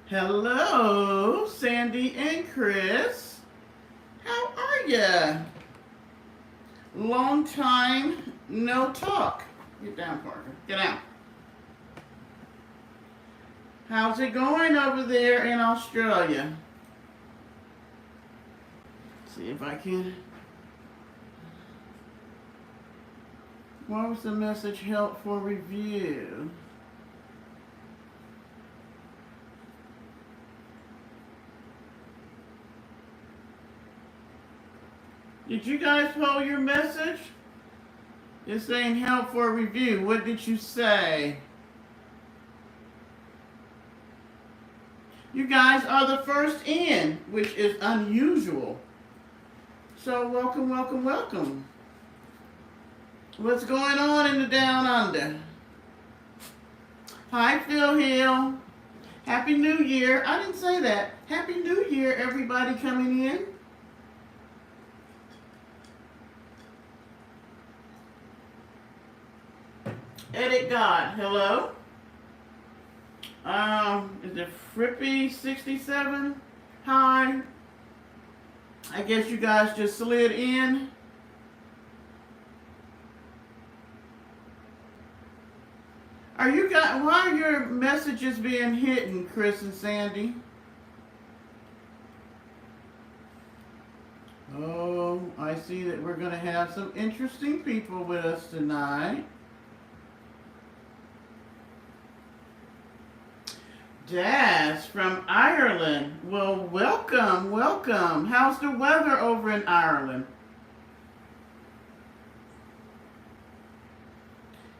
Hello, Sandy and Chris. How are ya? Long time no talk. Get down, Parker. Get out. How's it going over there in Australia? See if I can. What was the message? Help for review. Did you guys hold your message? It's saying help for review. What did you say? You guys are the first in, which is unusual. So welcome, welcome, welcome. What's going on in the Down Under? Hi, Phil Hill. Happy New Year. I didn't say that. Happy New Year, everybody coming in. Edit God, hello. Is it Frippy67? Hi. I guess you guys just slid in. Why are your messages being hidden, Chris and Sandy? Oh, I see that we're going to have some interesting people with us tonight. Daz from Ireland. Well, welcome, welcome. How's the weather over in Ireland?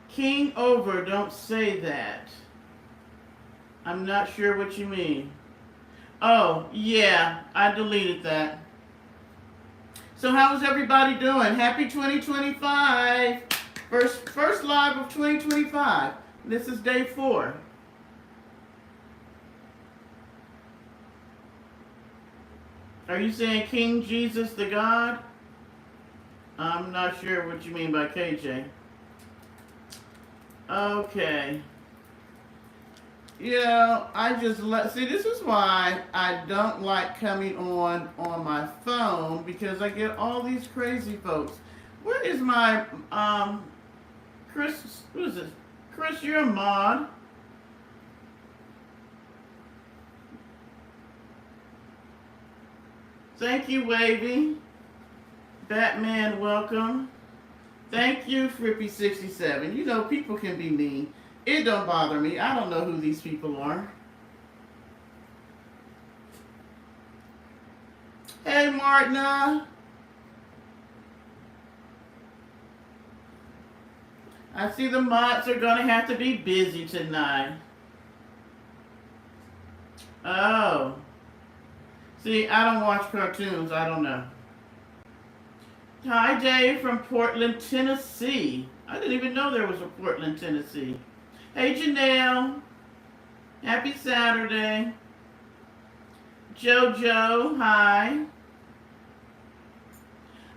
King over, don't say that. I'm not sure what you mean. Oh, yeah, I deleted that. So how's everybody doing? Happy 2025. First live of 2025. This is day 4. Are you saying King Jesus the God? I'm not sure what you mean by KJ. Okay. See, this is why I don't like coming on my phone, because I get all these crazy folks. Where is my, Chris, who is this? Chris, you're a mod. Thank you, Wavy. Batman, welcome. Thank you, Frippy67. You know, people can be mean. It don't bother me. I don't know who these people are. Hey, Martina. I see the mods are going to have to be busy tonight. Oh. See, I don't watch cartoons. I don't know. Hi, Dave from Portland, Tennessee. I didn't even know there was a Portland, Tennessee. Hey, Janelle. Happy Saturday. JoJo, hi.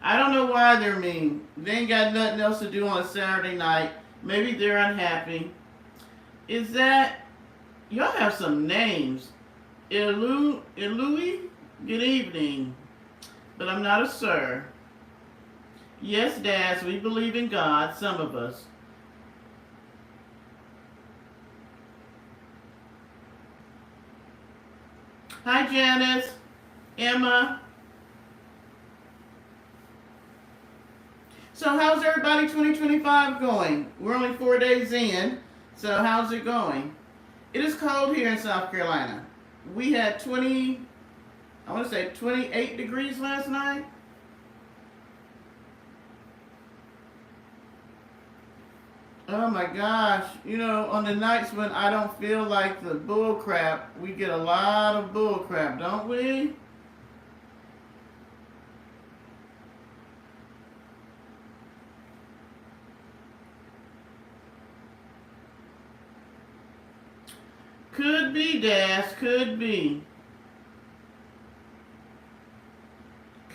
I don't know why they're mean. They ain't got nothing else to do on a Saturday night. Maybe they're unhappy. Is that... Y'all have some names. Ilui? Good evening. But I'm not a sir. Yes, Daz, we believe in God, some of us. Hi, Janice. Emma. So how's everybody 2025 going? We're only 4 days in, so how's it going? It is cold here in South Carolina. We had 28 degrees last night. Oh my gosh. You know, on the nights when I don't feel like the bull crap, we get a lot of bull crap, don't we? Could be, Dash, could be.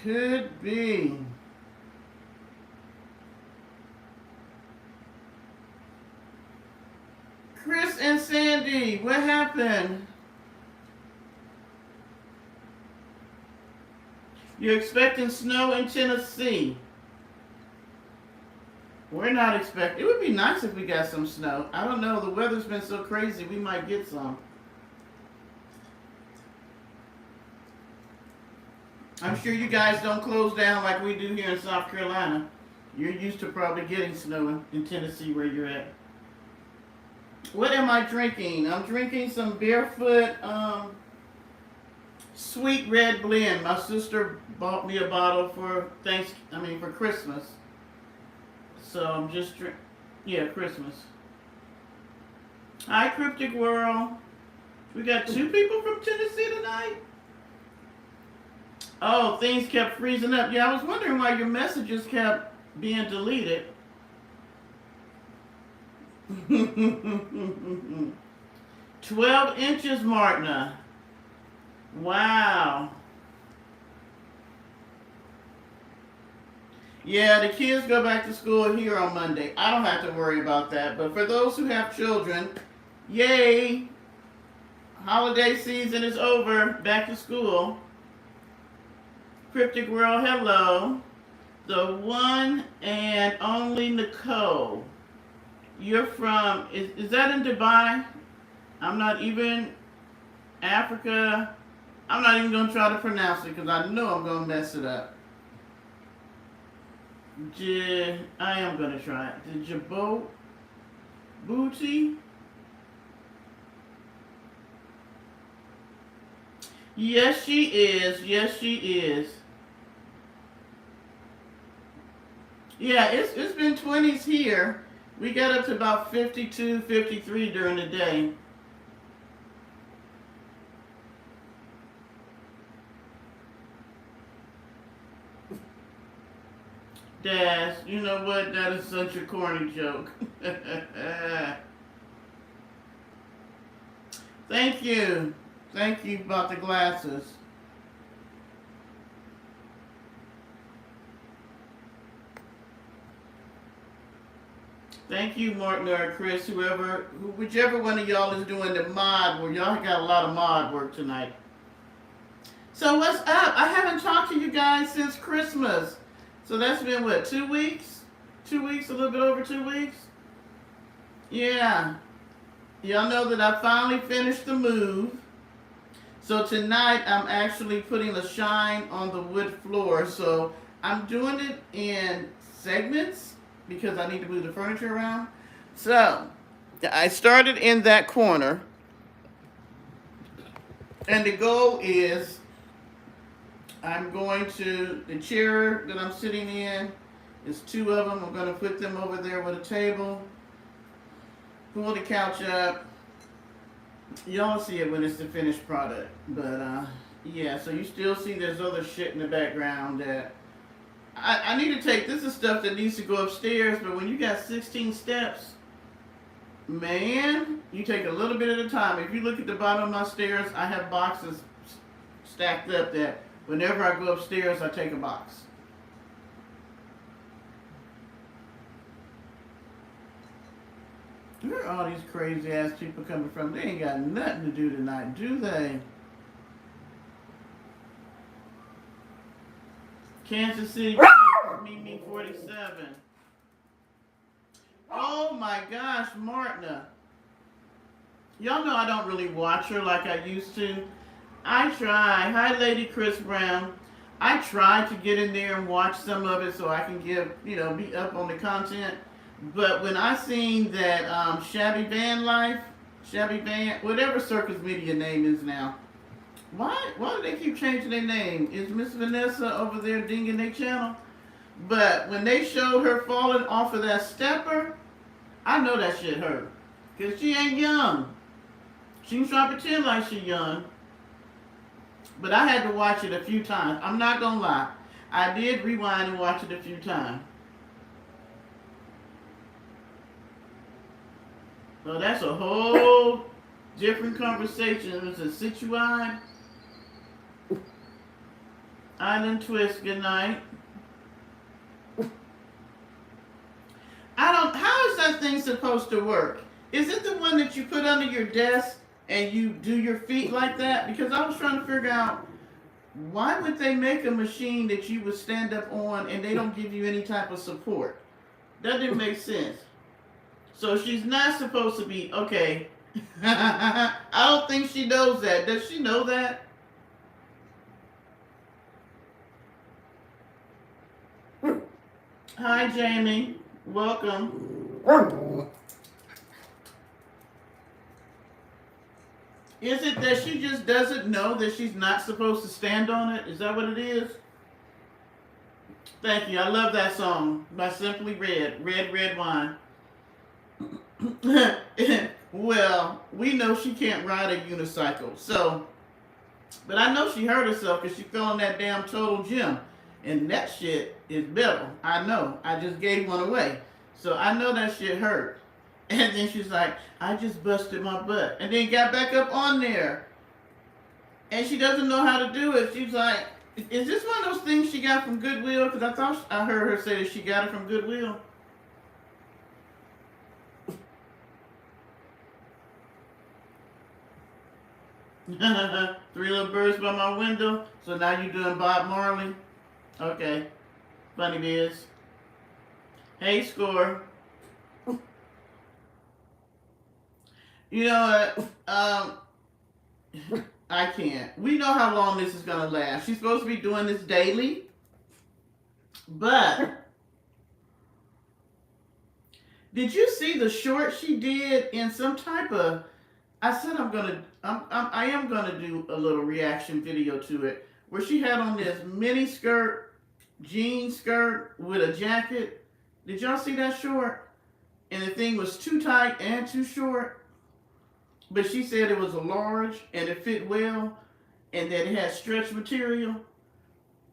Could be. Chris and Sandy, what happened? You're expecting snow in Tennessee. We're not expecting. It would be nice if we got some snow. I don't know. The weather's been so crazy. We might get some. I'm sure you guys don't close down like we do here in South Carolina. You're used to probably getting snow in Tennessee where you're at. What am I drinking? I'm drinking some Barefoot sweet red blend. My sister bought me a bottle for for Christmas. So I'm just Christmas. Hi, Cryptic World. We got 2 people from Tennessee tonight. Oh, things kept freezing up. Yeah, I was wondering why your messages kept being deleted. 12 inches, Martina. Wow. Yeah, the kids go back to school here on Monday. I don't have to worry about that. But for those who have children, yay! Holiday season is over. Back to school. Cryptic World, hello. The one and only Nicole. You're from, is that in Dubai? I'm not even, Africa. I'm not even going to try to pronounce it because I know I'm going to mess it up. I am going to try it. The Djibouti? Yes, she is. Yes, she is. Yeah, it's been 20s here. We got up to about 52, 53 during the day. Dash, you know what? That is such a corny joke. Thank you. Thank you about the glasses. Thank you, Martin or Chris, whichever one of y'all is doing the mod work. Y'all got a lot of mod work tonight. So what's up? I haven't talked to you guys since Christmas. So that's been what, 2 weeks? 2 weeks, a little bit over 2 weeks? Yeah. Y'all know that I finally finished the move. So tonight I'm actually putting a shine on the wood floor. So I'm doing it in segments because I need to move the furniture around. So I started in that corner. And the goal is the chair that I'm sitting in is 2 of them. I'm going to put them over there with a table. Pull the couch up. Y'all see it when it's the finished product. But yeah, so you still see there's other shit in the background that I need to take. This is stuff that needs to go upstairs, but when you got 16 steps, man, you take a little bit at a time. If you look at the bottom of my stairs, I have boxes stacked up that whenever I go upstairs, I take a box. Where are all these crazy ass people coming from? They ain't got nothing to do tonight, do they? Kansas City, Mimi 47. Oh my gosh, Martina. Y'all know I don't really watch her like I used to. I try. Hi, Lady Chris Brown. I try to get in there and watch some of it so I can be up on the content. But when I seen that Shabby Van, whatever Circus Media name is now, why do they keep changing their name? Is Miss Vanessa over there dinging their channel? But when they showed her falling off of that stepper, I know that shit hurt. Because she ain't young. She can try to pretend like she's young. But I had to watch it a few times. I'm not going to lie. I did rewind and watch it a few times. Well, that's a whole different conversation. It was a Situide. Island Twist, good night. How is that thing supposed to work? Is it the one that you put under your desk and you do your feet like that? Because I was trying to figure out why would they make a machine that you would stand up on and they don't give you any type of support? That didn't make sense. So she's not supposed to be okay. I don't think she knows that. Does she know that? Hi, Jamie. Welcome. Is it that she just doesn't know that she's not supposed to stand on it? Is that what it is? Thank you. I love that song by Simply Red. Red, Red Wine. Well, we know she can't ride a unicycle. So, but I know she hurt herself because she fell on that damn Total Gym. And that shit is metal. I know. I just gave one away. So I know that shit hurt. And then she's like, I just busted my butt. And then got back up on there. And she doesn't know how to do it. She's like, is this one of those things she got from Goodwill? Because I thought I heard her say that she got it from Goodwill. Three little birds by my window. So now you're doing Bob Marley. Okay. Funny biz. Hey, Score. You know what? I can't. We know how long this is going to last. She's supposed to be doing this daily. But did you see the short she did in some type of... I said I am gonna do a little reaction video to it where she had on this mini skirt, jean skirt with a jacket. Did y'all see that short? And the thing was too tight and too short. But she said it was a large and it fit well and that it had stretch material.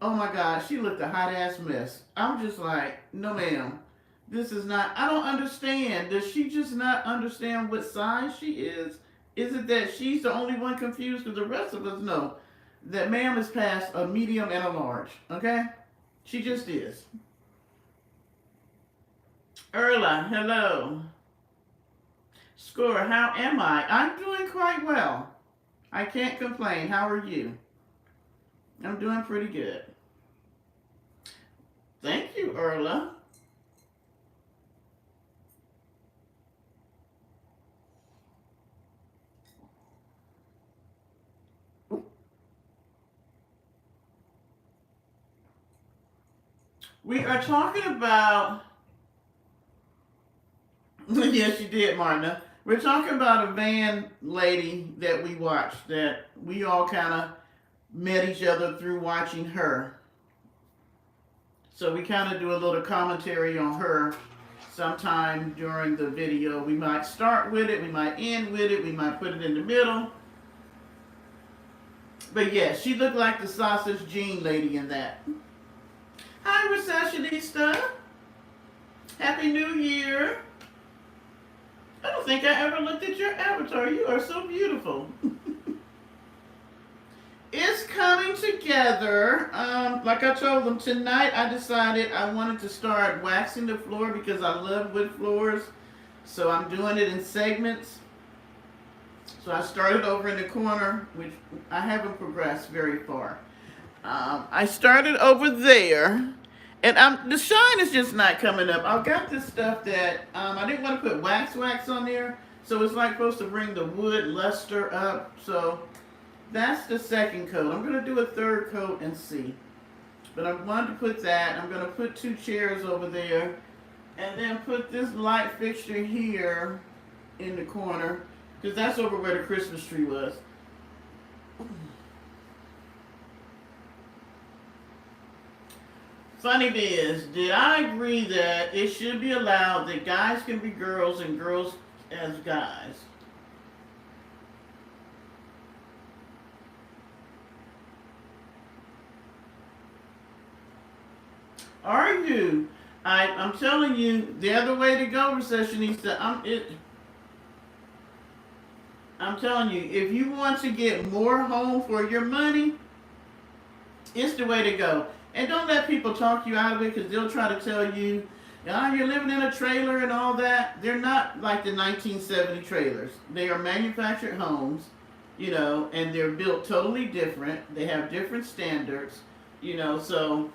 Oh my God, she looked a hot ass mess. I'm just like, no ma'am. This is not, I don't understand. Does she just not understand what size she is? Is it that she's the only one confused? Because the rest of us know that ma'am is past a medium and a large. Okay? She just is. Erla, hello. Score, how am I? I'm doing quite well. I can't complain. How are you? I'm doing pretty good. Thank you, Erla. We are talking about... Yes, you did, Martina. We're talking about a van lady that we watched, that we all kind of met each other through watching her. So we kind of do a little commentary on her sometime during the video. We might start with it, we might end with it, we might put it in the middle. But yeah, she looked like the sausage jean lady in that. Hi, Recessionista. Happy New Year. I don't think I ever looked at your avatar. You are so beautiful. It's coming together. Like I told them, tonight I decided I wanted to start waxing the floor because I love wood floors. So I'm doing it in segments. So I started over in the corner, which I haven't progressed very far. I started over there. And the shine is just not coming up. I've got this stuff that I didn't want to put wax on there. So it's like supposed to bring the wood luster up. So that's the second coat. I'm going to do a third coat and see. But I wanted to put that. I'm going to put 2 chairs over there. And then put this light fixture here in the corner. Because that's over where the Christmas tree was. Funny biz, did I agree that it should be allowed that guys can be girls and girls as guys? Are you? I'm telling you, the other way to go, Recessionista, I'm telling you, if you want to get more home for your money, it's the way to go. And don't let people talk you out of it because they'll try to tell you You're living in a trailer and all that. They're not like the 1970 trailers. They are manufactured homes, and they're built totally different. They have different standards, so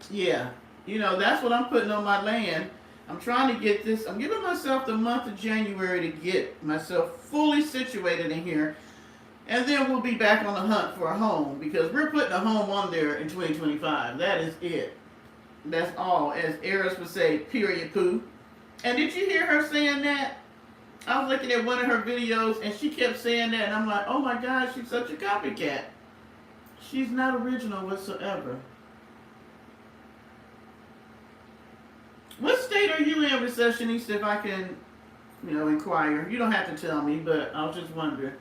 yeah. That's what I'm putting on my land. I'm trying to get this. I'm giving myself the month of January to get myself fully situated in here. And then we'll be back on the hunt for a home because we're putting a home on there in 2025. That is it. That's all. As Eris would say, period poo. And did you hear her saying that? I was looking at one of her videos and she kept saying that. And I'm like, oh my God, she's such a copycat. She's not original whatsoever. What state are you in, Recessionista, if I can, inquire? You don't have to tell me, but I'll just wonder.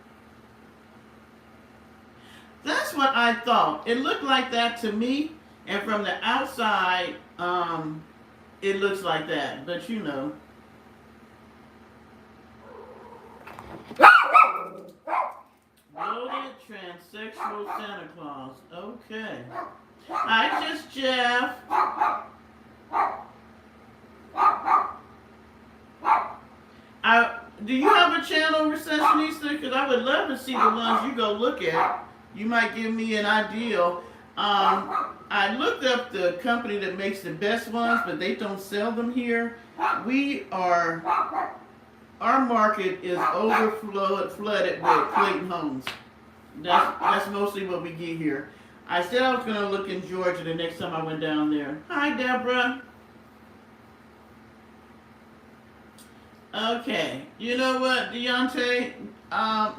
That's what I thought. It looked like that to me, and from the outside, it looks like that. But Loaded transsexual Santa Claus. Okay. Hi, just Jeff. Do you have a channel, Recessionista? Because I would love to see the ones you go look at. You might give me an idea. I looked up the company that makes the best ones, but they don't sell them here. Our market is flooded with Clayton homes. That's mostly what we get here. I said I was going to look in Georgia the next time I went down there. Hi, Deborah. Okay, you know what, Deontay?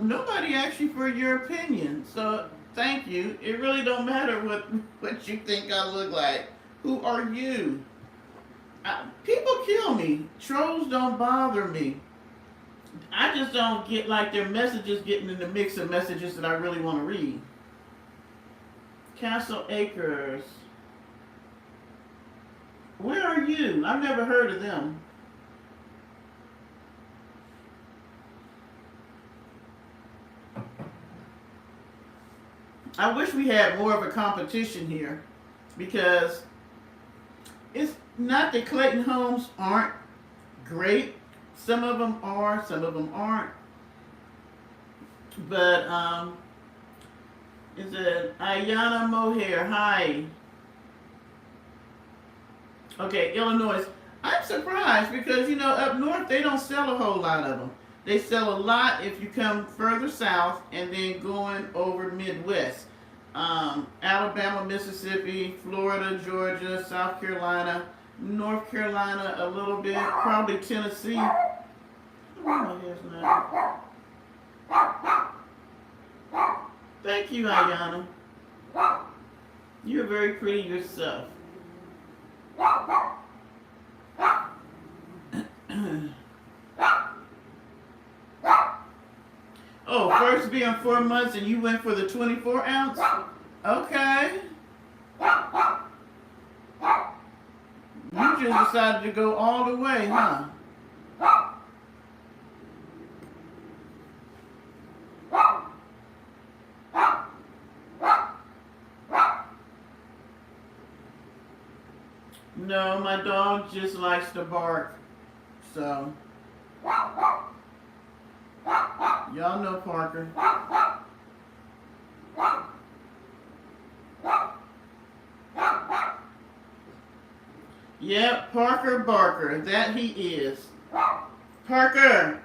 Nobody asked you for your opinion, so thank you. It really don't matter what you think I look like. Who are you? People kill me. Trolls don't bother me. I just don't get like their messages getting in the mix of messages that I really want to read. Castle Acres. Where are you? I've never heard of them. I wish we had more of a competition here because it's not that Clayton homes aren't great. Some of them are, some of them aren't. But is it Ayana Mohair? Hi. Okay, Illinois. I'm surprised because up north they don't sell a whole lot of them. They sell a lot if you come further south and then going over Midwest. Alabama, Mississippi, Florida, Georgia, South Carolina, North Carolina a little bit, probably Tennessee. Thank you, Ayana. You're very pretty yourself. Oh, first being 4 months and you went for the 24 ounce? Okay. You just decided to go all the way, huh? No, my dog just likes to bark. So, y'all know Parker. Yep, Parker Barker. That he is. Parker!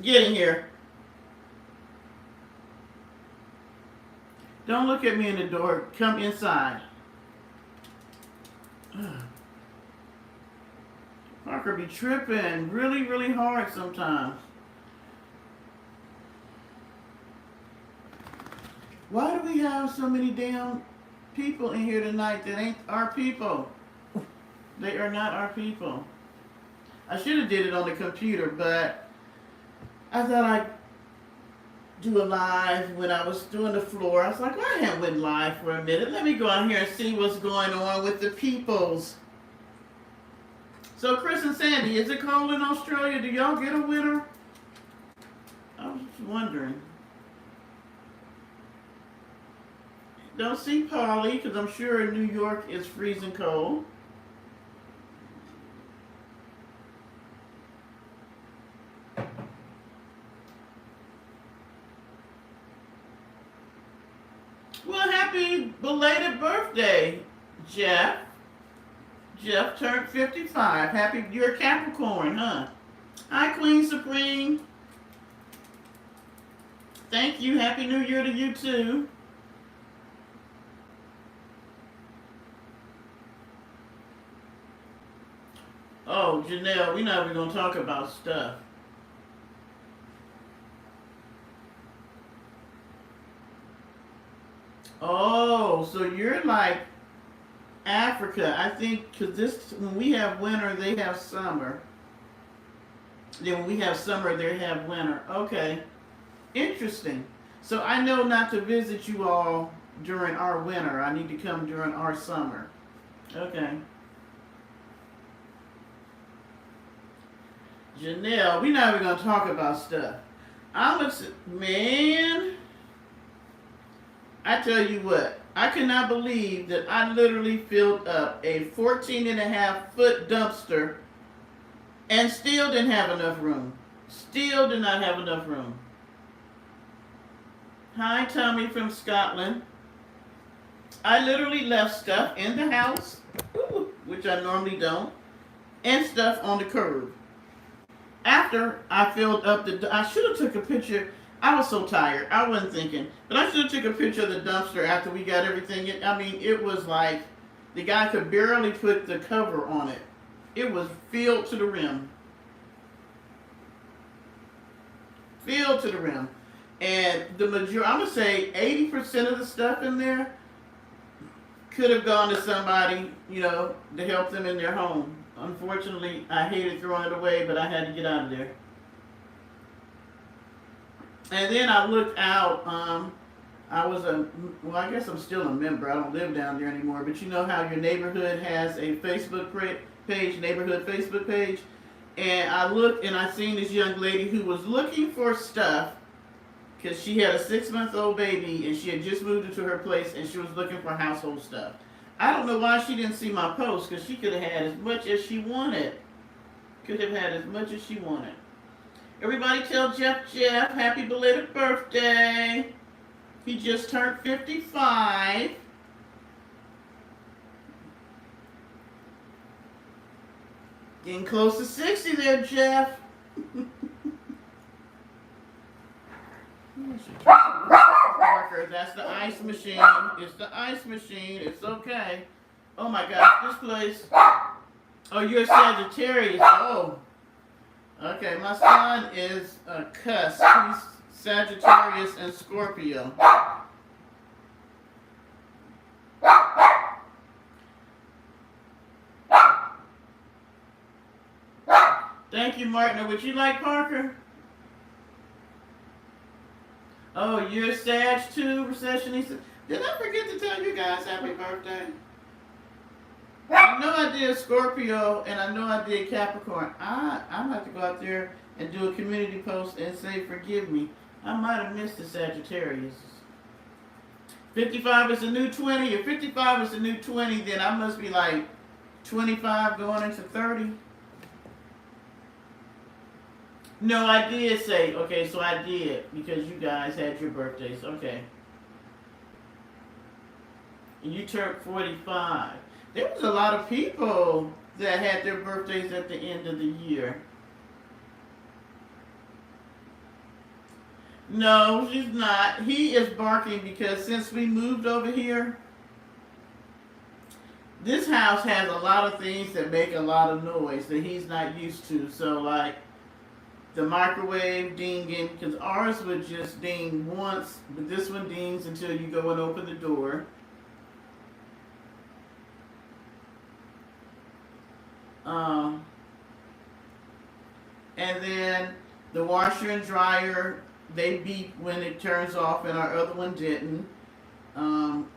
Get in here. Don't look at me in the door. Come inside. Parker be tripping really, really hard sometimes. Why do we have so many damn people in here tonight that ain't our people? They are not our people. I should have did it on the computer, but I thought I'd do a live when I was doing the floor. I was like, well, I haven't went live for a minute. Let me go out here and see what's going on with the peoples. So Chris and Sandy, is it cold in Australia? Do y'all get a winter? I was just wondering. Don't see Polly, because I'm sure in New York it's freezing cold. happy belated birthday, Jeff. Jeff turned 55. Happy, you're a Capricorn, huh? Hi, Queen Supreme. Thank you. Happy New Year to you, too. Oh, Janelle, we're not even going to talk about stuff. Oh, so you're like Africa. I think because this, when we have winter, they have summer. Then when we have summer, they have winter. Okay, interesting. So I know not to visit you all during our winter. I need to come during our summer. Okay. Janelle, we're not even going to talk about stuff. Man, I tell you what, I cannot believe that I literally filled up a 14 and a half foot dumpster and still didn't have enough room. Still did not have enough room. Hi, Tommy from Scotland. I literally left stuff in the house, which I normally don't, and stuff on the curb. After I filled up I should have took a picture. I was so tired. I wasn't thinking, but I should have took a picture of the dumpster after we got everything in. I mean, it was like the guy could barely put the cover on it. It was filled to the rim. Filled to the rim. And the majority, I'm going to say 80% of the stuff in there could have gone to somebody, to help them in their home. Unfortunately, I hated throwing it away, but I had to get out of there. And then I looked out. I guess I'm still a member. I don't live down there anymore. But you know how your neighborhood has a Facebook page, neighborhood Facebook page? And I looked and I seen this young lady who was looking for stuff because she had a 6-month-old baby and she had just moved into her place and she was looking for household stuff. I don't know why she didn't see my post because she could have had as much as she wanted. Could have had as much as she wanted. Everybody tell Jeff happy belated birthday. He just turned 55. Getting close to 60 there, Jeff. Parker, that's the ice machine. It's the ice machine. It's okay. Oh my gosh, this place. Oh, you're a Sagittarius. Oh. Okay, my son is a cuss. He's Sagittarius and Scorpio. Thank you, Martin. Would you like Parker? Oh, you're Sag too, Recessionista. Did I forget to tell you guys happy birthday? I know I did Scorpio and I know I did Capricorn. I'm going to go out there and do a community post and say forgive me. I might have missed the Sagittarius. 55 is the new 20. If 55 is the new 20, then I must be like 25 going into 30. No, I did say, okay, so I did because you guys had your birthdays. Okay. And you turned 45. There was a lot of people that had their birthdays at the end of the year. No, she's not. He is barking because since we moved over here, this house has a lot of things that make a lot of noise that he's not used to. So like the microwave dinging, because ours would just ding once, but this one dings until you go and open the door. And then the washer and dryer, they beep when it turns off and our other one didn't.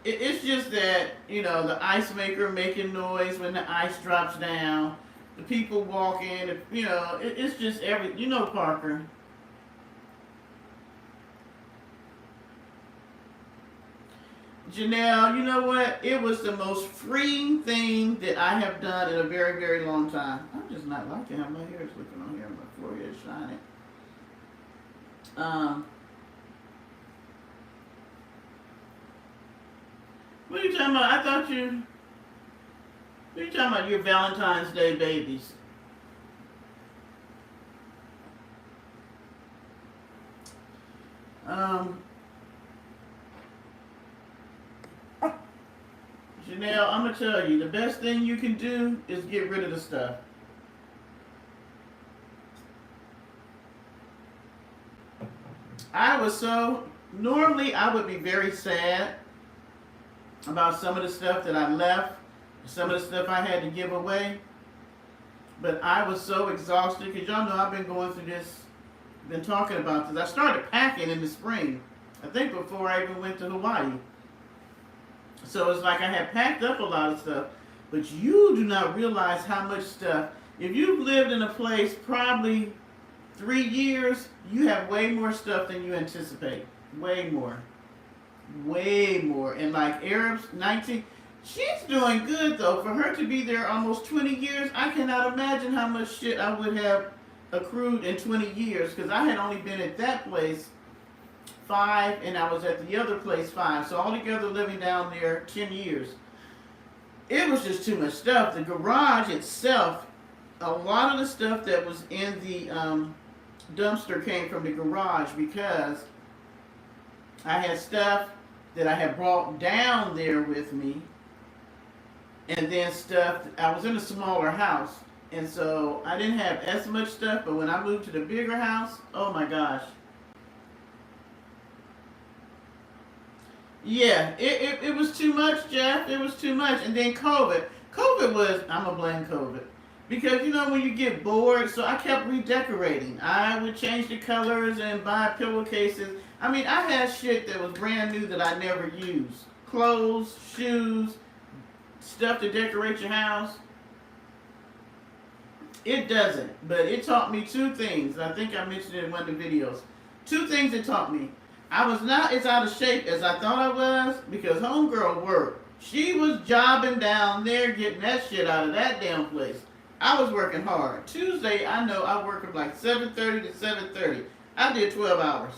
It's just that, the ice maker making noise when the ice drops down, the people walking, it's just Parker. Janelle, you know what? It was the most freeing thing that I have done in a very, very long time. I'm just not liking how my hair is looking on here. My forehead is shining. What are you talking about? I thought you. What are you talking about? Your Valentine's Day babies. Um, Janelle, I'm gonna tell you, the best thing you can do is get rid of the stuff. I was so normally I would be very sad about some of the stuff that I left, some of the stuff I had to give away. But I was so exhausted because y'all know I've been going through this, been talking about this. I started packing in the spring, I think before I even went to Hawaii. So it's like I had packed up a lot of stuff, but you do not realize how much stuff. If you've lived in a place probably 3 years, you have way more stuff than you anticipate. Way more. Way more. And like Arabs, 19, she's doing good though. For her to be there almost 20 years, I cannot imagine how much shit I would have accrued in 20 years because I had only been at that place 5 and I was at the other place 5. So altogether living down there 10 years. It was just too much stuff. The garage itself, a lot of the stuff that was in the dumpster came from the garage because I had stuff that I had brought down there with me, and then stuff. I was in a smaller house, and so I didn't have as much stuff. But when I moved to the bigger house, oh my gosh, yeah, it was too much, Jeff. It was too much, and then COVID. COVID was. I'm gonna blame COVID. Because you know when you get bored, so I kept redecorating. I would change the colors and buy pillowcases. I mean, I had shit that was brand new that I never used. Clothes, shoes, stuff to decorate your house. It doesn't, but it taught me 2 things. I think I mentioned it in one of the videos. 2 things it taught me. I was not as out of shape as I thought I was because homegirl worked. She was jobbing down there getting that shit out of that damn place. I was working hard. Tuesday, I know I worked from like 7:30 to 7:30. I did 12 hours.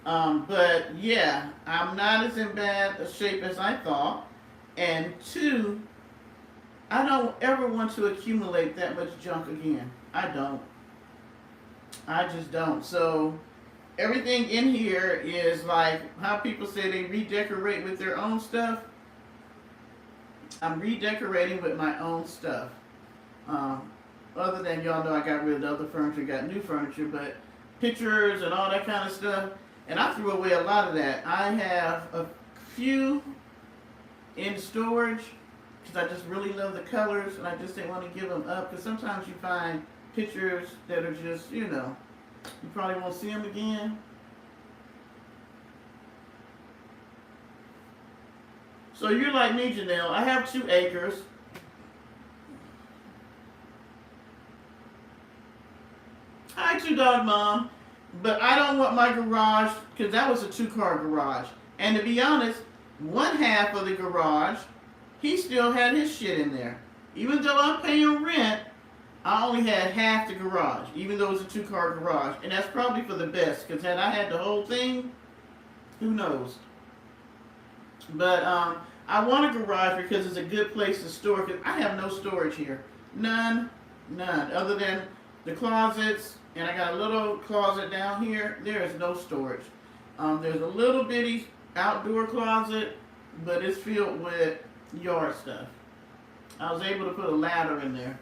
But yeah, I'm not as in bad a shape as I thought. And 2, I don't ever want to accumulate that much junk again. I don't. I just don't. So everything in here is like how people say they redecorate with their own stuff. I'm redecorating with my own stuff. Other than y'all know I got rid of the other furniture, got new furniture, but pictures and all that kind of stuff. And I threw away a lot of that. I have a few in storage because I just really love the colors and I just didn't want to give them up because sometimes you find pictures that are just, you know, you probably won't see them again. So you're like me, Janelle. I have 2 acres. Hi, 2 Dog Mom. But I don't want my garage, because that was a 2-car garage. And to be honest, one half of the garage, he still had his shit in there. Even though I'm paying rent, I only had half the garage, even though it was a 2-car garage. And that's probably for the best, because had I had the whole thing, who knows. But I want a garage because it's a good place to store, because I have no storage here. None, other than the closets. And I got a little closet down here. There is no storage. There's a little bitty outdoor closet, but it's filled with yard stuff. I was able to put a ladder in there.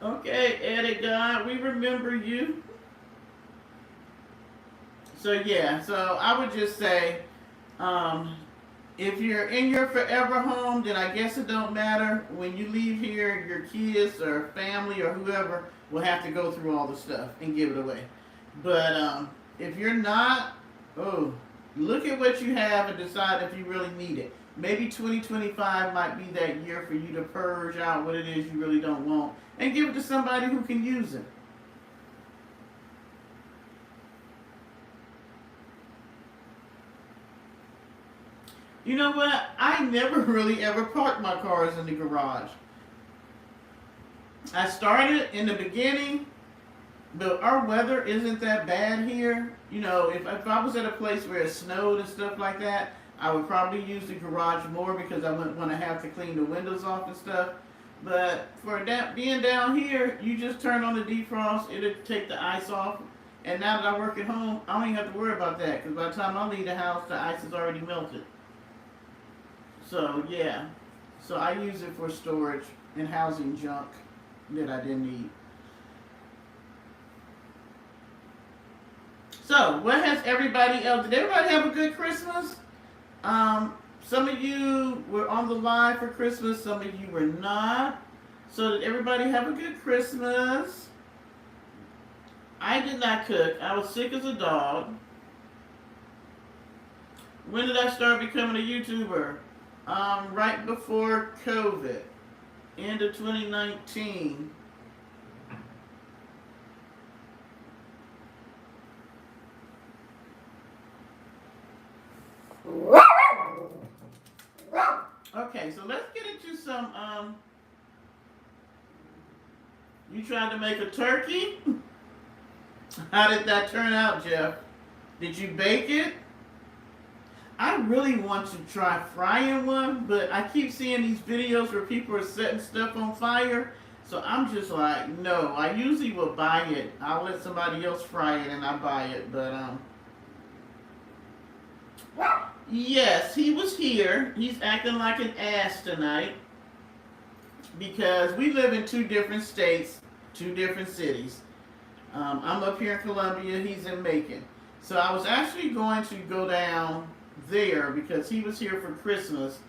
Okay, Eddie God, we remember you. So yeah, so I would just say, if you're in your forever home, then I guess it don't matter. When you leave here, your kids or family or whoever will have to go through all the stuff and give it away. But if you're not, look at what you have and decide if you really need it. Maybe 2025 might be that year for you to purge out what it is you really don't want and give it to somebody who can use it. You know what? I never really ever parked my cars in the garage. I started in the beginning, But our weather isn't that bad here. You know, if I was at a place where it snowed and stuff like that, I would probably use the garage more because I wouldn't want to have to clean the windows off and stuff. But for that being down here, you just turn on the defrost, it'll take the ice off. And now that I work at home, I don't even have to worry about that because by the time I leave the house, the ice is already melted. So yeah, so I use it for storage and housing junk that I didn't need. So, what has everybody else? Did everybody have a good Christmas? Some of you were on the line for Christmas. Some of you were not. So, did everybody have a good Christmas? I did not cook. I was sick as a dog. When did I start becoming a YouTuber? Right before COVID, end of 2019. Okay, so let's get into some. You tried to make a turkey? How did that turn out, Jeff? Did you bake it? I really want to try frying one, but I keep seeing these videos where people are setting stuff on fire. So I'm just like, no. I usually will buy it. I'll let somebody else fry it and I buy it. But yes, he was here. He's acting like an ass tonight because we live in two different states, two different cities. I'm up here in Columbia. He's in Macon. So I was actually going to go down there because he was here for Christmas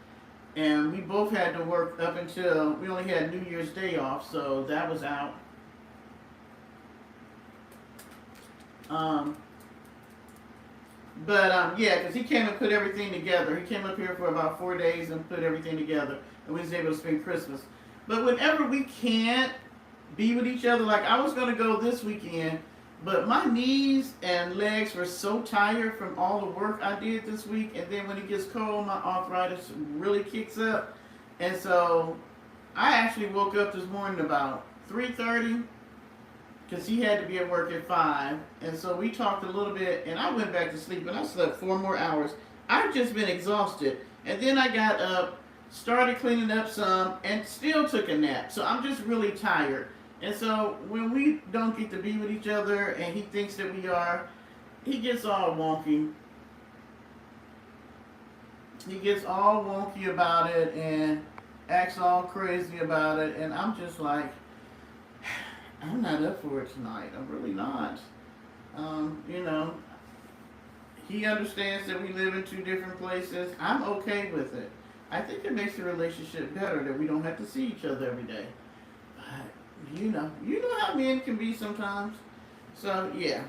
and we both had to work up until we only had New Year's Day off, so that was out. Yeah, because he came and put everything together. He came up here for about 4 days and put everything together, and we was able to spend Christmas. But whenever we can't be with each other, like I was going to go this weekend, but my knees and legs were so tired from all the work I did this week, and then when it gets cold, my arthritis really kicks up. And so I actually woke up this morning about 3:30 because he had to be at work at 5. And so we talked a little bit, and I went back to sleep, and I slept 4 more hours. I've just been exhausted. And then I got up, started cleaning up some, and still took a nap. So I'm just really tired. And so when we don't get to be with each other and he thinks that we are, he gets all wonky. He gets all wonky about it and acts all crazy about it. And I'm just like, I'm not up for it tonight. I'm really not. You know, he understands that we live in two different places. I'm okay with it. I think it makes the relationship better that we don't have to see each other every day. But you know how men can be sometimes. So yeah,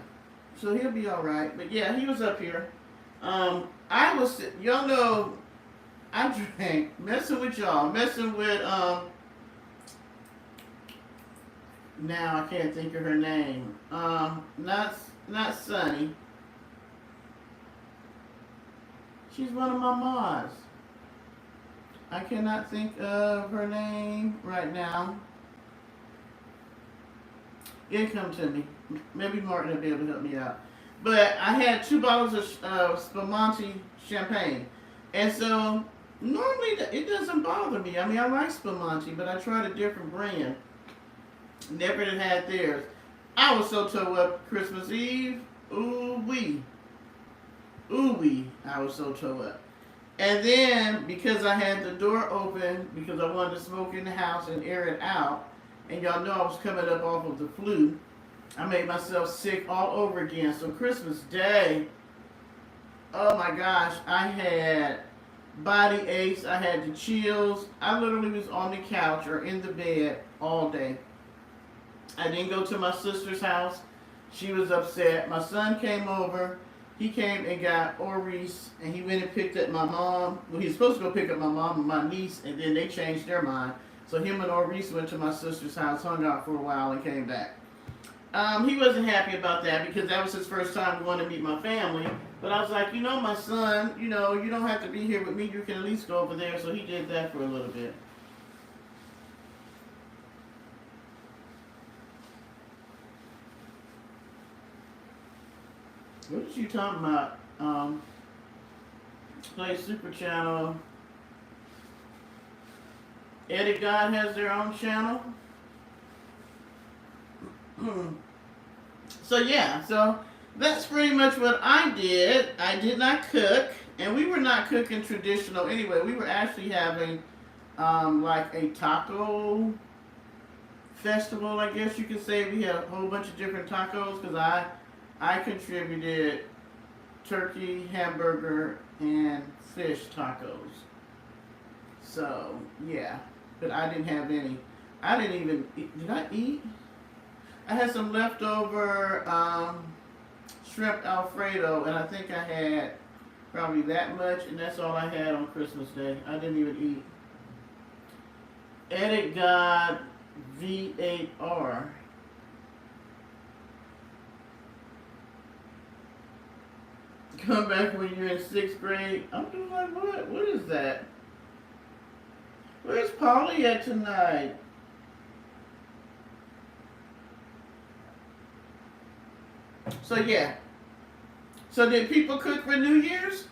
so he'll be all right. But yeah, he was up here. Y'all know, I drank messing with y'all, messing with Now I can't think of her name. Not Sunny. She's one of my mods. I cannot think of her name right now. It'll come to me. Maybe Martin will be able to help me out. But I had 2 bottles of Spumante champagne. And so, normally it doesn't bother me. I mean, I like Spumante, but I tried a different brand. Never had theirs. I was so toe up Christmas Eve. Ooh-wee. Ooh-wee. I was so toe up. And then, because I had the door open, because I wanted to smoke in the house and air it out, and y'all know I was coming up off of the flu, I made myself sick all over again. So Christmas Day, oh my gosh, I had body aches, I had the chills. I literally was on the couch or in the bed all day. I didn't go to my sister's house. She was upset. My son came over. He came and got Oris, and he went and picked up my mom. Well, he was supposed to go pick up my mom and my niece, and then they changed their mind. So him and Oris went to my sister's house, hung out for a while, and came back. He wasn't happy about that because that was his first time going to meet my family. But I was like, my son, you don't have to be here with me. You can at least go over there. So he did that for a little bit. What is you talking about? Play Super Channel. Eddie God has their own channel. So yeah, so that's pretty much what I did. I did not cook, and we were not cooking traditional anyway. We were actually having like a taco festival, I guess you could say. We had a whole bunch of different tacos because I contributed turkey, hamburger, and fish tacos. So yeah, but I didn't have any. I didn't even did I eat? I had some leftover shrimp Alfredo, and I think I had probably that much, and that's all I had on Christmas Day. I didn't even eat. Edit God V8R. Come back when you're in 6th grade. I'm doing like what? What is that? Where's Polly at tonight? So yeah. So did people cook for New Year's?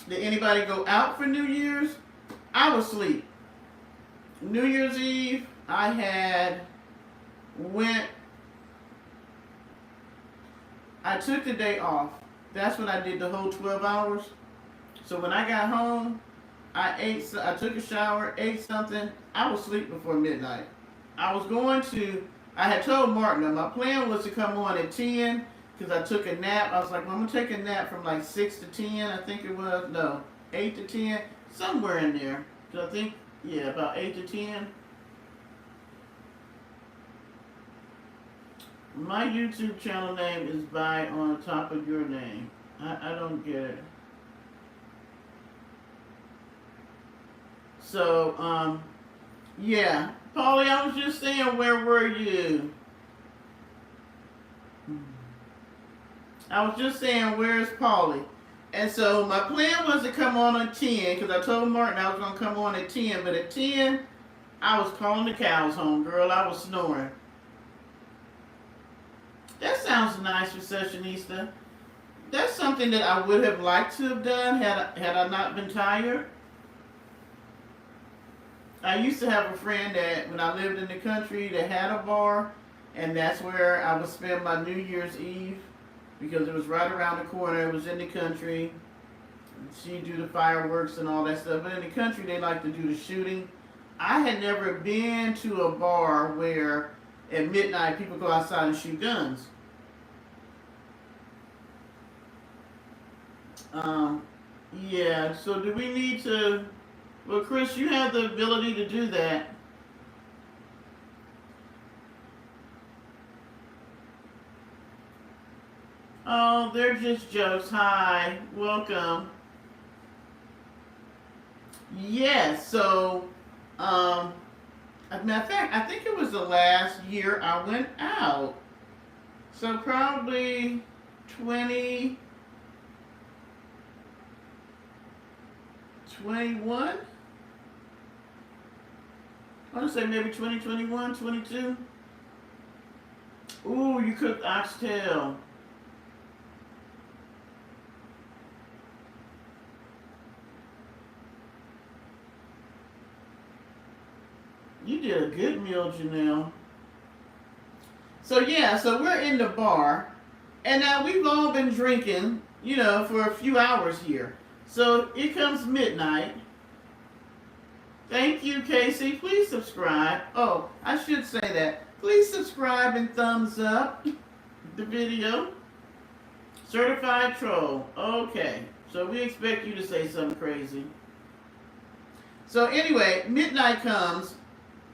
Did anybody go out for New Year's? I was asleep. New Year's Eve, I took the day off. That's when I did the whole 12 hours. So when I got home, I took a shower, ate something. I was asleep before midnight. I had told Martin that my plan was to come on at 10 because I took a nap. I was like, well, I'm going to take a nap from like 6 to 10, I think it was. No, 8 to 10, somewhere in there. So I think, yeah, about 8 to 10. My YouTube channel name is by on top of your name. I don't get it. So, yeah. Paulie, I was just saying, where were you? I was just saying, where's Paulie? And so my plan was to come on at 10 because I told Martin I was going to come on at 10. But at 10, I was calling the cows home, girl. I was snoring. That sounds nice, receptionista. That's something that I would have liked to have done had I not been tired. I used to have a friend that, when I lived in the country, that had a bar, and that's where I would spend my New Year's Eve because it was right around the corner. It was in the country. She'd do the fireworks and all that stuff. But in the country, they like to do the shooting. I had never been to a bar where at midnight people go outside and shoot guns. Yeah, so do we need to... Well, Chris, you have the ability to do that. Oh, they're just jokes. Hi, welcome. Yes, so, as a matter of fact, I think it was the last year I went out. So probably 2021. I want to say maybe 2021, 22. Ooh, you cooked oxtail. You did a good meal, Janelle. So yeah, so we're in the bar, and now we've all been drinking, for a few hours here. So it comes midnight. Thank you, Casey. Please subscribe. Oh, I should say that. Please subscribe and thumbs up the video. Certified troll. Okay. So we expect you to say something crazy. So anyway, midnight comes,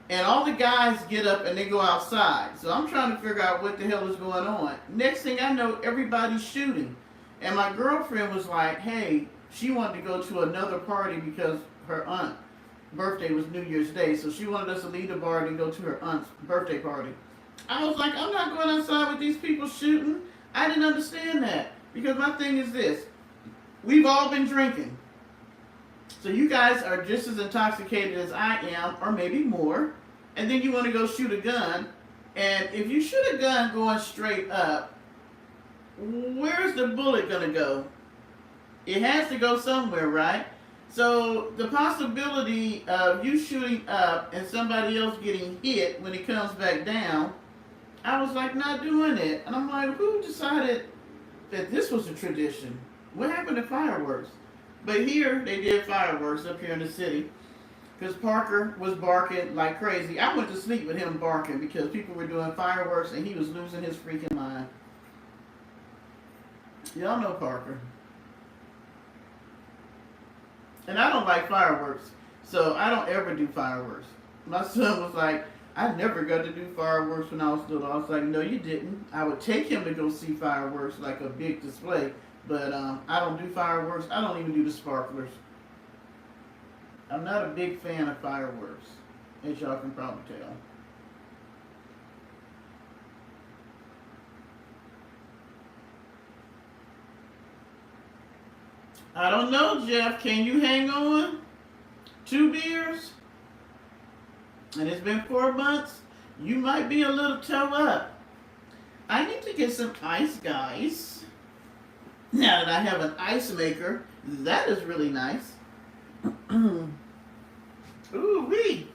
and all the guys get up and they go outside. So I'm trying to figure out what the hell is going on. Next thing I know, everybody's shooting. And my girlfriend was like, hey, she wanted to go to another party because her aunt's birthday was New Year's Day. So she wanted us to leave the bar and go to her aunt's birthday party. I was like, I'm not going outside with these people shooting. I didn't understand that. Because my thing is this. We've all been drinking. So you guys are just as intoxicated as I am, or maybe more. And then you want to go shoot a gun. And if you shoot a gun going straight up, where's the bullet gonna go? It has to go somewhere, right? So the possibility of you shooting up and somebody else getting hit when it comes back down, I was like not doing it. And I'm like, who decided that this was a tradition? What happened to fireworks? But here they did fireworks up here in the city because Parker was barking like crazy. I went to sleep with him barking because people were doing fireworks and he was losing his freaking mind. Y'all know Parker. And I don't like fireworks, so I don't ever do fireworks. My son was like, I never got to do fireworks when I was little. I was like, no, you didn't. I would take him to go see fireworks, like a big display, but I don't do fireworks. I don't even do the sparklers. I'm not a big fan of fireworks, as y'all can probably tell. I don't know, Jeff. Can you hang on? 2 beers? And it's been 4 months? You might be a little toe up. I need to get some ice, guys. Now that I have an ice maker, that is really nice. Ooh wee.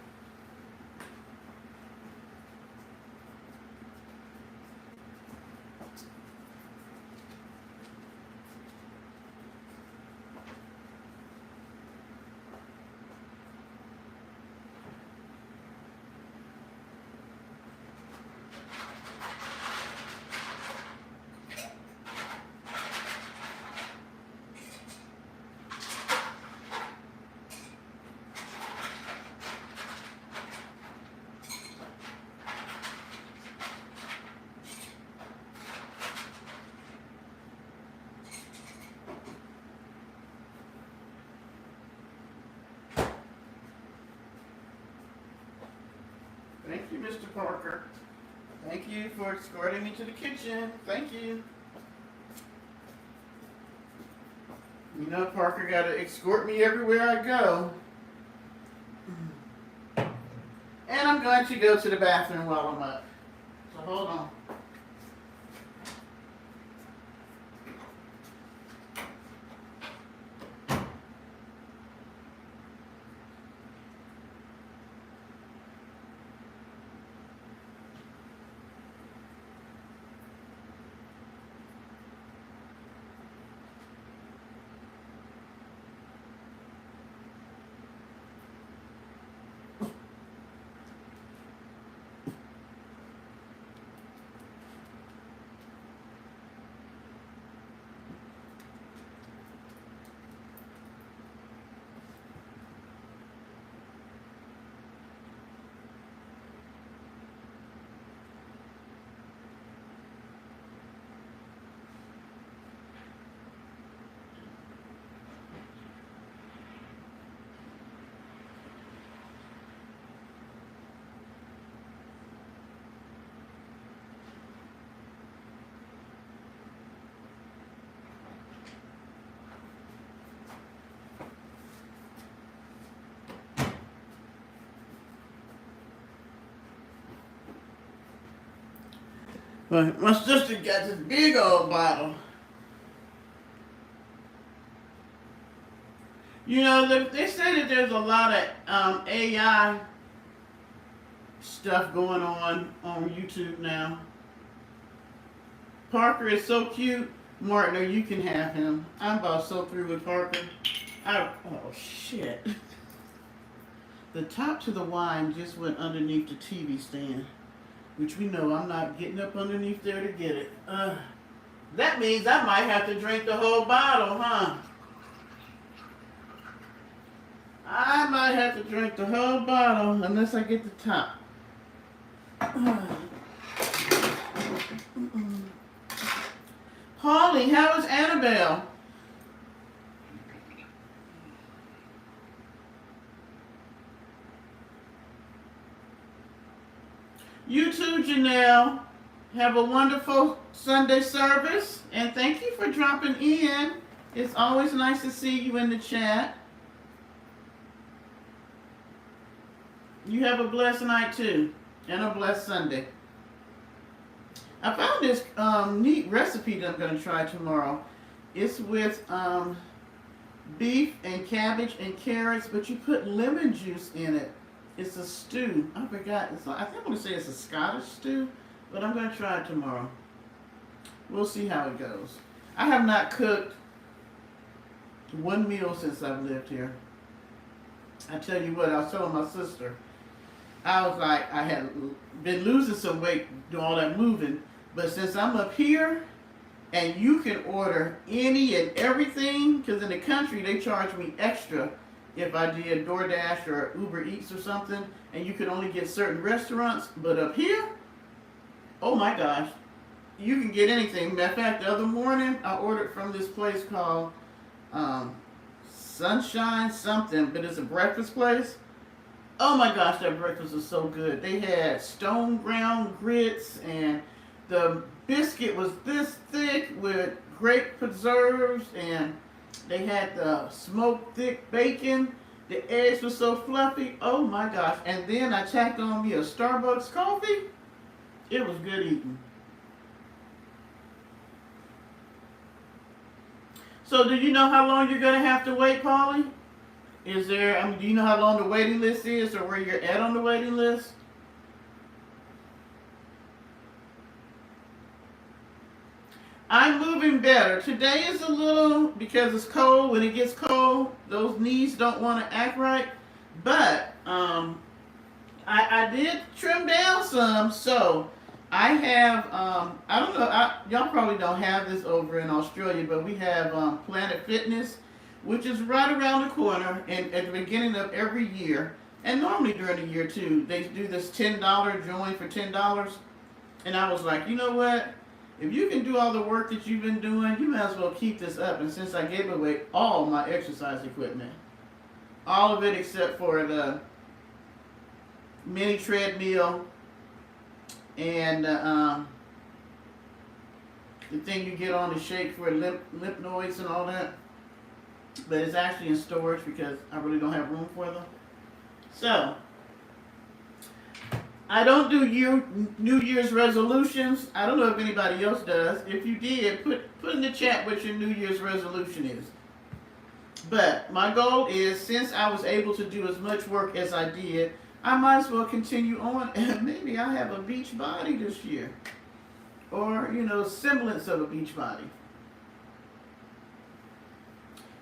Thank you, Mr. Parker. Thank you for escorting me to the kitchen. Thank you. You know, Parker got to escort me everywhere I go. And I'm going to go to the bathroom while I'm up. So hold on. But my sister got this big old bottle. You know, they say that there's a lot of AI stuff going on YouTube now. Parker is so cute. Martin, you can have him. I'm about so through with Parker. Oh, shit. The top to the wine just went underneath the TV stand, which we know I'm not getting up underneath there to get it. That means I might have to drink the whole bottle, huh? I might have to drink the whole bottle unless I get the top. Holly, how is Annabelle? You too, Janelle. Have a wonderful Sunday service, and thank you for dropping in. It's always nice to see you in the chat. You have a blessed night too, and a blessed Sunday. I found this neat recipe that I'm going to try tomorrow. It's with beef and cabbage and carrots, but you put lemon juice in it. It's a stew. I forgot. It's like, I think I'm going to say it's a Scottish stew, but I'm going to try it tomorrow. We'll see how it goes. I have not cooked one meal since I've lived here. I tell you what, I was telling my sister, I was like, I had been losing some weight doing all that moving, but since I'm up here and you can order any and everything, because in the country they charge me extra if I did DoorDash or Uber Eats or something, and you could only get certain restaurants, but up here, oh my gosh, you can get anything. Matter of fact, the other morning I ordered from this place called Sunshine something, but it's a breakfast place. Oh my gosh, that breakfast was so good. They had stone ground grits, and the biscuit was this thick with great preserves, and they had the smoked thick bacon. The eggs were so fluffy. Oh my gosh. And then I tacked on me a Starbucks coffee. It was good eating. So do you know how long you're going to have to wait, Polly? Is there, do you know how long the waiting list is or where you're at on the waiting list? I'm moving better. Today is a little, because it's cold, when it gets cold, those knees don't want to act right. But I did trim down some, so I have, I don't know, y'all probably don't have this over in Australia, but we have Planet Fitness, which is right around the corner, and at the beginning of every year, and normally during the year too, they do this $10 join for $10. And I was like, you know what? If you can do all the work that you've been doing, you might as well keep this up. And since I gave away all my exercise equipment, all of it except for the mini treadmill and the thing you get on to shake for lymph nodes and all that, but it's actually in storage because I really don't have room for them. So I don't do New Year's resolutions. I don't know if anybody else does. If you did, put in the chat what your New Year's resolution is. But my goal is, since I was able to do as much work as I did, I might as well continue on, and maybe I have a beach body this year. Or, semblance of a beach body.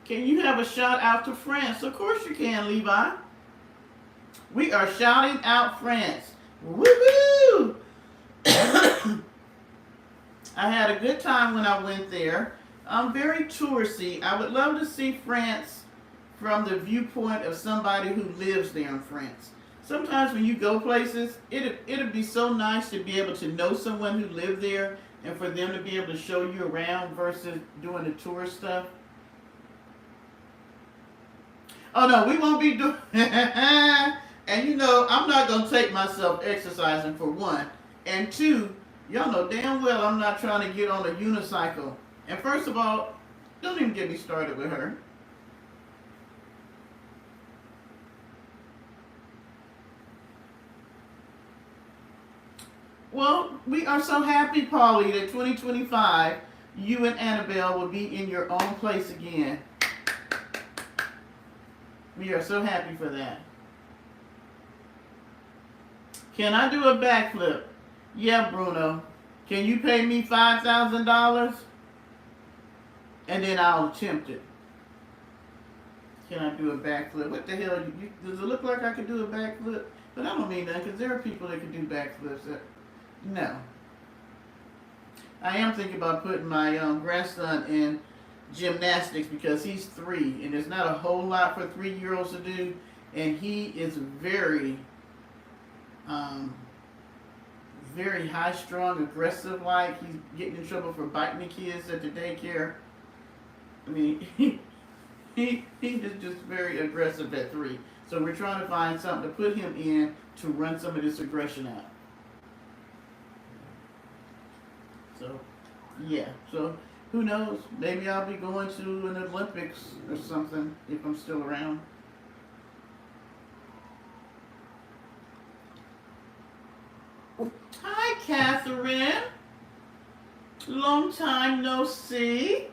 Can you have a shout out to France? Of course you can, Levi. We are shouting out France. Woohoo! I had a good time when I went there. I'm very touristy. I would love to see France from the viewpoint of somebody who lives there in France. Sometimes when you go places, it'd be so nice to be able to know someone who lived there and for them to be able to show you around versus doing the tourist stuff. Oh no, we won't be doing and I'm not going to take myself exercising for one. And two, y'all know damn well I'm not trying to get on a unicycle. And first of all, don't even get me started with her. Well, we are so happy, Polly, that 2025, you and Annabelle will be in your own place again. We are so happy for that. Can I do a backflip? Yeah, Bruno. Can you pay me $5,000? And then I'll attempt it. Can I do a backflip? What the hell? Does it look like I could do a backflip? But I don't mean that, because there are people that can do backflips. No. I am thinking about putting my grandson in gymnastics because he's 3, and there's not a whole lot for 3-year-olds to do, and he is very very high-strung, aggressive. Like he's getting in trouble for biting the kids at the daycare. I mean, he is just very aggressive at 3. So we're trying to find something to put him in to run some of this aggression out. So, yeah. So, who knows? Maybe I'll be going to an Olympics or something if I'm still around. Hi, Catherine. long time no see.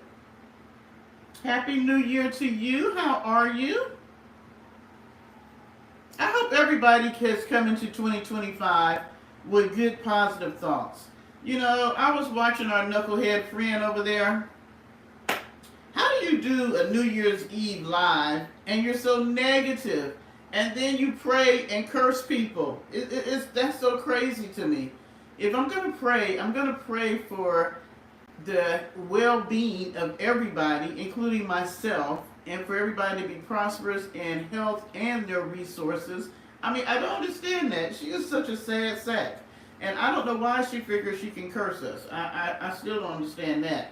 Happy New Year to you. How are you? I hope everybody has come into 2025 with good positive thoughts. You know, I was watching our knucklehead friend over there. How do you do a New Year's Eve live and you're so negative, and then you pray and curse people? That's so crazy to me. If I'm gonna pray, I'm gonna pray for the well-being of everybody, including myself, and for everybody to be prosperous in health and their resources. I mean, I don't understand that. She is such a sad sack. And I don't know why she figures she can curse us. I still don't understand that.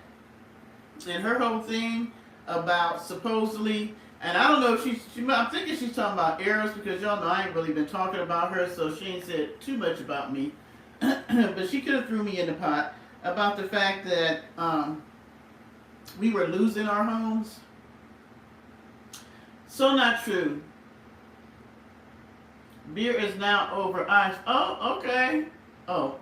And her whole thing about supposedly, and I don't know if I'm thinking she's talking about Eris, because y'all know I ain't really been talking about her, so she ain't said too much about me. But she could have threw me in the pot about the fact that we were losing our homes. So not true. Beer is now over ice. Oh, okay. Oh,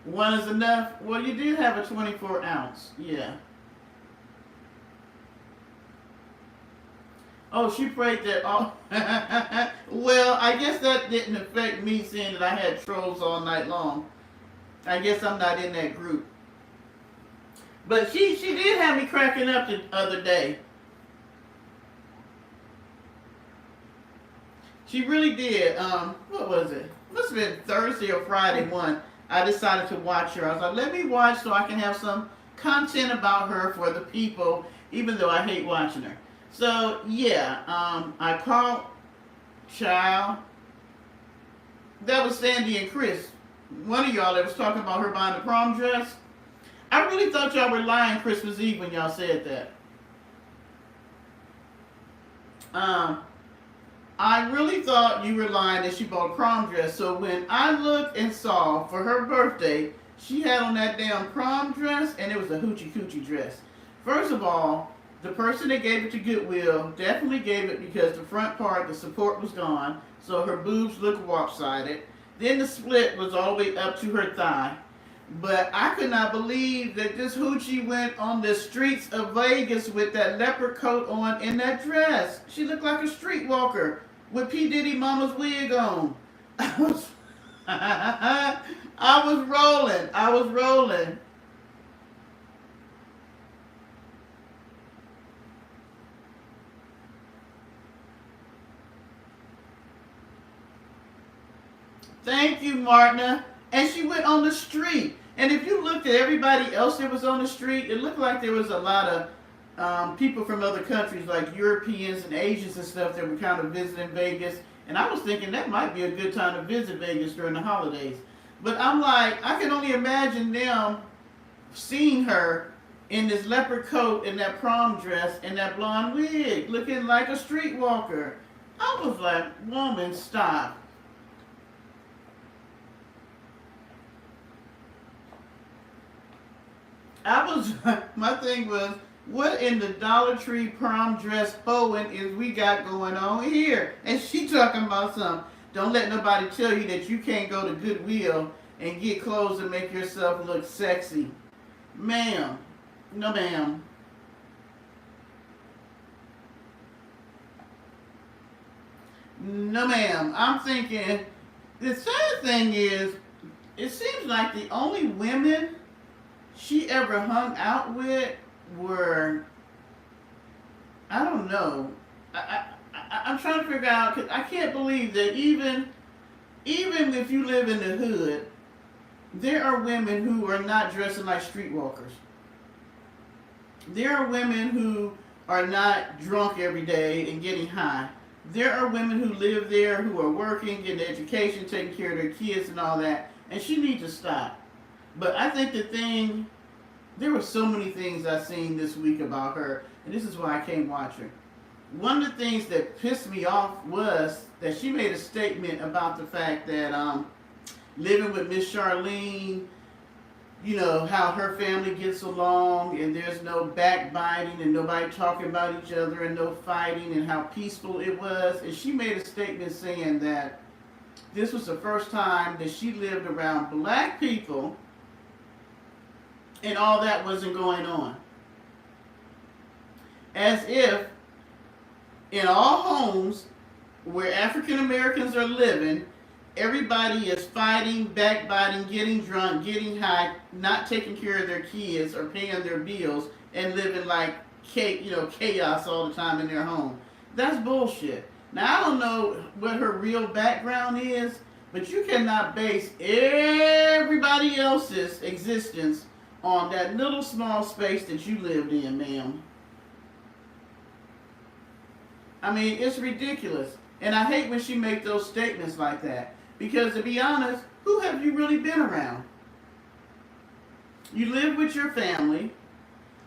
one is enough. Well, you did have a 24 ounce. Yeah. Oh, she prayed that all. Well, I guess that didn't affect me, seeing that I had trolls all night long. I guess I'm not in that group. But she did have me cracking up the other day. She really did. What was it? Must have been Thursday or Friday one. I decided to watch her. I was like, let me watch so I can have some content about her for the people, even though I hate watching her. So yeah, I called Child. That was Sandy and Chris. One of y'all that was talking about her buying a prom dress. I really thought y'all were lying Christmas Eve when y'all said that. I really thought you were lying that she bought a prom dress. So when I looked and saw for her birthday, she had on that damn prom dress, and it was a hoochie coochie dress. First of all, the person that gave it to Goodwill definitely gave it because the front part, the support was gone, so her boobs looked lopsided. Then the split was all the way up to her thigh. But I could not believe that this hoochie went on the streets of Vegas with that leopard coat on and that dress. She looked like a streetwalker with P. Diddy mama's wig on. I was rolling. I was rolling. Thank you, Martina. And she went on the street. And if you looked at everybody else that was on the street, it looked like there was a lot of people from other countries, like Europeans and Asians and stuff, that were kind of visiting Vegas. And I was thinking that might be a good time to visit Vegas during the holidays. But I'm like, I can only imagine them seeing her in this leopard coat and that prom dress and that blonde wig, looking like a streetwalker. I was like, woman, stop. My thing was, what in the Dollar Tree prom dress hoeing is we got going on here? And she talking about something. Don't let nobody tell you that you can't go to Goodwill and get clothes and make yourself look sexy. Ma'am. No, ma'am. No, ma'am. I'm thinking, the sad thing is, it seems like the only women she ever hung out with were, I don't know. I'm trying to figure out, because I can't believe that even if you live in the hood, there are women who are not dressing like streetwalkers. There are women who are not drunk every day and getting high. There are women who live there, who are working, getting education, taking care of their kids and all that. And she needs to stop. But I think there were so many things I seen this week about her, and this is why I can't watch her. One of the things that pissed me off was that she made a statement about the fact that living with Miss Charlene, you know, how her family gets along and there's no backbiting and nobody talking about each other and no fighting, and how peaceful it was. And she made a statement saying that this was the first time that she lived around black people and all that wasn't going on. As if in all homes where African Americans are living, everybody is fighting, backbiting, getting drunk, getting high, not taking care of their kids or paying their bills, and living like chaos all the time in their home. That's bullshit. Now I don't know what her real background is, but you cannot base everybody else's existence on that little small space that you lived in, ma'am. I mean, it's ridiculous. And I hate when she make those statements like that. Because to be honest, who have you really been around? You lived with your family.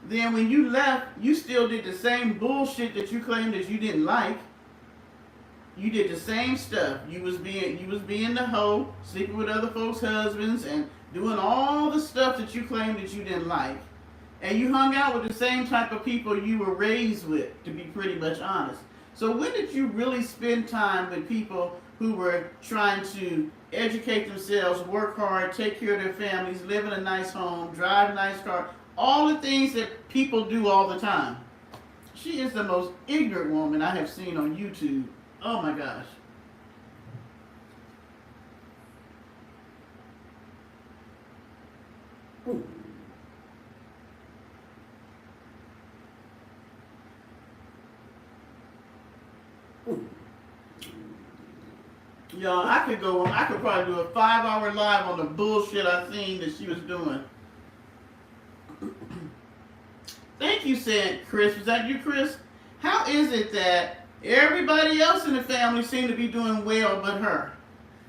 Then when you left, you still did the same bullshit that you claimed that you didn't like. You did the same stuff. You was being the hoe, sleeping with other folks' husbands, and doing all the stuff that you claimed that you didn't like. And you hung out with the same type of people you were raised with, to be pretty much honest. So when did you really spend time with people who were trying to educate themselves, work hard, take care of their families, live in a nice home, drive a nice car, all the things that people do all the time? She is the most ignorant woman I have seen on YouTube. Oh my gosh. Ooh. Ooh. Y'all, I could probably do a 5-hour live on the bullshit I seen that she was doing. Thank you, said Chris. Was that you, Chris? How is it that everybody else in the family seem to be doing well but her?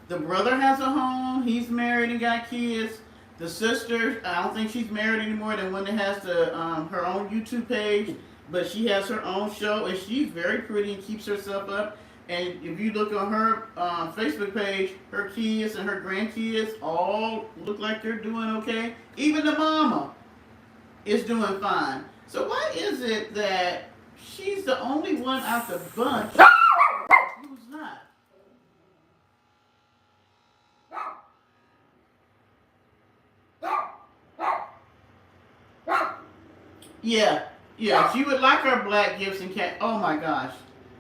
The brother has a home. He's married and got kids. The sister, I don't think she's married anymore. The one that has her own YouTube page, but she has her own show, and she's very pretty and keeps herself up. And if you look on her Facebook page, her kids and her grandkids all look like they're doing okay. Even the mama is doing fine. So why is it that she's the only one out the bunch who's not? Yeah, yeah. She would like her black gifts and cat. Oh my gosh,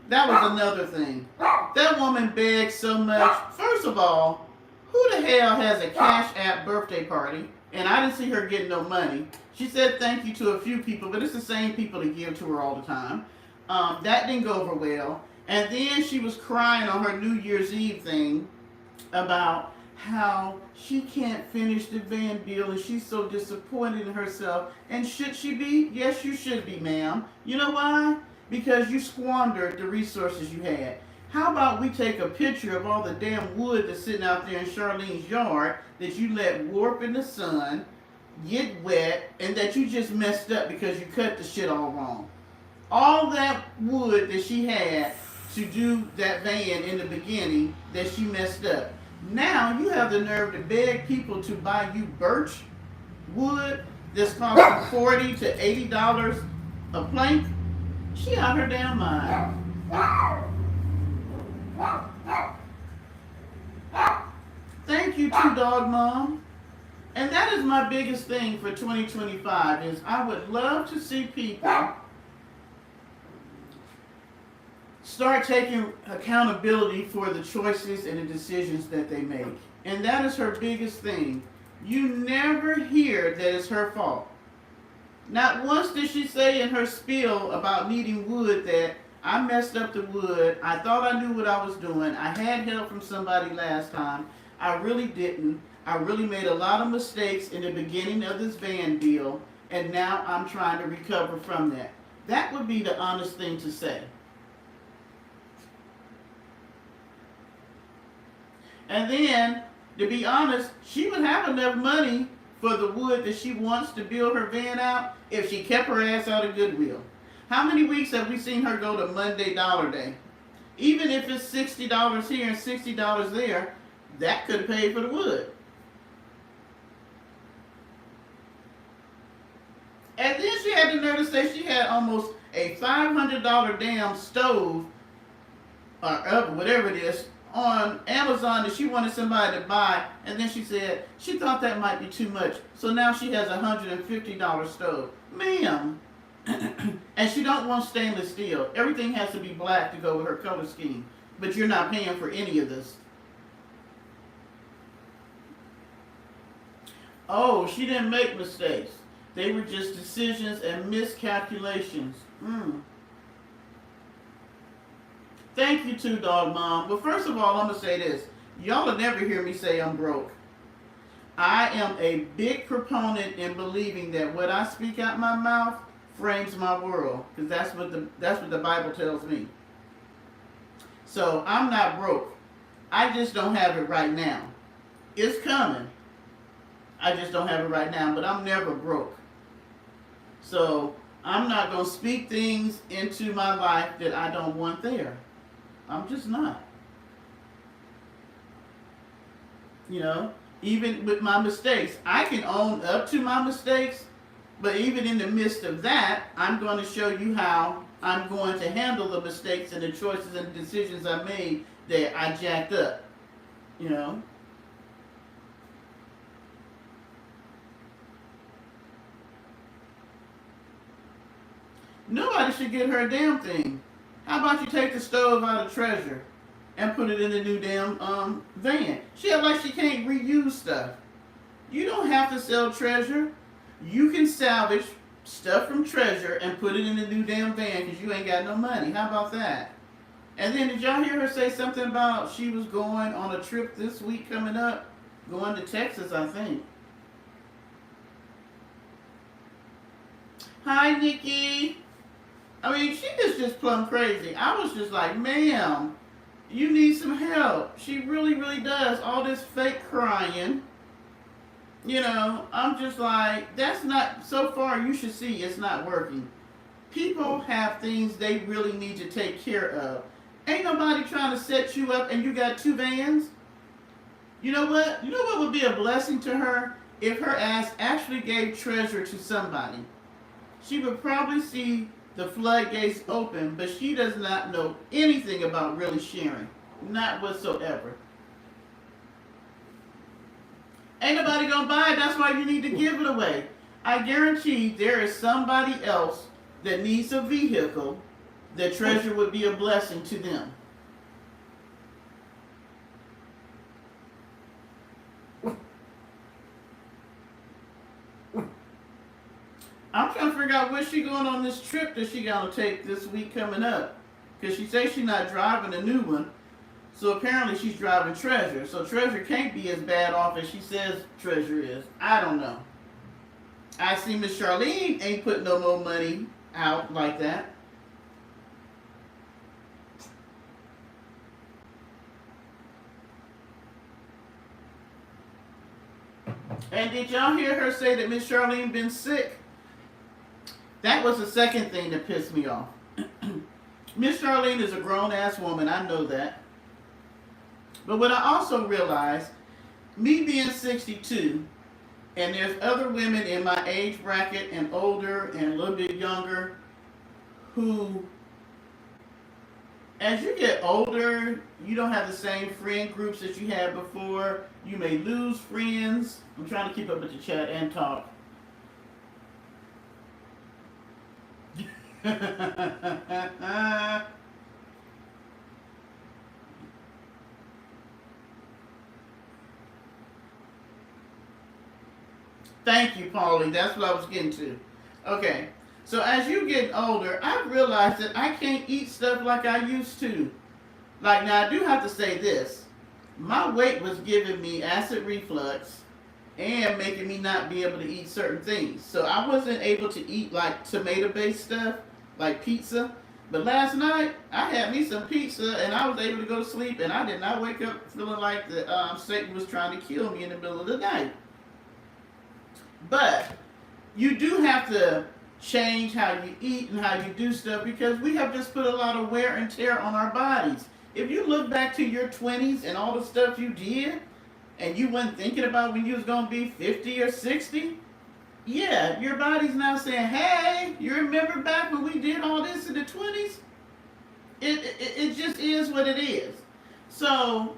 that was another thing. That woman begged so much. First of all, who the hell has a Cash App birthday party? And I didn't see her getting no money. She said thank you to a few people, but it's the same people that give to her all the time. That didn't go over well. And then she was crying on her New Year's Eve thing about how she can't finish the band deal and she's so disappointed in herself. And should she be? Yes, you should be, ma'am. You know why? Because you squandered the resources you had. How about we take a picture of all the damn wood that's sitting out there in Charlene's yard that you let warp in the sun, get wet, and that you just messed up because you cut the shit all wrong. All that wood that she had to do that van in the beginning that she messed up. Now you have the nerve to beg people to buy you birch wood that's costing $40 to $80 a plank. She out her damn mind. Thank you, Two Dog Mom. And that is my biggest thing for 2025 is I would love to see people start taking accountability for the choices and the decisions that they make. And that is her biggest thing. You never hear that it's her fault. Not once did she say in her spiel about needing wood that I messed up the wood. I thought I knew what I was doing. I had help from somebody last time. I really didn't. I really made a lot of mistakes in the beginning of this van deal, and now I'm trying to recover from that. That would be the honest thing to say. And then, to be honest, she would have enough money for the wood that she wants to build her van out if she kept her ass out of Goodwill. How many weeks have we seen her go to Monday Dollar Day? Even if it's $60 here and $60 there, that could pay for the wood. And then she had the nerve to say she had almost a $500 damn stove or oven, whatever it is, on Amazon that she wanted somebody to buy, and then she said she thought that might be too much. So now she has $150 stove. Ma'am. And she don't want stainless steel. Everything has to be black to go with her color scheme. But you're not paying for any of this. Oh, she didn't make mistakes. They were just decisions and miscalculations. Thank you too, Dog Mom. But first of all, I'm going to say this. Y'all will never hear me say I'm broke. I am a big proponent in believing that what I speak out my mouth frames my world. Because that's what the Bible tells me. So I'm not broke. I just don't have it right now. It's coming. I just don't have it right now. But I'm never broke. So I'm not going to speak things into my life that I don't want there. I'm just not. You know, even with my mistakes, I can own up to my mistakes, but even in the midst of that, I'm going to show you how I'm going to handle the mistakes and the choices and the decisions I made that I jacked up. You know? Nobody should get her a damn thing. How about you take the stove out of Treasure and put it in the new damn van? She act like she can't reuse stuff. You don't have to sell Treasure. You can salvage stuff from Treasure and put it in the new damn van because you ain't got no money. How about that? And then did y'all hear her say something about she was going on a trip this week coming up? Going to Texas, I think. Hi, Nikki. I mean, she is just plumb crazy. I was just like, ma'am, you need some help. She really, really does. All this fake crying. You know, I'm just like, that's not, so far you should see it's not working. People have things they really need to take care of. Ain't nobody trying to set you up and you got 2 vans. You know what? You know what would be a blessing to her? If her ass actually gave Treasure to somebody. She would probably see the floodgates open, but she does not know anything about really sharing. Not whatsoever. Ain't nobody gonna buy it, that's why you need to give it away. I guarantee there is somebody else that needs a vehicle that Treasure would be a blessing to them. I'm trying to figure out where she going on this trip that she gonna take this week coming up. Because she says she's not driving a new one. So apparently she's driving Treasure. So Treasure can't be as bad off as she says Treasure is. I don't know. I see Miss Charlene ain't putting no more money out like that. And did y'all hear her say that Miss Charlene been sick? That was the second thing that pissed me off. Miss Charlene is a grown-ass woman, I know that. But what I also realized, me being 62, and there's other women in my age bracket and older and a little bit younger who, as you get older, you don't have the same friend groups that you had before. You may lose friends. I'm trying to keep up with the chat and talk. Thank you, Paulie. That's what I was getting to. Okay. So as you get older, I've realized that I can't eat stuff like I used to. Like, now I do have to say this. My weight was giving me acid reflux and making me not be able to eat certain things. So I wasn't able to eat like tomato-based stuff, like pizza. But last night, I had me some pizza and I was able to go to sleep and I did not wake up feeling like Satan was trying to kill me in the middle of the night. But you do have to change how you eat and how you do stuff because we have just put a lot of wear and tear on our bodies. If you look back to your 20s and all the stuff you did and you weren't thinking about when you was going to be 50 or 60, yeah, your body's now saying, hey, you remember back when we did all this in the 20s? It just is what it is. So,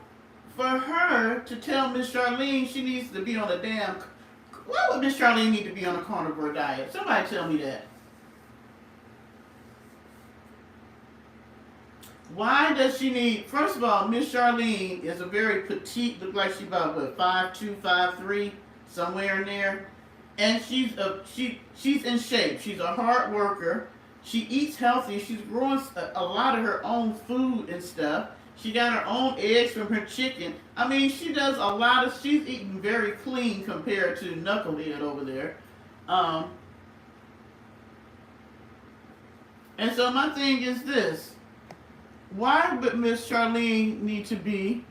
for her to tell Miss Charlene she needs to be on a damn. Why would Miss Charlene need to be on a carnivore diet? Somebody tell me that. Why does she need? First of all, Miss Charlene is a very petite. Look like she's about what 5'2", 5'3", somewhere in there, and she's in shape. She's a hard worker. She eats healthy. She's growing a lot of her own food and stuff. She got her own eggs from her chicken. I mean, she does a lot of. She's eating very clean compared to Knucklehead over there. Um, and so my thing is this: why would Miss Charlene need to be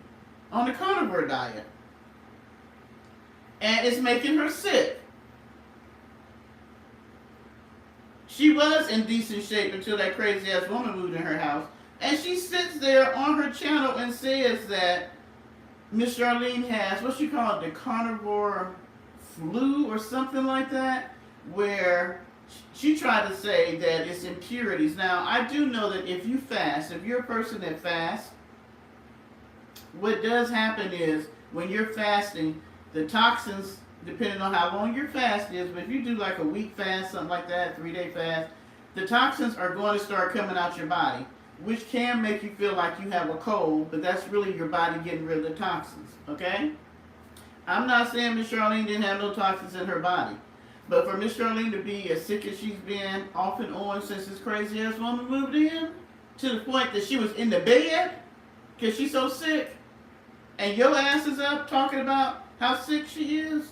on the carnivore diet? And it's making her sick. She was in decent shape until that crazy ass woman moved in her house. And she sits there on her channel and says that Miss Charlene has what she called the carnivore flu or something like that, where she tried to say that it's impurities. Now, I do know that if you fast, if you're a person that fasts, what does happen is when you're fasting, the toxins, depending on how long your fast is, but if you do like a week fast, something like that, 3-day fast, the toxins are going to start coming out your body, which can make you feel like you have a cold, but that's really your body getting rid of the toxins, okay? I'm not saying Miss Charlene didn't have no toxins in her body, but for Miss Charlene to be as sick as she's been off and on since this crazy ass woman moved in, to the point that she was in the bed because she's so sick, and your ass is up talking about how sick she is.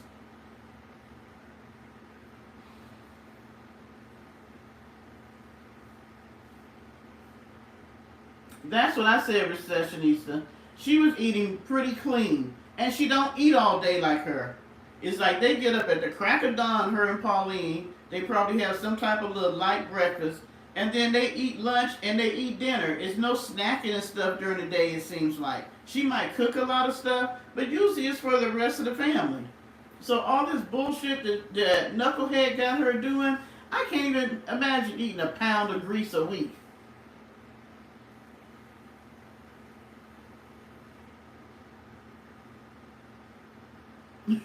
That's what I said, Recessionista. She was eating pretty clean. And she don't eat all day like her. It's like they get up at the crack of dawn, her and Pauline. They probably have some type of little light breakfast. And then they eat lunch and they eat dinner. It's no snacking and stuff during the day, it seems like. She might cook a lot of stuff, but usually it's for the rest of the family. So all this bullshit that Knucklehead got her doing, I can't even imagine eating a pound of grease a week.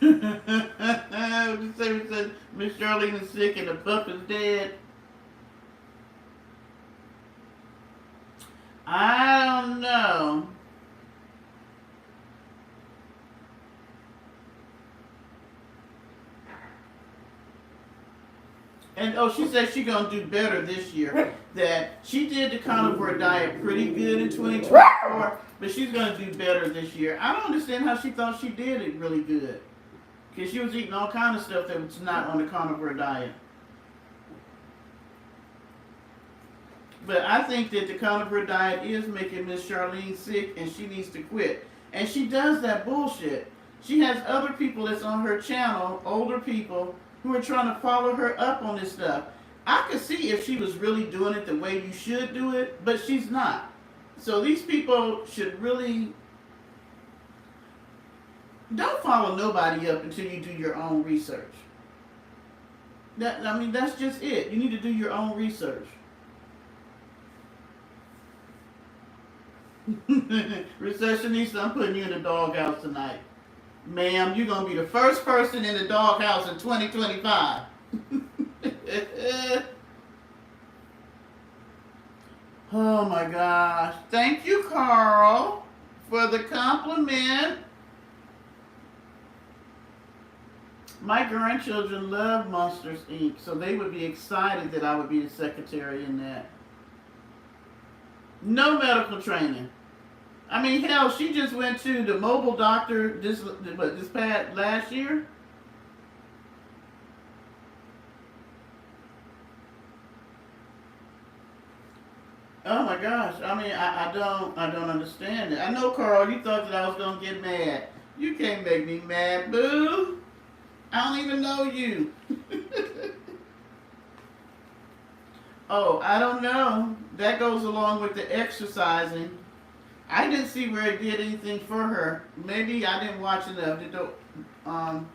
What you say? We said Miss Charlene is sick and the pup is dead. I don't know. And oh, she said she's gonna do better this year. That she did the carnivore diet pretty good in 2024, but she's gonna do better this year. I don't understand how she thought she did it really good, because she was eating all kind of stuff that was not on the carnivore diet. But I think that the carnivore diet is making Miss Charlene sick, and she needs to quit. And she does that bullshit. She has other people that's on her channel, older people, who are trying to follow her up on this stuff. I could see if she was really doing it the way you should do it, but she's not. So these people should really don't follow nobody up until you do your own research. That's just it. You need to do your own research. Recessionista, I'm putting you in the doghouse tonight. Ma'am, you're going to be the first person in the doghouse in 2025. Oh my gosh. Thank you, Carl, for the compliment. My grandchildren love Monsters, Inc., so they would be excited that I would be the secretary in that. No medical training. I mean, hell, she just went to the mobile doctor this past last year. Oh my gosh! I mean, I don't understand it. I know, Carl, you thought that I was gonna get mad. You can't make me mad, boo. I don't even know you. Oh, I don't know. That goes along with the exercising. I didn't see where it did anything for her. Maybe I didn't watch enough. Now,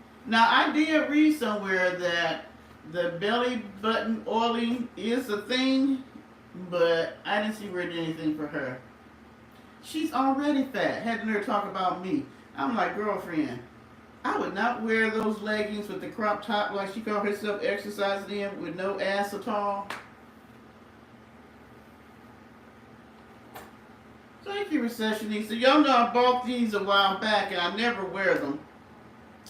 I did read somewhere that the belly button oiling is a thing, but I didn't see where it did anything for her. She's already fat. Having her talk about me. I'm like, girlfriend, I would not wear those leggings with the crop top like she called herself exercising in with no ass at all. Thank you, Recessionista. Y'all know I bought these a while back and I never wear them.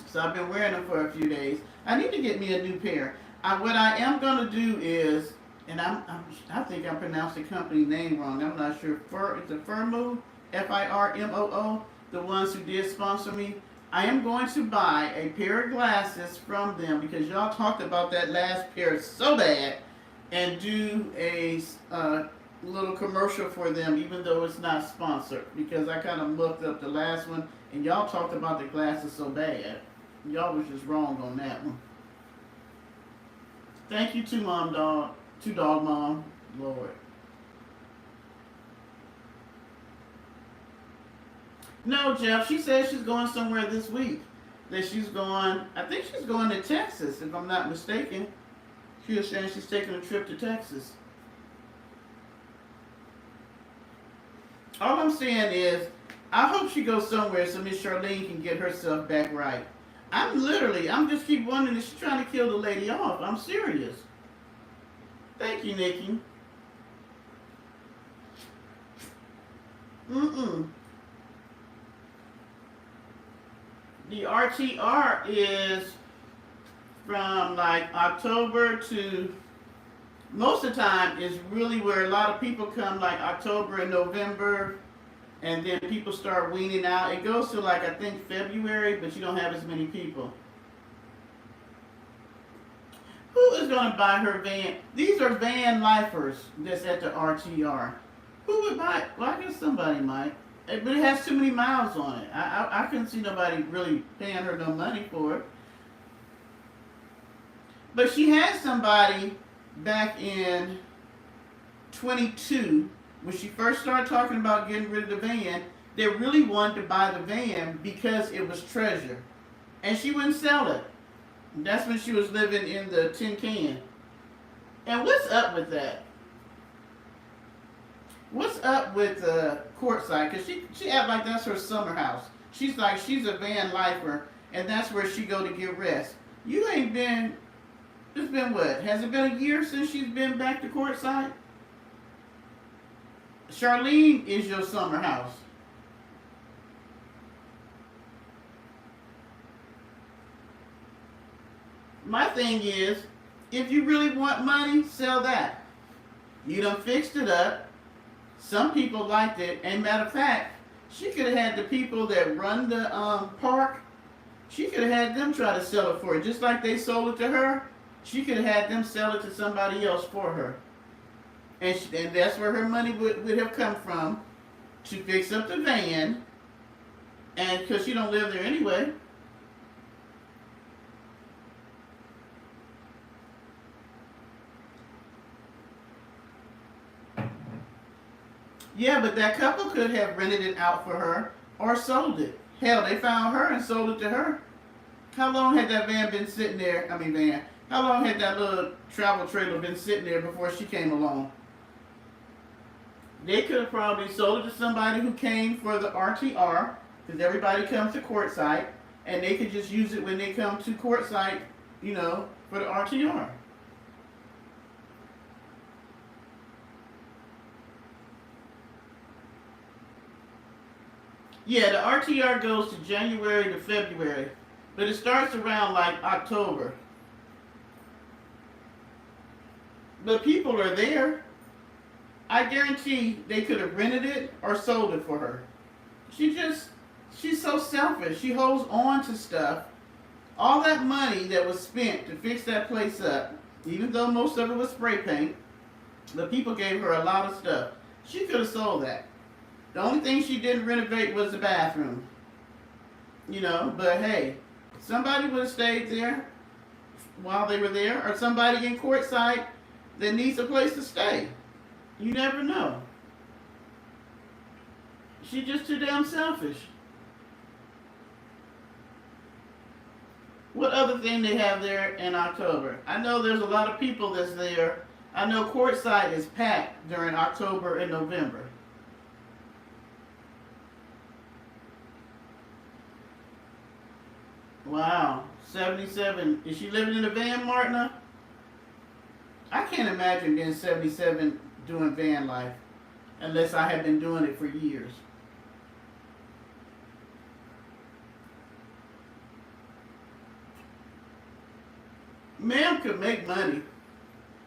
So I've been wearing them for a few days. I need to get me a new pair. What I am going to do is, and I think I pronounced the company name wrong. I'm not sure. It's a Firmoo, Firmoo, the ones who did sponsor me. I am going to buy a pair of glasses from them because y'all talked about that last pair so bad, and do a little commercial for them, even though it's not sponsored, because I kind of looked up the last one and y'all talked about the glasses so bad. Y'all was just wrong on that one. Thank you, two dog mom. Lord. No, Jeff, she says she's going somewhere this week. That she's going, I think she's going to Texas, if I'm not mistaken. She was saying she's taking a trip to Texas. All I'm saying is, I hope she goes somewhere so Miss Charlene can get herself back right. I'm just keep wondering if she's trying to kill the lady off. I'm serious. Thank you, Nikki. The RTR is from like October to, most of the time is really where a lot of people come, like October and November, and then people start weaning out. It goes to like, I think February, but you don't have as many people. Who is going to buy her van? These are van lifers that's at the RTR. Who would buy it? Well, I guess somebody might. But it has too many miles on it. I couldn't see nobody really paying her no money for it. But she had somebody back in 22, when she first started talking about getting rid of the van, they really wanted to buy the van because it was treasure. And she wouldn't sell it. That's when she was living in the tin can. And what's up with that? What's up with Courtside? Because she act like that's her summer house. She's like, she's a van lifer, and that's where she go to get rest. You ain't been, it's been what? Has it been a year since she's been back to Courtside? Charlene is your summer house. My thing is, if you really want money, sell that. You done fixed it up. Some people liked it. And matter of fact, she could have had the people that run the park, she could have had them try to sell it for her. Just like they sold it to her, she could have had them sell it to somebody else for her. And that's where her money would have come from, to fix up the van. And because she don't live there anyway. Yeah, but that couple could have rented it out for her or sold it. Hell, they found her and sold it to her. How long had that van been sitting there? How long had that little travel trailer been sitting there before she came along? They could have probably sold it to somebody who came for the RTR, because everybody comes to Courtside, and they could just use it when they come to Courtside, for the RTR. Yeah, the RTR goes to January to February, but it starts around like October. But people are there. I guarantee they could have rented it or sold it for her. She's so selfish. She holds on to stuff. All that money that was spent to fix that place up, even though most of it was spray paint, the people gave her a lot of stuff. She could have sold that. The only thing she didn't renovate was the bathroom. But hey, somebody would have stayed there while they were there, or somebody in Courtside that needs a place to stay. You never know. She's just too damn selfish. What other thing they have there in October? I know there's a lot of people that's there. I know Courtside is packed during October and November. Wow. 77. Is she living in a van, Martina? I can't imagine being 77 doing van life unless I have been doing it for years. Ma'am could make money.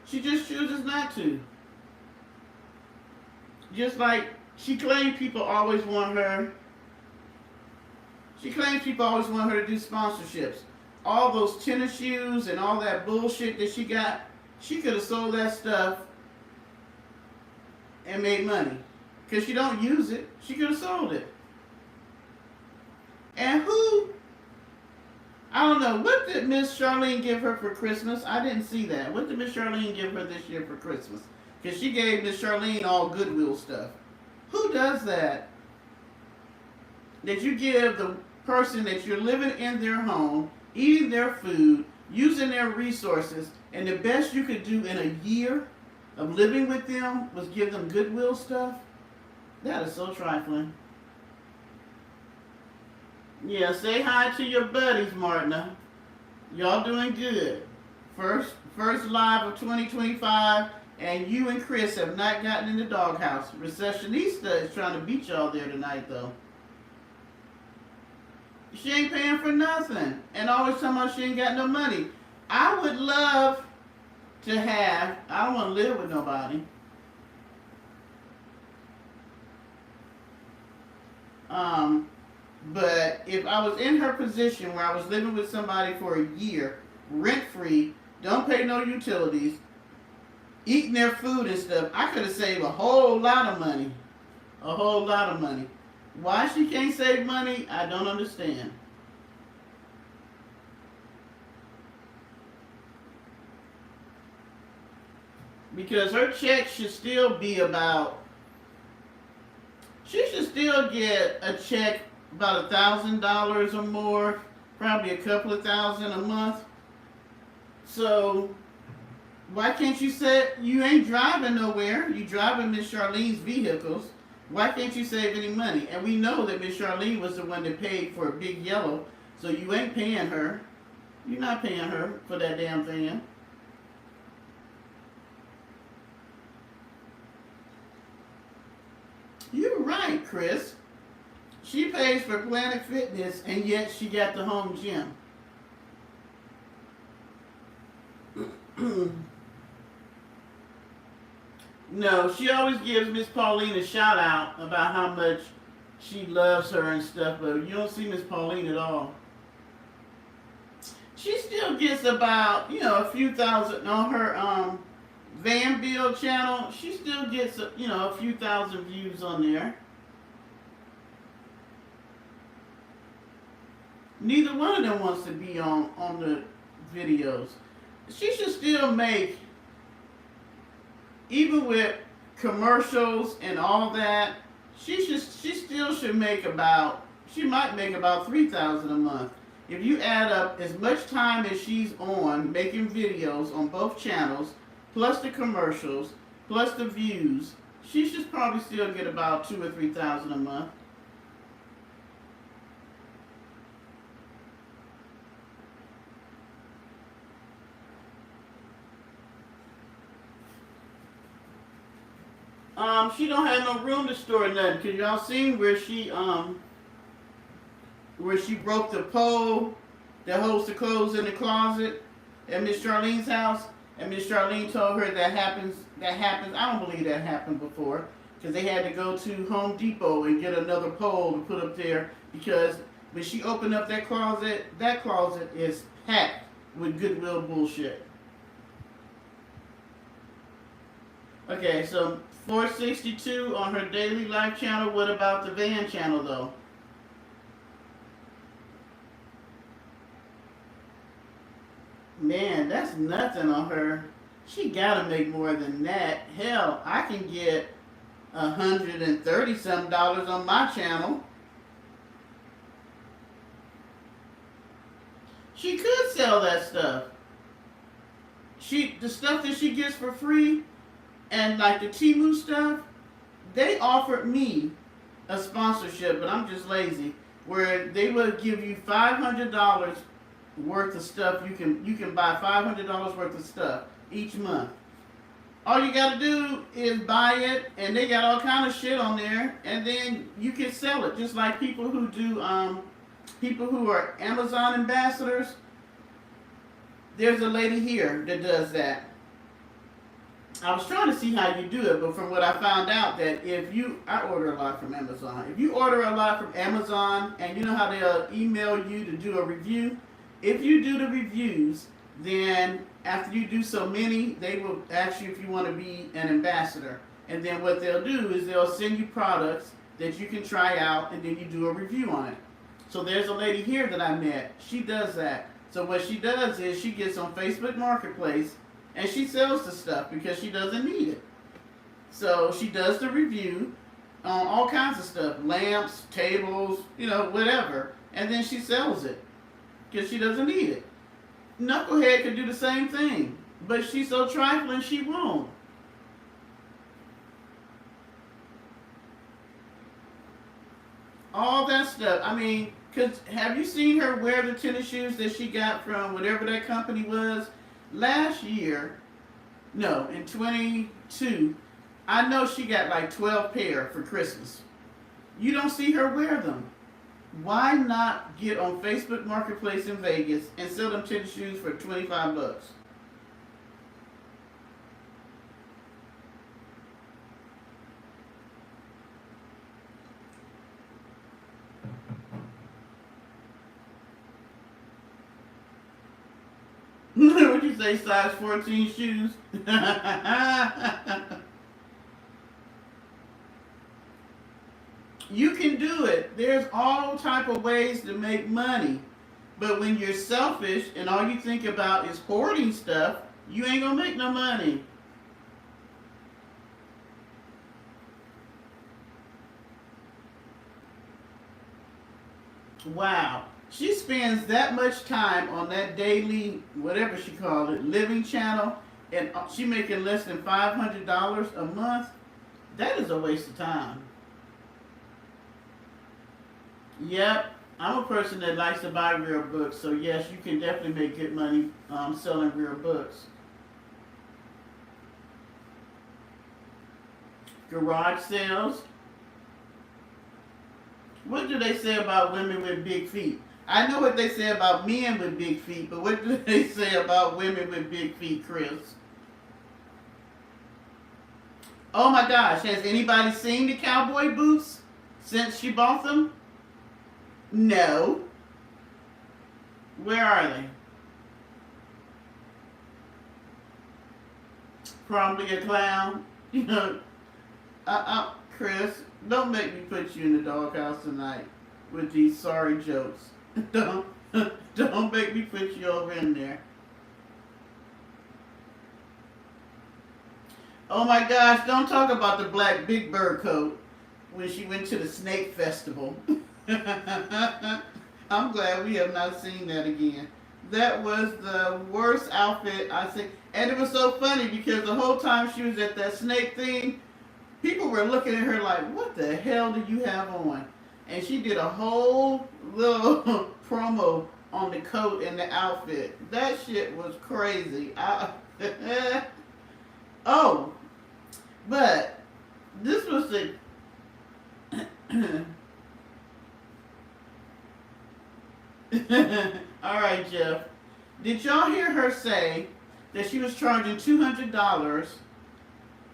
She just chooses not to. Just like she claims people always want her. She claims people always want her to do sponsorships. All those tennis shoes and all that bullshit that she got, she could have sold that stuff and made money. Because she don't use it, she could have sold it. And who, I don't know, what did Miss Charlene give her for Christmas? I didn't see that. What did Miss Charlene give her this year for Christmas? Because she gave Miss Charlene all Goodwill stuff. Who does that? That you give the person that you're living in their home, eating their food, using their resources, and the best you could do in a year of living with them was give them Goodwill stuff? That is so trifling. Yeah, say hi to your buddies, Martina. Y'all doing good. First live of 2025, and you and Chris have not gotten in the doghouse. Recessionista is trying to beat y'all there tonight, though. She ain't paying for nothing, and always talking about she ain't got no money. I would love to have, I don't want to live with nobody. But if I was in her position where I was living with somebody for a year, rent free, don't pay no utilities, eating their food and stuff, I could have saved a whole lot of money. A whole lot of money. Why she can't save money, I don't understand. Because her check should still be about, she should still get a check about $1,000 or more, probably a couple of thousand a month. So why can't you say, you ain't driving nowhere, you driving Miss Charlene's vehicles, why can't you save any money? And we know that Miss Charlene was the one that paid for a Big Yellow, so you ain't paying her. You're not paying her for that damn van. You're right, Chris. She pays for Planet Fitness, and yet she got the home gym. No, she always gives Miss Pauline a shout out about how much she loves her and stuff, but you don't see Miss Pauline at all. She still gets about, a few thousand on her Van Bill channel. She still gets, a few thousand views on there. Neither one of them wants to be on the videos. She should still make, even with commercials and all that, she still should make about, she might make about $3,000 a month. If you add up as much time as she's on making videos on both channels, plus the commercials, plus the views, she should probably still get about $2,000 or $3,000 a month. She don't have no room to store nothing. Cause y'all seen where she broke the pole that holds the clothes in the closet at Miss Charlene's house, and Miss Charlene told her that happens. I don't believe that happened before, because they had to go to Home Depot and get another pole to put up there, because when she opened up that closet is packed with Goodwill bullshit. Okay, so 462 on her daily life channel. What about the van channel though? Man, that's nothing on her. She gotta make more than that. Hell, I can get $130 some on my channel. She could sell that stuff. The stuff that she gets for free, and like the Temu stuff, they offered me a sponsorship, but I'm just lazy, where they would give you $500 worth of stuff. You can buy $500 worth of stuff each month. All you gotta do is buy it, and they got all kind of shit on there, and then you can sell it. Just like people who do, people who are Amazon ambassadors. There's a lady here that does that. I was trying to see how you do it, but from what I found out, that I order a lot from Amazon. If you order a lot from Amazon, and you know how they'll email you to do a review, if you do the reviews, then after you do so many, they will ask you if you want to be an ambassador. And then what they'll do is they'll send you products that you can try out, and then you do a review on it. So there's a lady here that I met. She does that. So what she does is she gets on Facebook Marketplace, and she sells the stuff because she doesn't need it. So she does the review on all kinds of stuff, lamps, tables, whatever. And then she sells it because she doesn't need it. Knucklehead could do the same thing, but she's so trifling she won't. All that stuff. I mean, because have you seen her wear the tennis shoes that she got from whatever that company was? Last year, no, in 22, I know she got like 12 pair for Christmas. You don't see her wear them. Why not get on Facebook Marketplace in Vegas and sell them tennis shoes for $25? What'd you say, size 14 shoes? You can do it. There's all type of ways to make money. But when you're selfish and all you think about is hoarding stuff, you ain't gonna make no money. Wow. She spends that much time on that daily, whatever she called it, living channel, and she making less than $500 a month. That is a waste of time. Yep, I'm a person that likes to buy real books, so yes, you can definitely make good money selling real books. Garage sales. What do they say about women with big feet? I know what they say about men with big feet, but what do they say about women with big feet, Chris? Oh my gosh, has anybody seen the cowboy boots since she bought them? No. Where are they? Probably a clown. Chris, don't make me put you in the doghouse tonight with these sorry jokes. Don't, don't make me put you over in there. Oh my gosh, don't talk about the black Big Bird coat when she went to the snake festival. I'm glad we have not seen that again. That was the worst outfit I see. And it was so funny because the whole time she was at that snake thing, people were looking at her like, what the hell do you have on? And she did a whole little promo on the coat and the outfit. That shit was crazy. Oh, but this was the... All right, Jeff. Did y'all hear her say that she was charging $200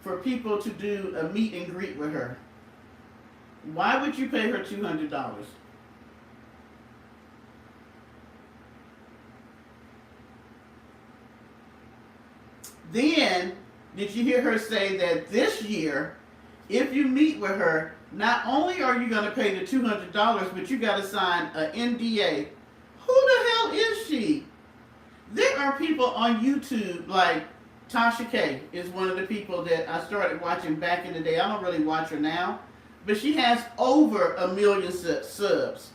for people to do a meet and greet with her? Why would you pay her $200? Then, did you hear her say that this year, if you meet with her, not only are you going to pay the $200, but you got to sign an NDA. Who the hell is she? There are people on YouTube like Tasha K is one of the people that I started watching back in the day. I don't really watch her now, but she has over 1 million subs,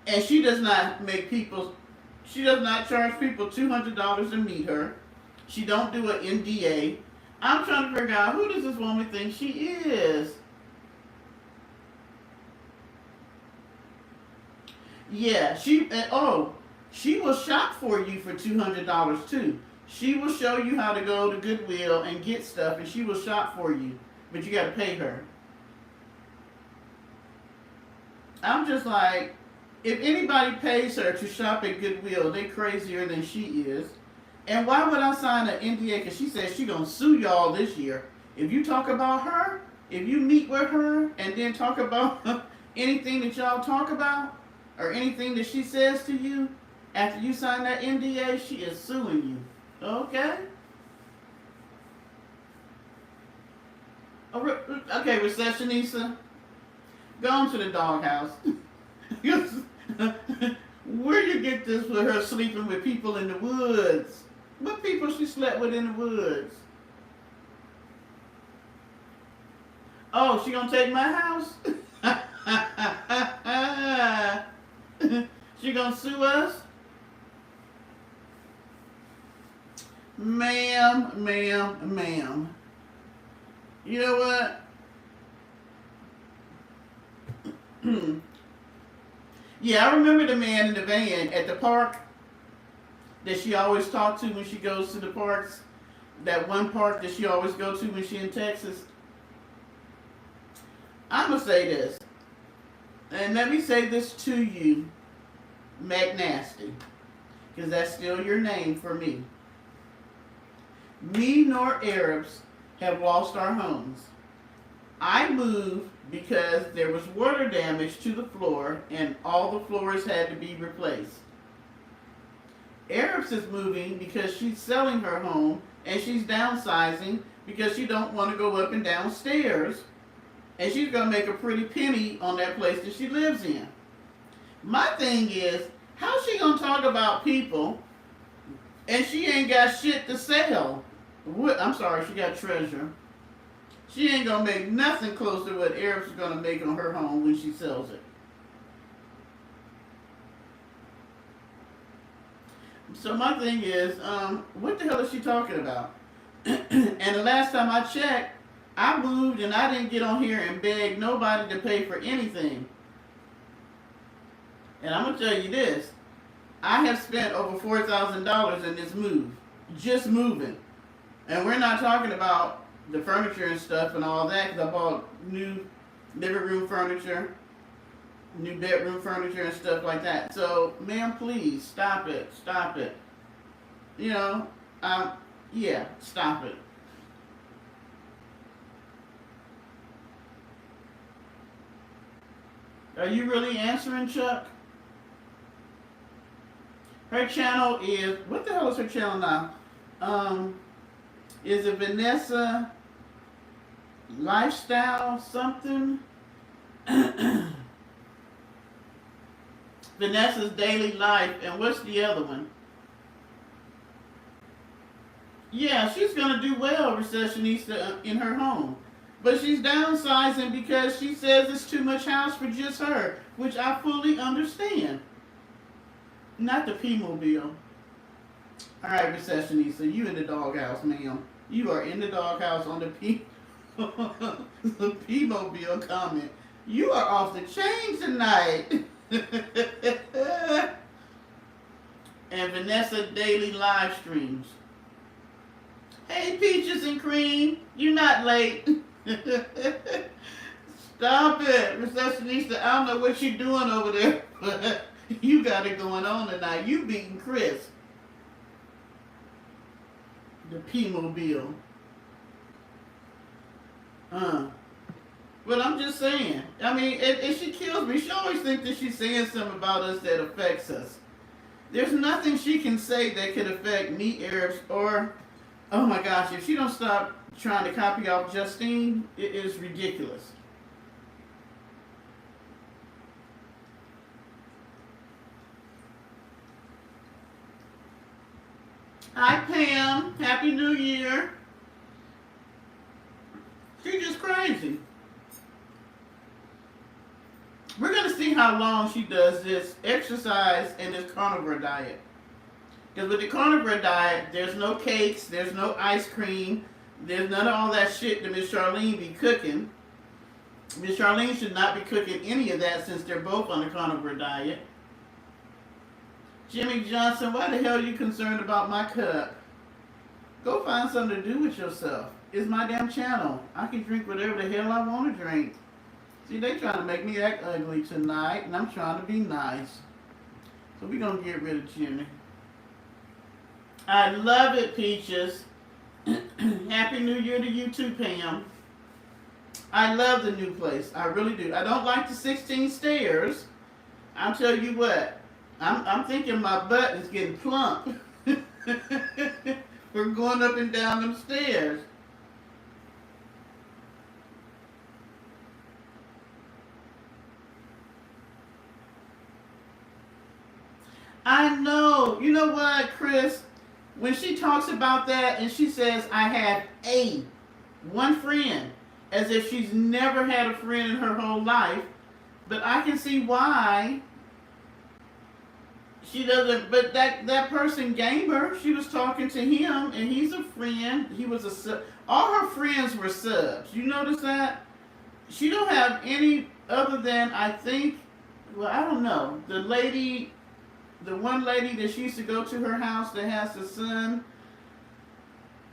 and she does not she does not charge people $200 to meet her. She don't do an NDA. I'm trying to figure out who does this woman think she is. Yeah, She will shop for you for $200 too. She will show you how to go to Goodwill and get stuff, and she will shop for you, but you got to pay her. I'm just like, if anybody pays her to shop at Goodwill, they crazier than she is. And why would I sign an NDA? Because she says she gonna sue y'all this year. If you talk about her, if you meet with her and then talk about anything that y'all talk about, or anything that she says to you, after you sign that NDA, she is suing you. Okay? Okay, receptionista, go on to the doghouse. Where you get this with her sleeping with people in the woods? What people she slept with in the woods? Oh, she gonna take my house? She gonna sue us? Ma'am. You know what? Yeah, I remember the man in the van at the park that she always talked to when she goes to the parks. That one park that she always go to when she in Texas. I'm going to say this. And let me say this to you, McNasty. Because that's still your name for me. Me nor Arabs have lost our homes. I moved because there was water damage to the floor and all the floors had to be replaced. Arabs is moving because she's selling her home and she's downsizing because she don't want to go up and down stairs, and she's going to make a pretty penny on that place that she lives in. My thing is, how's she going to talk about people and she ain't got shit to sell? I'm sorry, she got treasure. She ain't going to make nothing close to what Arabs is going to make on her home when she sells it. So my thing is, what the hell is she talking about? And the last time I checked, I moved and I didn't get on here and beg nobody to pay for anything. And I'm going to tell you this. I have spent over $4,000 in this move. Just moving. And we're not talking about the furniture and stuff and all that, because I bought new living room furniture, new bedroom furniture and stuff like that. So, ma'am, please, stop it. Stop it. You know, yeah, stop it. Are you really answering, Chuck? Her channel is, what the hell is her channel now? Is it Vanessa Lifestyle something? Vanessa's Daily Life, and what's the other one? Yeah, she's gonna do well, receptionista, in her home. But she's downsizing because she says it's too much house for just her, which I fully understand. Not the P-mobile. Alright, receptionista, you in the doghouse, ma'am. You are in the doghouse on the P-mobile comment. You are off the chain tonight. And Vanessa Daily live streams. Hey, Peaches and Cream, you're not late. Stop it, receptionista. I don't know what you're doing over there, but you got it going on tonight. You beating Chris. The P-mobile. But I'm just saying. I mean, if she kills me, she always thinks that she's saying something about us that affects us. There's nothing she can say that could affect me, Arabs, or, oh my gosh, if she don't stop trying to copy off Justine, it is ridiculous. Hi, Pam. Happy New Year. She's just crazy. We're going to see how long she does this exercise and this carnivore diet. Because with the carnivore diet, there's no cakes, there's no ice cream, there's none of all that shit that Miss Charlene be cooking. Miss Charlene should not be cooking any of that since they're both on the carnivore diet. Jimmy Johnson, why the hell are you concerned about my cup? Go find something to do with yourself. It's my damn channel. I can drink whatever the hell I want to drink. See, they trying to make me act ugly tonight, and I'm trying to be nice. So we're going to get rid of Jimmy. I love it, Peaches. Happy New Year to you too, Pam. I love the new place. I really do. I don't like the 16 stairs. I'll tell you what. I'm thinking my butt is getting plump. We're going up and down them stairs. I know. You know what, Chris? When she talks about that and she says, I have one friend, as if she's never had a friend in her whole life. But I can see why she doesn't. But that person, Gamer, she was talking to him, and he's a friend. He was a sub. All her friends were subs. You notice that? She don't have any other than, I think, well, I don't know, the one lady that she used to go to her house that has the son.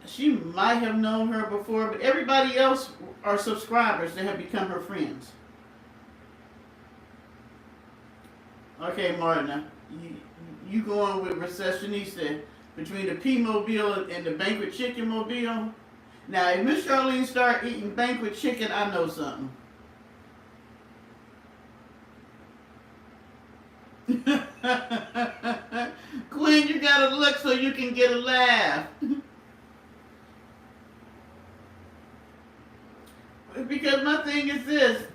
She might have known her before, but everybody else are subscribers that have become her friends. Okay, Martina, you going with Recessionista between the P-Mobile and the Banquet Chicken Mobile? Now, if Miss Charlene start eating Banquet Chicken, I know something. Queen, you gotta look so you can get a laugh. Because my thing is this.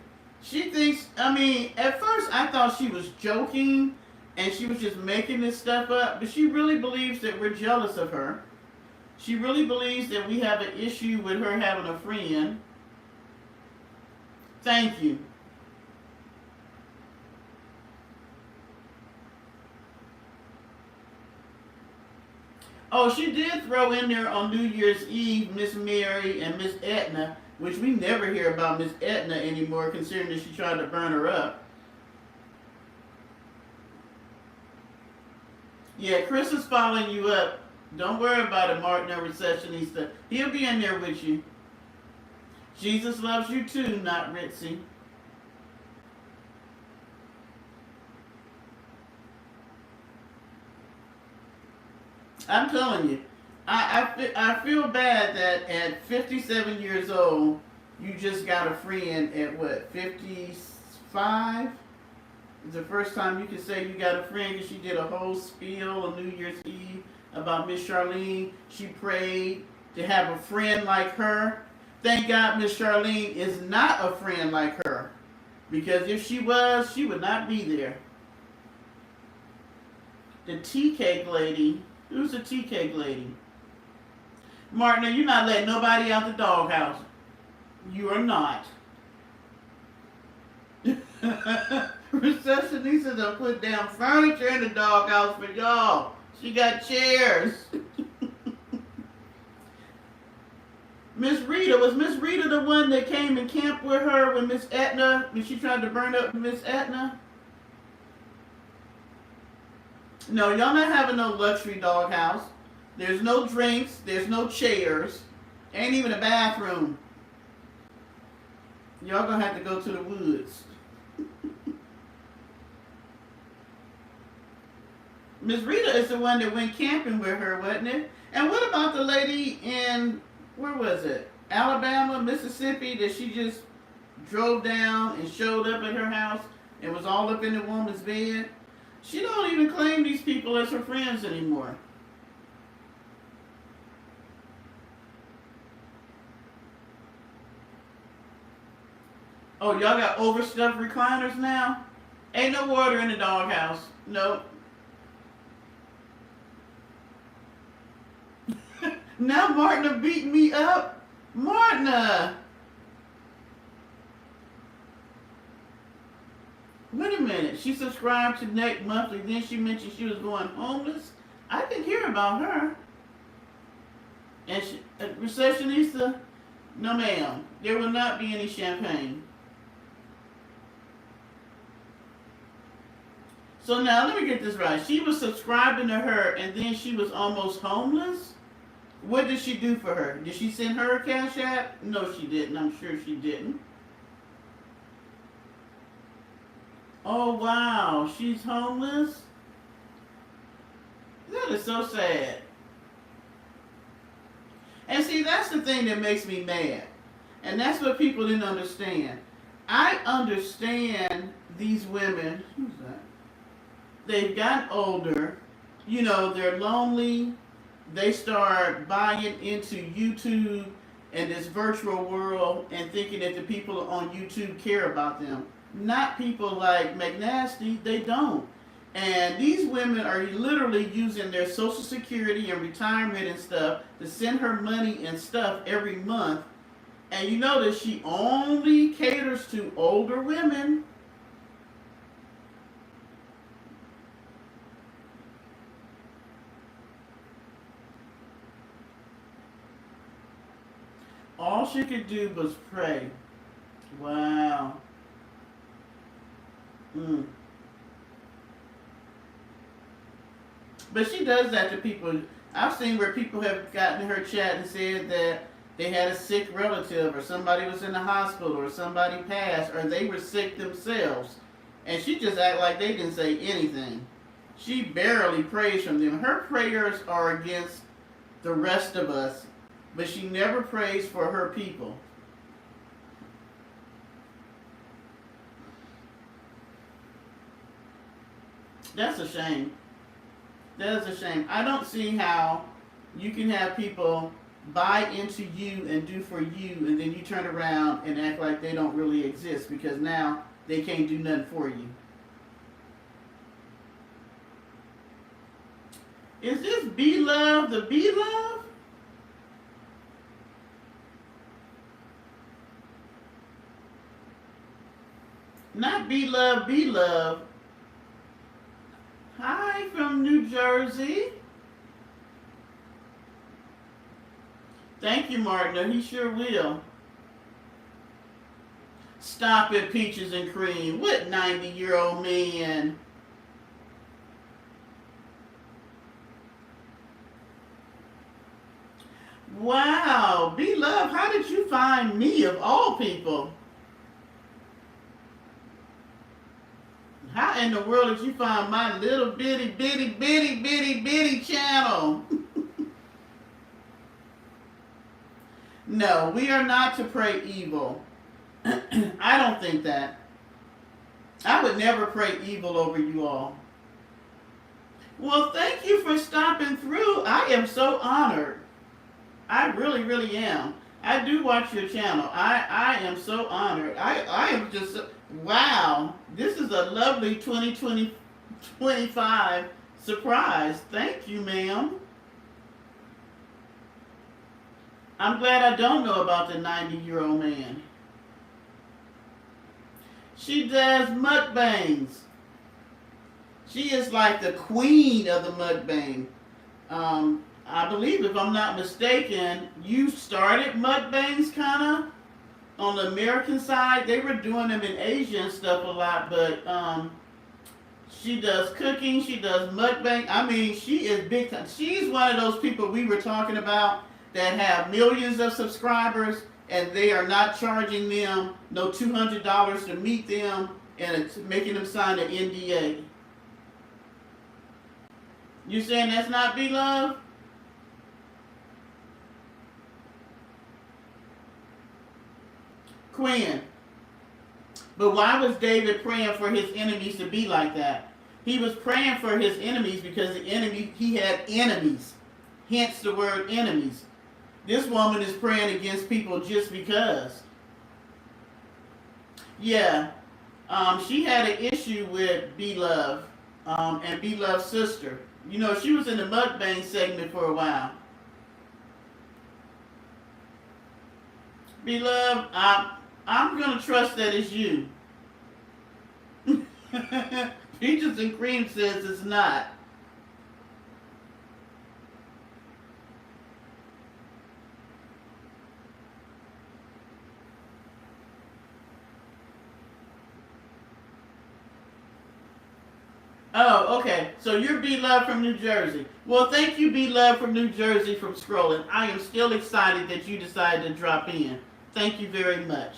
She thinks, at first I thought she was joking and she was just making this stuff up, but she really believes that we're jealous of her. She really believes that we have an issue with her having a friend. Thank you. Oh, she did throw in there on New Year's Eve Miss Mary and Miss Etna, which we never hear about Miss Etna anymore, considering that she tried to burn her up. Yeah, Chris is following you up. Don't worry about it, Martin, our Recessionista. He'll be in there with you. Jesus loves you too, not Ritzy. I'm telling you, I feel bad that at 57 years old, you just got a friend at what, 55? It's the first time you can say you got a friend because she did a whole spiel on New Year's Eve about Miss Charlene. She prayed to have a friend like her. Thank God Miss Charlene is not a friend like her. Because if she was, she would not be there. The tea cake lady. Who's the tea cake lady? Martin, you're not letting nobody out the doghouse. You are not. Receptionista done put down furniture in the doghouse for y'all. She got chairs. Miss Rita, was Miss Rita the one that came and camped with her when Miss Etna, when she tried to burn up Miss Etna? No, y'all not having no luxury doghouse. There's no drinks. There's no chairs. Ain't even a bathroom. Y'all gonna have to go to the woods. Miss Rita is the one that went camping with her, wasn't it? And what about the lady in, where was it? Alabama, Mississippi, that she just drove down and showed up at her house and was all up in the woman's bed? She don't even claim these people as her friends anymore. Oh, y'all got overstuffed recliners now? Ain't no water in the doghouse. Nope. Now Martina beating me up? Martina! Wait a minute. She subscribed to Nick Monthly, then she mentioned she was going homeless? I didn't hear about her. And she, Receptionista? No ma'am. There will not be any champagne. So now let me get this right. She was subscribing to her, and then she was almost homeless. What did she do for her? Did she send her a cash app? No, she didn't. I'm sure she didn't. Oh wow, she's homeless. That is so sad. And see, that's the thing that makes me mad. And that's what people didn't understand. I understand these women. Who's that? They've gotten older. You know, they're lonely. They start buying into YouTube and this virtual world and thinking that the people on YouTube care about them. Not people like McNasty. They don't. And these women are literally using their social security and retirement and stuff to send her money and stuff every month. And you notice she only caters to older women. All she could do was pray. Wow. Mm. But she does that to people. I've seen where people have gotten in her chat and said that they had a sick relative or somebody was in the hospital or somebody passed or they were sick themselves. And she just act like they didn't say anything. She barely prays from them. Her prayers are against the rest of us, but she never prays for her people. That's a shame. That is a shame. I don't see how you can have people buy into you and do for you, and then you turn around and act like they don't really exist because now they can't do nothing for you. Is this Be Love the Be Love? Not Be Love, Be Love. Hi from New Jersey. Thank you, Martin. He sure will. Stop it, Peaches and Cream. What 90-year-old man? Wow. Be Love, how did you find me of all people? How in the world did you find my little bitty channel? No, we are not to pray evil. I don't think that. I would never pray evil over you all. Well, thank you for stopping through. I am so honored. I really, really am. I do watch your channel. I am so honored. I am just, wow. This is a lovely 2025 surprise. Thank you, ma'am. I'm glad I don't know about the 90-year-old man. She does mukbangs. She is like the queen of the mukbang. I believe, if I'm not mistaken, you started mukbangs kind of on the American side. They were doing them in Asia and stuff a lot, but she does cooking. She does mukbang. I mean, she is big time. She's one of those people we were talking about that have millions of subscribers and they are not charging them no $200 to meet them and it's making them sign an NDA. You saying that's not Be Love? Quinn. But why was David praying for his enemies to be like that? He was praying for his enemies because he had enemies. Hence the word enemies. This woman is praying against people just because. Yeah. She had an issue with Be Love and Be Love's sister. You know, she was in the mukbang segment for a while. Be Love, I'm going to trust that it's you. Peaches and Cream says it's not. Oh, okay. So you're B Love from New Jersey. Well, thank you, B Love from New Jersey, from scrolling. I am still excited that you decided to drop in. Thank you very much.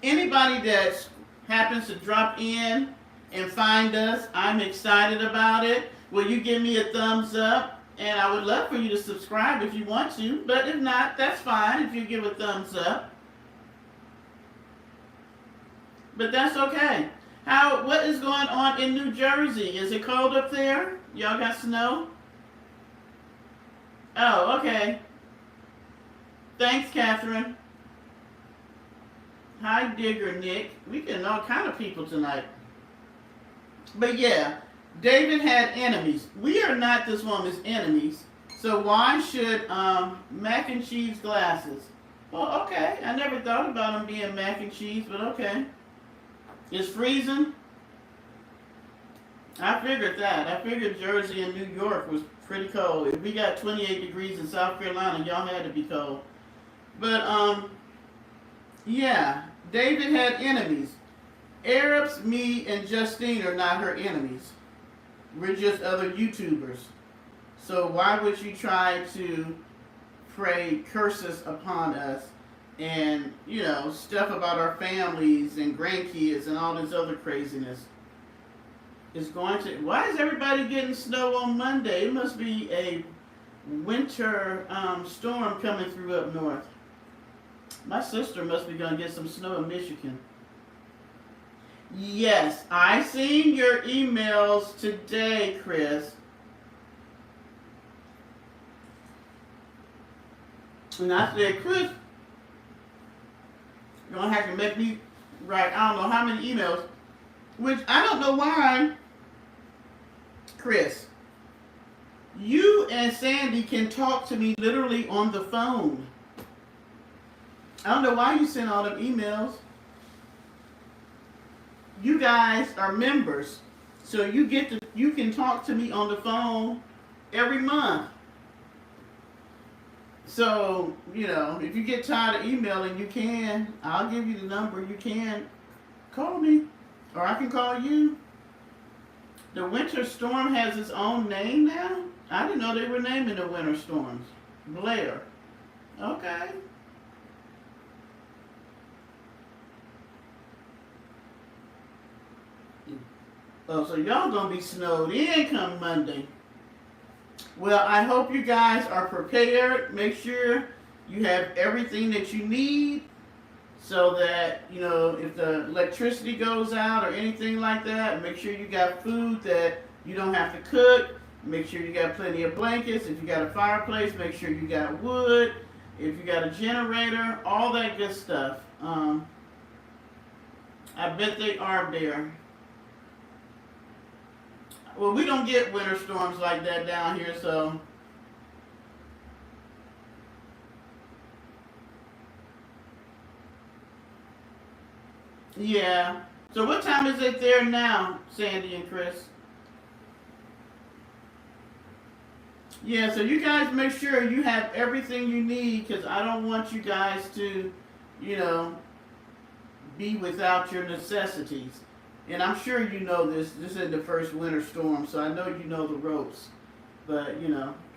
Anybody that happens to drop in and find us, I'm excited about it. Will you give me a thumbs up? And I would love for you to subscribe if you want to, but if not, that's fine if you give a thumbs up. But that's okay. What is going on in New Jersey? Is it cold up there? Y'all got snow? Oh, okay. Thanks, Catherine. Hi, Digger Nick. We getting all kind of people tonight. But yeah, David had enemies. We are not this woman's enemies. So why should mac and cheese glasses? Well, okay. I never thought about them being mac and cheese, but okay. It's freezing. I figured that. I figured Jersey and New York was pretty cold. If we got 28 degrees in South Carolina, y'all had to be cold. But yeah, David had enemies. Arabs, me, and Justine are not her enemies. We're just other YouTubers. So why would you try to pray curses upon us and, stuff about our families and grandkids and all this other craziness? Why is everybody getting snow on Monday? It must be a winter storm coming through up north. My sister must be going to get some snow in Michigan. Yes, I seen your emails today, Chris. And I said, Chris, you're going to have to make me write I don't know how many emails. Which I don't know why, Chris, you and Sandy can talk to me literally on the phone. I don't know why you send all them emails. You guys are members, so you can talk to me on the phone every month. So, if you get tired of emailing, I'll give you the number. You can call me, or I can call you. The winter storm has its own name now? I didn't know they were naming the winter storms. Blair. Okay. Oh, so y'all gonna be snowed in come Monday. Well, I hope you guys are prepared. Make sure you have everything that you need so that, if the electricity goes out or anything like that, make sure you got food that you don't have to cook. Make sure you got plenty of blankets. If you got a fireplace, make sure you got wood. If you got a generator, all that good stuff. I bet they are there. Well, we don't get winter storms like that down here, so. Yeah. So what time is it there now, Sandy and Chris? Yeah, so you guys make sure you have everything you need, because I don't want you guys to, be without your necessities. And I'm sure you know this. This is the first winter storm, so I know you know the ropes. But,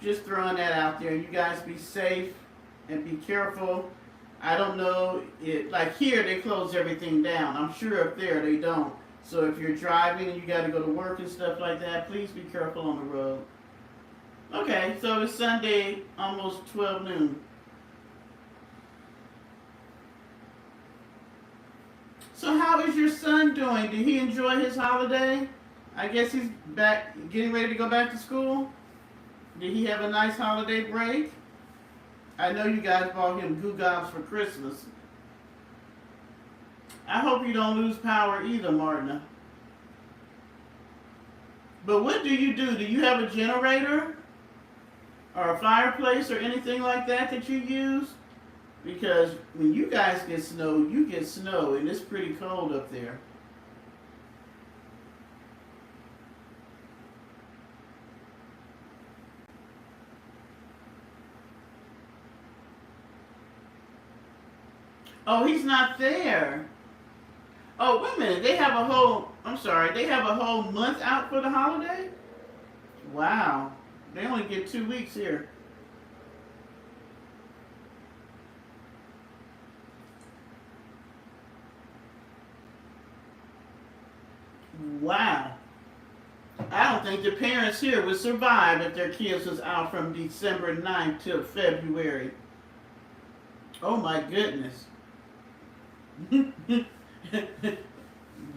just throwing that out there. You guys be safe and be careful. I don't know, like here they close everything down. I'm sure up there they don't. So if you're driving and you got to go to work and stuff like that, please be careful on the road. Okay, so it's Sunday, almost 12 noon. So how is your son doing? Did he enjoy his holiday? I guess he's back, getting ready to go back to school. Did he have a nice holiday break? I know you guys bought him Goo Gobs for Christmas. I hope you don't lose power either, Martina. But what do? Do you have a generator? Or a fireplace or anything like that you use? Because when you guys get snow, you get snow, and it's pretty cold up there. Oh, he's not there. Oh, wait a minute. They have a whole I'm sorry, they have a whole month out for the holiday? Wow. They only get 2 weeks here. Wow. I don't think the parents here would survive if their kids was out from December 9th till February. Oh my goodness.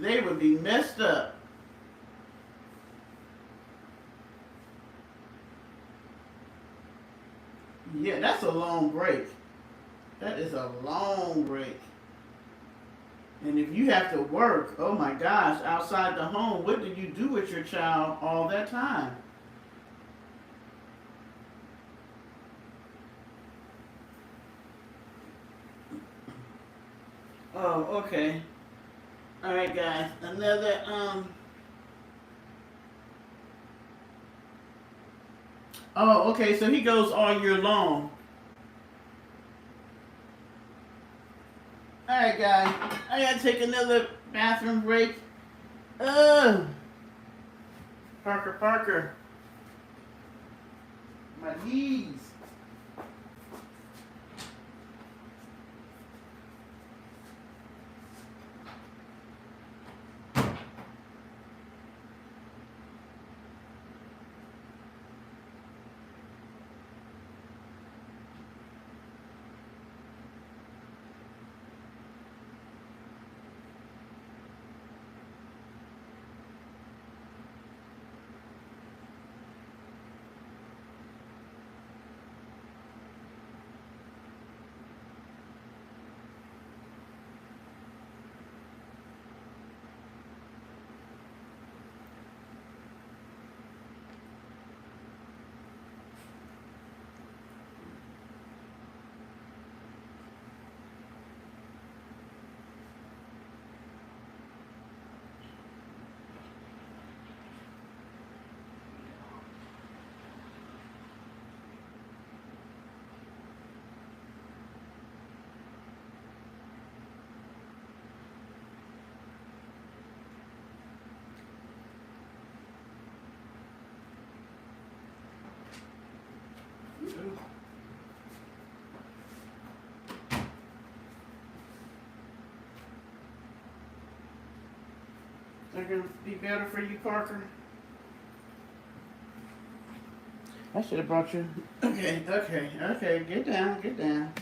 They would be messed up. Yeah, that's a long break. That is a long break. And if you have to work, oh my gosh, outside the home, what do you do with your child all that time? Oh, okay. All right, guys. Another Oh, okay. So he goes all year long. All right, guys. I gotta take another bathroom break. Ugh. Parker, Parker. My knees. They're gonna be better for you, Parker. I should have brought you. Okay, okay, okay. Get down, get down.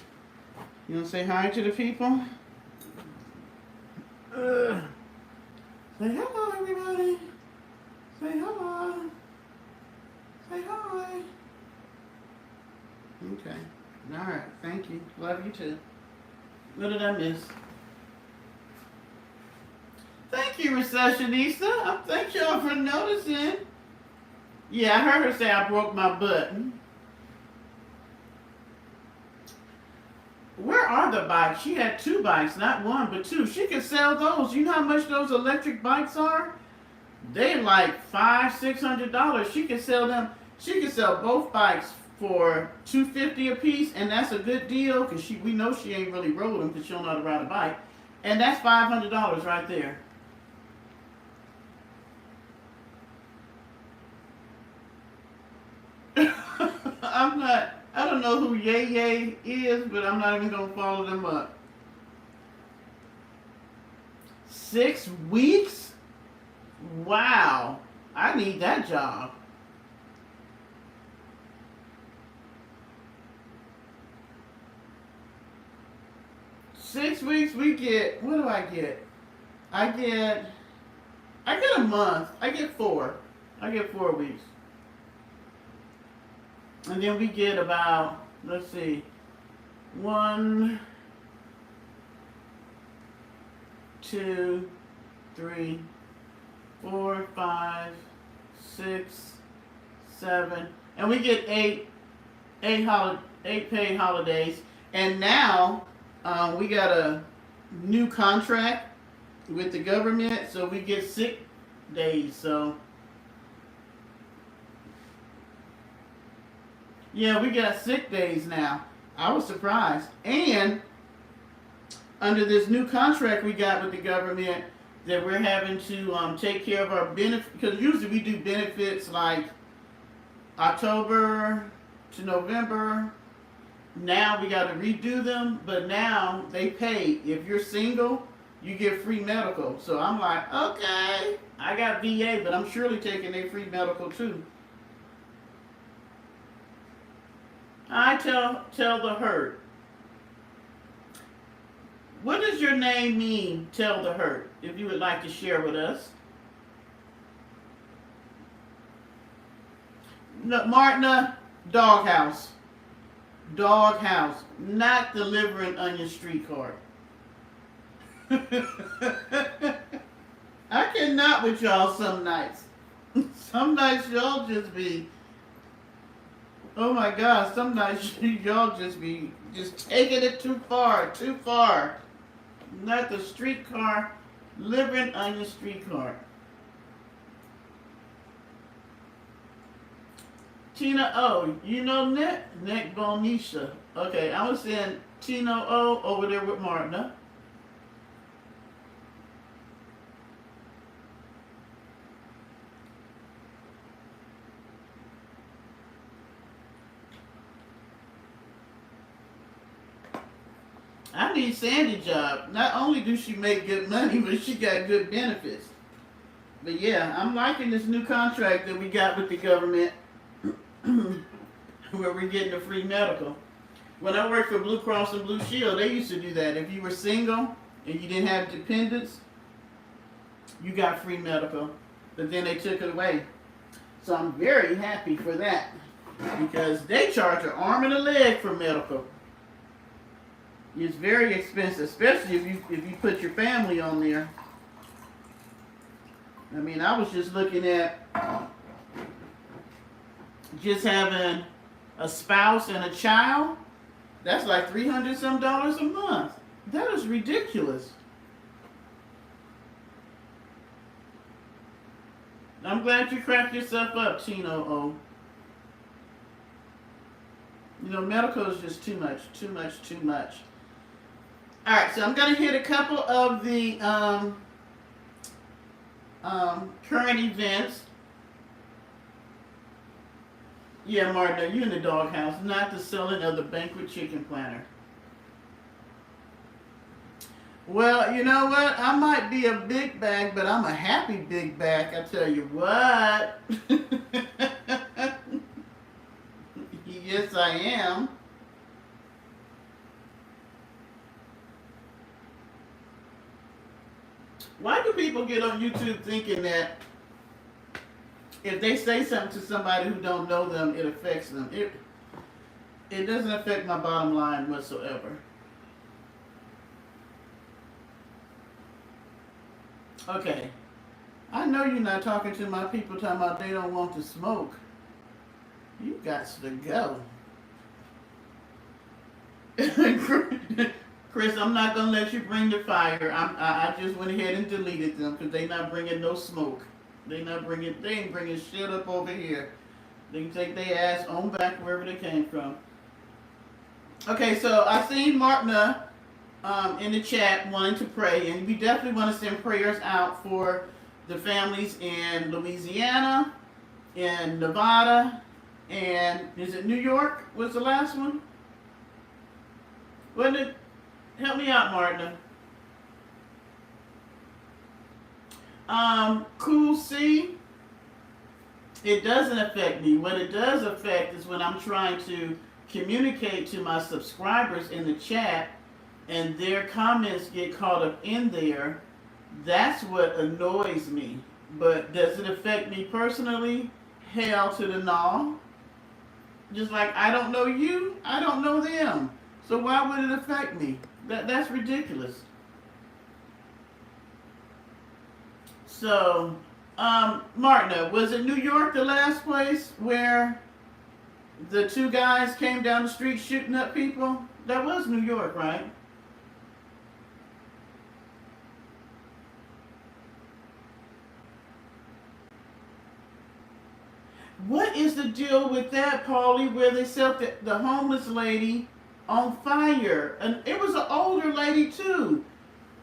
You wanna say hi to the people? Ugh. Say hello, everybody. Say hello. Say hi. Okay. All right. Thank you. Love you too. What did I miss? Thank you, Recessionista. Thank y'all for noticing. Yeah, I heard her say I broke my butt. Where are the bikes? She had two bikes, not one, but two. She could sell those. You know how much those electric bikes are? They're like $500-$600. She could sell them. She could sell both bikes for $250 a piece, and that's a good deal because we know she ain't really rode them because she don't know how to ride a bike, and that's $500 right there. I'm not. I don't know who Yay Yay is, but I'm not even gonna follow them up. 6 weeks? Wow. I need that job. 6 weeks we get, what do I get? I get a month. I get four. I get 4 weeks. And then we get about, let's see, 1, 2, 3, 4, 5, 6, 7, and we get eight paid holidays. And now we got a new contract with the government, so we get sick days. So yeah, we got sick days now. I was surprised. And under this new contract we got with the government, that we're having to take care of our benefits, because usually we do benefits like October to November. Now we got to redo them, but now they pay. If you're single, you get free medical. So I'm like, okay, I got VA, but I'm surely taking a free medical too. I tell the hurt. What does your name mean, tell the hurt, if you would like to share with us? No, Martina, doghouse. Doghouse, not delivering onion streetcar. I cannot with y'all some nights. Some nights y'all just be, oh my God, some nights y'all just be just taking it too far, too far. Not the streetcar, delivering onion streetcar. Tina O, you know Neck Bonisha. Okay, I was saying Tina O over there with Martina. I need Sandy job. Not only do she make good money, but she got good benefits. But yeah, I'm liking this new contract that we got with the government where we're getting the free medical. When I worked for Blue Cross and Blue Shield, they used to do that. If you were single and you didn't have dependents, you got free medical. But then they took it away. So I'm very happy for that, because they charge an arm and a leg for medical. It's very expensive, especially if you put your family on there. I mean, I was just looking at just having a spouse and a child. That's like $300 some a month. That is ridiculous. I'm glad you cracked yourself up, Tino O. You know, medical is just too much, too much, too much. All right, so I'm going to hit a couple of the current events. Yeah, Martina, you in the doghouse, not the selling of the banquet chicken platter. Well, you know what? I might be a big bag, but I'm a happy big bag, I tell you what. Yes, I am. Why do people get on YouTube thinking that if they say something to somebody who don't know them, it affects them? It doesn't affect my bottom line whatsoever. Okay. I know you're not talking to my people talking about they don't want to smoke. You got to go. Chris, I'm not going to let you bring the fire. I just went ahead and deleted them because they not bringing no smoke. They ain't bringing shit up over here. They can take their ass on back wherever they came from. Okay, so I seen Martina in the chat wanting to pray, and we definitely want to send prayers out for the families in Louisiana, in Nevada, and is it New York? Was the last one? Wasn't it? Help me out, Martina. Cool C. It doesn't affect me. What it does affect is when I'm trying to communicate to my subscribers in the chat and their comments get caught up in there. That's what annoys me. But does it affect me personally? Hell to the no. Just like I don't know you, I don't know them. So why would it affect me? That's ridiculous. So, Martina, was it New York the last place where the two guys came down the street shooting up people? That was New York, right? What is the deal with that, Paulie, where they set the homeless lady on fire? And it was an older lady, too.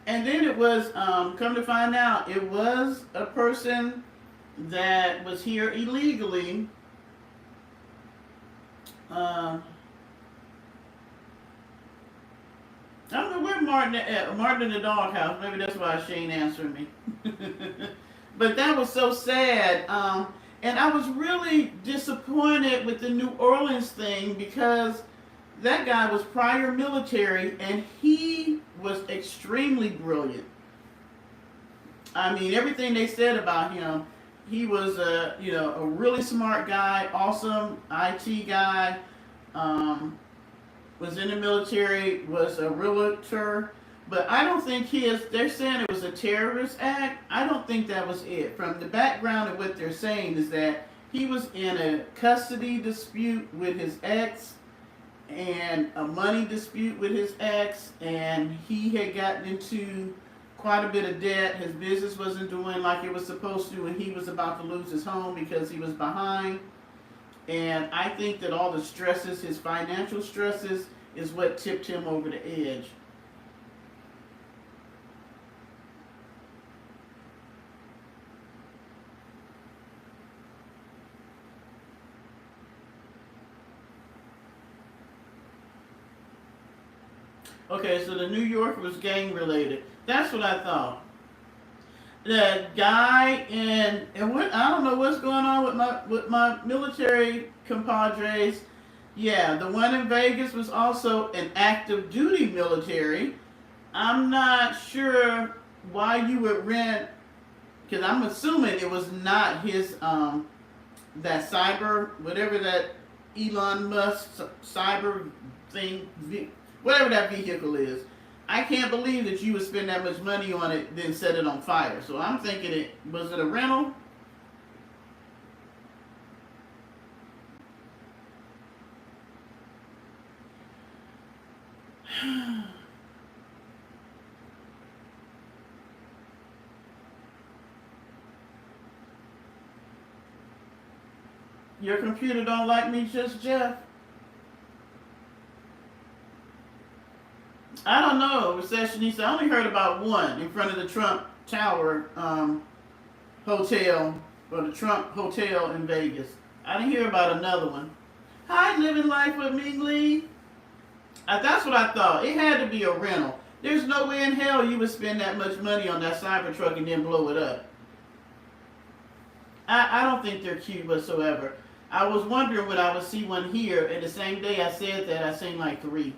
And then it was, come to find out, it was a person that was here illegally. Um, I don't know where Martin at. Martin in the doghouse. Maybe that's why she ain't answering me. But that was so sad. And I was really disappointed with the New Orleans thing because that guy was prior military and he was extremely brilliant. I mean, everything they said about him, he was a really smart guy, awesome IT guy. Um, was in the military, was a realtor, but I don't think they're saying it was a terrorist act. I don't think that was it. From the background of what they're saying is that he was in a custody dispute with his ex and a money dispute with his ex, and he had gotten into quite a bit of debt. His business wasn't doing like it was supposed to, and he was about to lose his home because he was behind. And I think that all the stresses, his financial stresses, is what tipped him over the edge. Okay, so the New York was gang related. That's what I thought. The guy and what I don't know what's going on with my military compadres. Yeah, the one in Vegas was also an active duty military. I'm not sure why you would rent, because I'm assuming it was not his that cyber, whatever that Elon Musk cyber thing, whatever that vehicle is. I can't believe that you would spend that much money on it, then set it on fire. So I'm thinking, was it a rental? Your computer don't like me, just Jeff. I don't know, receptionist. I only heard about one in front of the Trump Tower hotel, or the Trump Hotel in Vegas. I didn't hear about another one. Hi, living life with Ming Lee. That's what I thought. It had to be a rental. There's no way in hell you would spend that much money on that Cybertruck and then blow it up. I don't think they're cute whatsoever. I was wondering when I would see one here, and the same day I said that, I seen like three.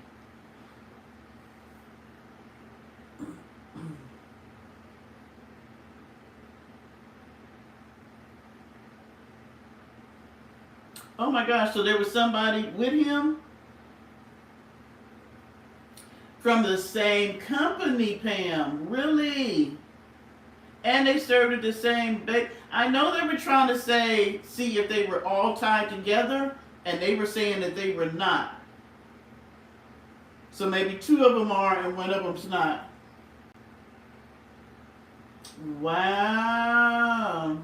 Oh my gosh, so there was somebody with him from the same company, Pam. Really? And they served at the same base. I know they were trying to see if they were all tied together, and they were saying that they were not. So maybe two of them are and one of them's not. Wow.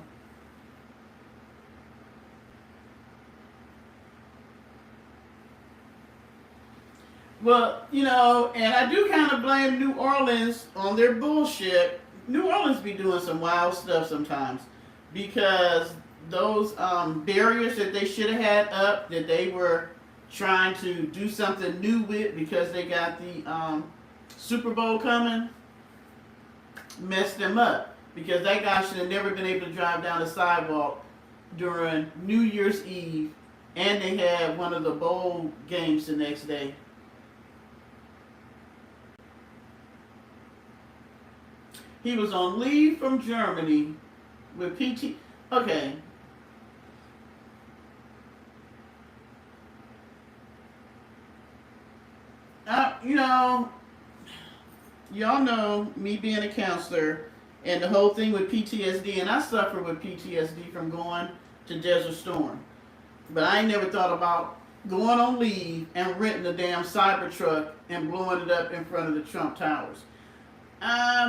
Well, and I do kind of blame New Orleans on their bullshit. New Orleans be doing some wild stuff sometimes because those barriers that they should have had up, that they were trying to do something new with because they got the Super Bowl coming, messed them up. Because that guy should have never been able to drive down the sidewalk during New Year's Eve, and they had one of the bowl games the next day. He was on leave from Germany with PT. Okay. You know, y'all know me being a counselor and the whole thing with PTSD, and I suffer with PTSD from going to Desert Storm. But I ain't never thought about going on leave and renting a damn Cybertruck and blowing it up in front of the Trump Towers.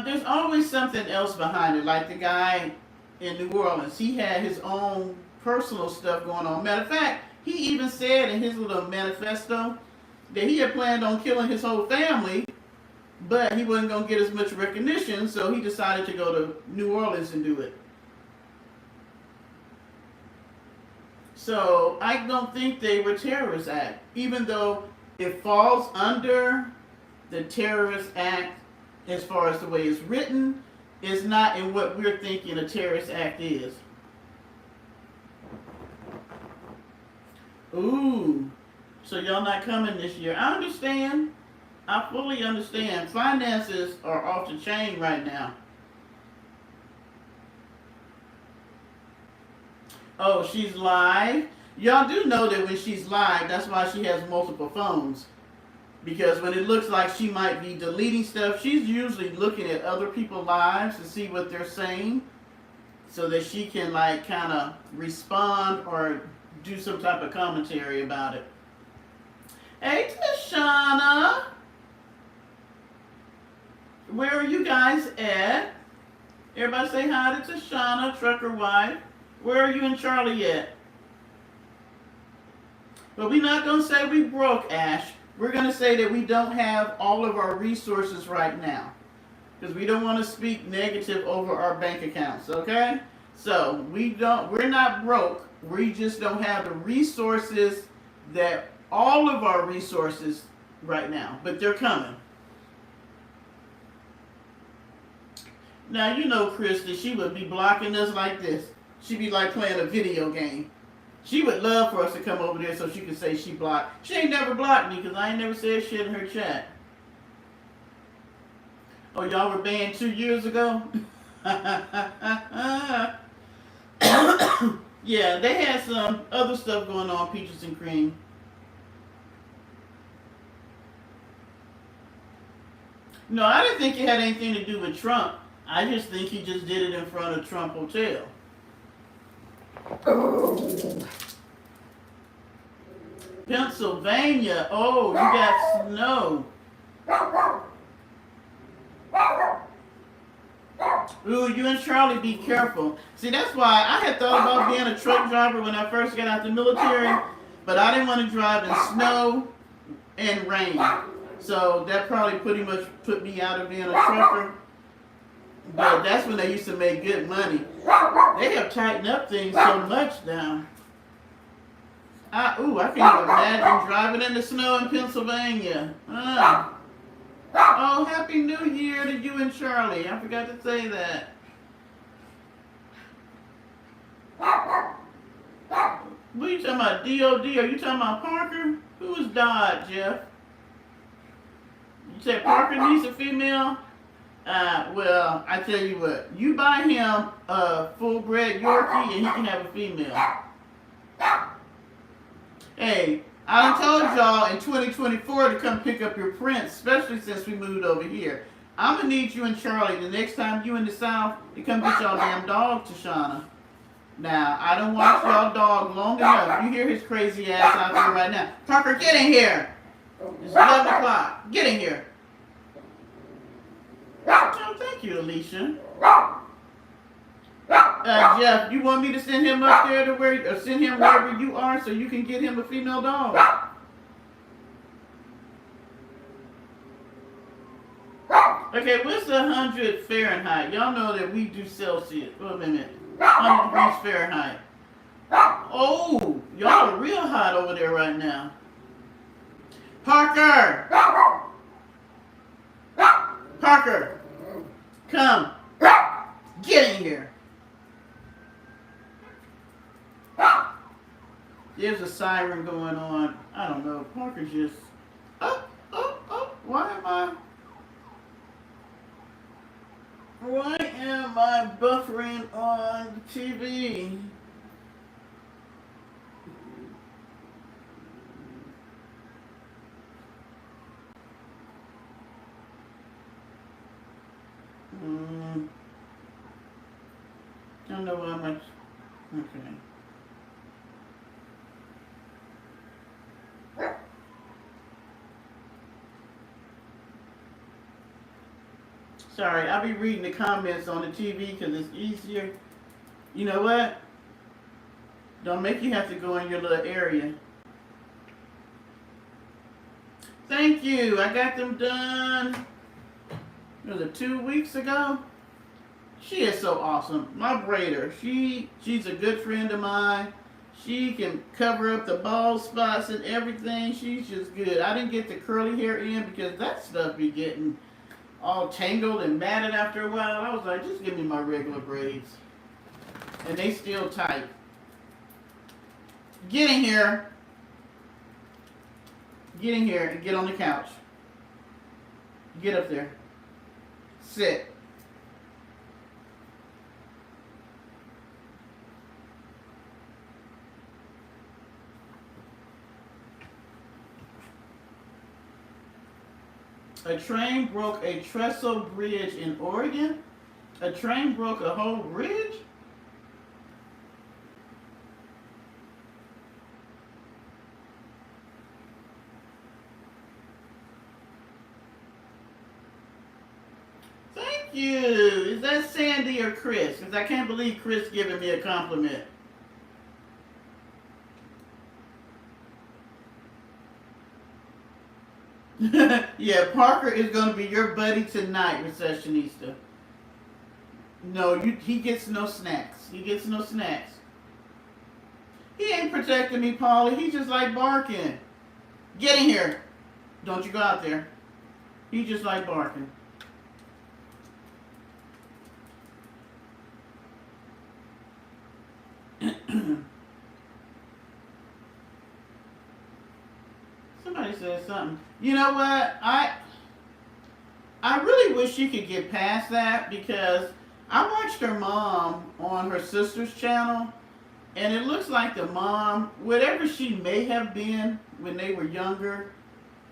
There's always something else behind it, like the guy in New Orleans. He had his own personal stuff going on. Matter of fact, he even said in his little manifesto that he had planned on killing his whole family but he wasn't going to get as much recognition, so he decided to go to New Orleans and do it. So I don't think they were terrorist act, even though it falls under the terrorist act as far as the way it's written. It's not in what we're thinking a terrorist act is. Ooh, so y'all not coming this year. I understand. I fully understand. Finances are off the chain right now. Oh, she's live. Y'all do know that when she's live, that's why she has multiple phones. Because when it looks like she might be deleting stuff, she's usually looking at other people's lives to see what they're saying so that she can like kind of respond or do some type of commentary about it. Hey, Tashana. Where are you guys at? Everybody say hi to Tashana, trucker wife. Where are you and Charlie at? But we're not going to say we broke, Ash. We're going to say that we don't have all of our resources right now. Because we don't want to speak negative over our bank accounts, okay? So, we're not broke. We just don't have the resources that all of our resources right now. But they're coming. Now, you know Krista, she would be blocking us like this. She'd be like playing a video game. She would love for us to come over there so she could say she blocked. She ain't never blocked me because I ain't never said shit in her chat. Oh, y'all were banned 2 years ago? Yeah, they had some other stuff going on, Peaches and Cream. No, I didn't think it had anything to do with Trump. I just think he just did it in front of Trump Hotel. Pennsylvania. Oh, you got snow. Ooh, you and Charlie be careful. See, that's why I had thought about being a truck driver when I first got out the military, but I didn't want to drive in snow and rain. So that probably pretty much put me out of being a trucker. But that's when they used to make good money. They have tightened up things so much now. I can't even imagine driving in the snow in Pennsylvania. Oh, Happy New Year to you and Charlie. I forgot to say that. What are you talking about, DOD? Are you talking about Parker? Who is Dodd, Jeff? You said Parker needs a female? Well, I tell you what. You buy him a full-bred Yorkie and he can have a female. Hey, I done told y'all in 2024 to come pick up your prince, especially since we moved over here. I'm going to need you and Charlie the next time you in the South to come get y'all damn dog, Tashana. Now, I don't watch y'all dog long enough. You hear his crazy ass out there right now. Parker, get in here. It's 11 o'clock. Get in here. Oh, thank you, Alicia. Jeff, you want me to send him up there to or send him wherever you are so you can get him a female dog? Okay, what's 100 Fahrenheit? Y'all know that we do Celsius. Wait a minute. 100 degrees Fahrenheit. Oh, y'all are real hot over there right now. Parker! Parker! Come. Get in here. There's a siren going on. I don't know. Parker's just... Why am I buffering on the TV? I don't know how much. Okay. Sorry, I'll be reading the comments on the TV because it's easier. You know what? Don't make you have to go in your little area. Thank you. I got them done. Was it 2 weeks ago? She is so awesome. My braider, she's a good friend of mine. She can cover up the bald spots and everything. She's just good. I didn't get the curly hair in because that stuff be getting all tangled and matted after a while. I was like, just give me my regular braids. And they still tight. Get in here. Get in here and get on the couch. Get up there. Sit. A train broke a trestle bridge in Oregon. A train broke a whole bridge? Thank you. Is that Sandy or Chris? Because I can't believe Chris giving me a compliment. Yeah, Parker is going to be your buddy tonight, Recessionista. No, he gets no snacks. He gets no snacks. He ain't protecting me, Polly. He just like barking. Get in here. Don't you go out there. He just like barking. Somebody said something. You know what? I really wish she could get past that because I watched her mom on her sister's channel, and it looks like the mom, whatever she may have been when they were younger,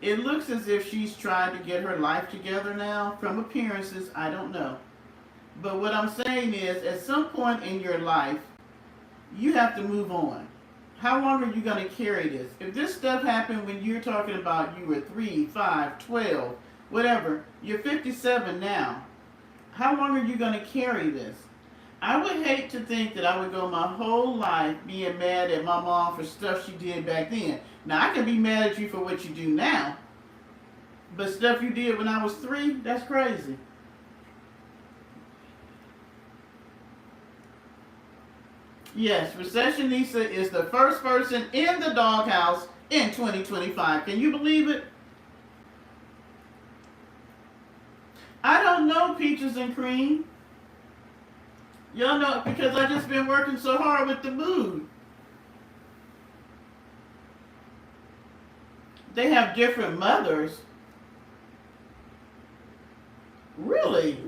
it looks as if she's trying to get her life together now. From appearances, I don't know. But what I'm saying is, at some point in your life, you have to move on. How long are you going to carry this? If this stuff happened when you're talking about you were 3, 5, 12, whatever, you're 57 now. How long are you going to carry this? I would hate to think that I would go my whole life being mad at my mom for stuff she did back then. Now, I can be mad at you for what you do now, but stuff you did when I was 3, that's crazy. Yes, Recessionista is the first person in the doghouse in 2025. Can you believe it? I don't know, Peaches and Cream. Y'all know because I just been working so hard with the mood. They have different mothers. Really?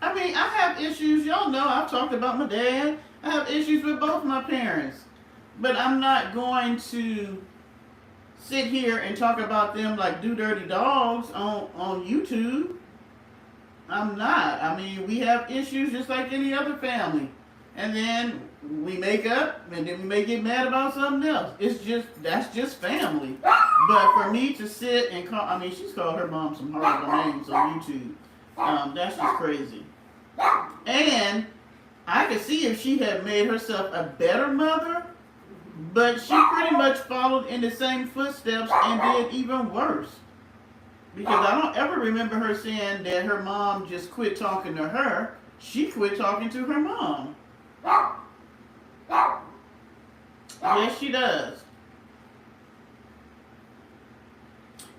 I mean, I have issues. Y'all know I've talked about my dad. I have issues with both my parents. But I'm not going to sit here and talk about them like do dirty dogs on YouTube. I'm not. I mean, we have issues just like any other family. And then we make up and then we may get mad about something else. That's just family. But for me to sit and call, I mean, she's called her mom some horrible names on YouTube. That's just crazy. And I could see if she had made herself a better mother, but she pretty much followed in the same footsteps and did even worse. Because I don't ever remember her saying that her mom just quit talking to her. She quit talking to her mom. Yes, she does.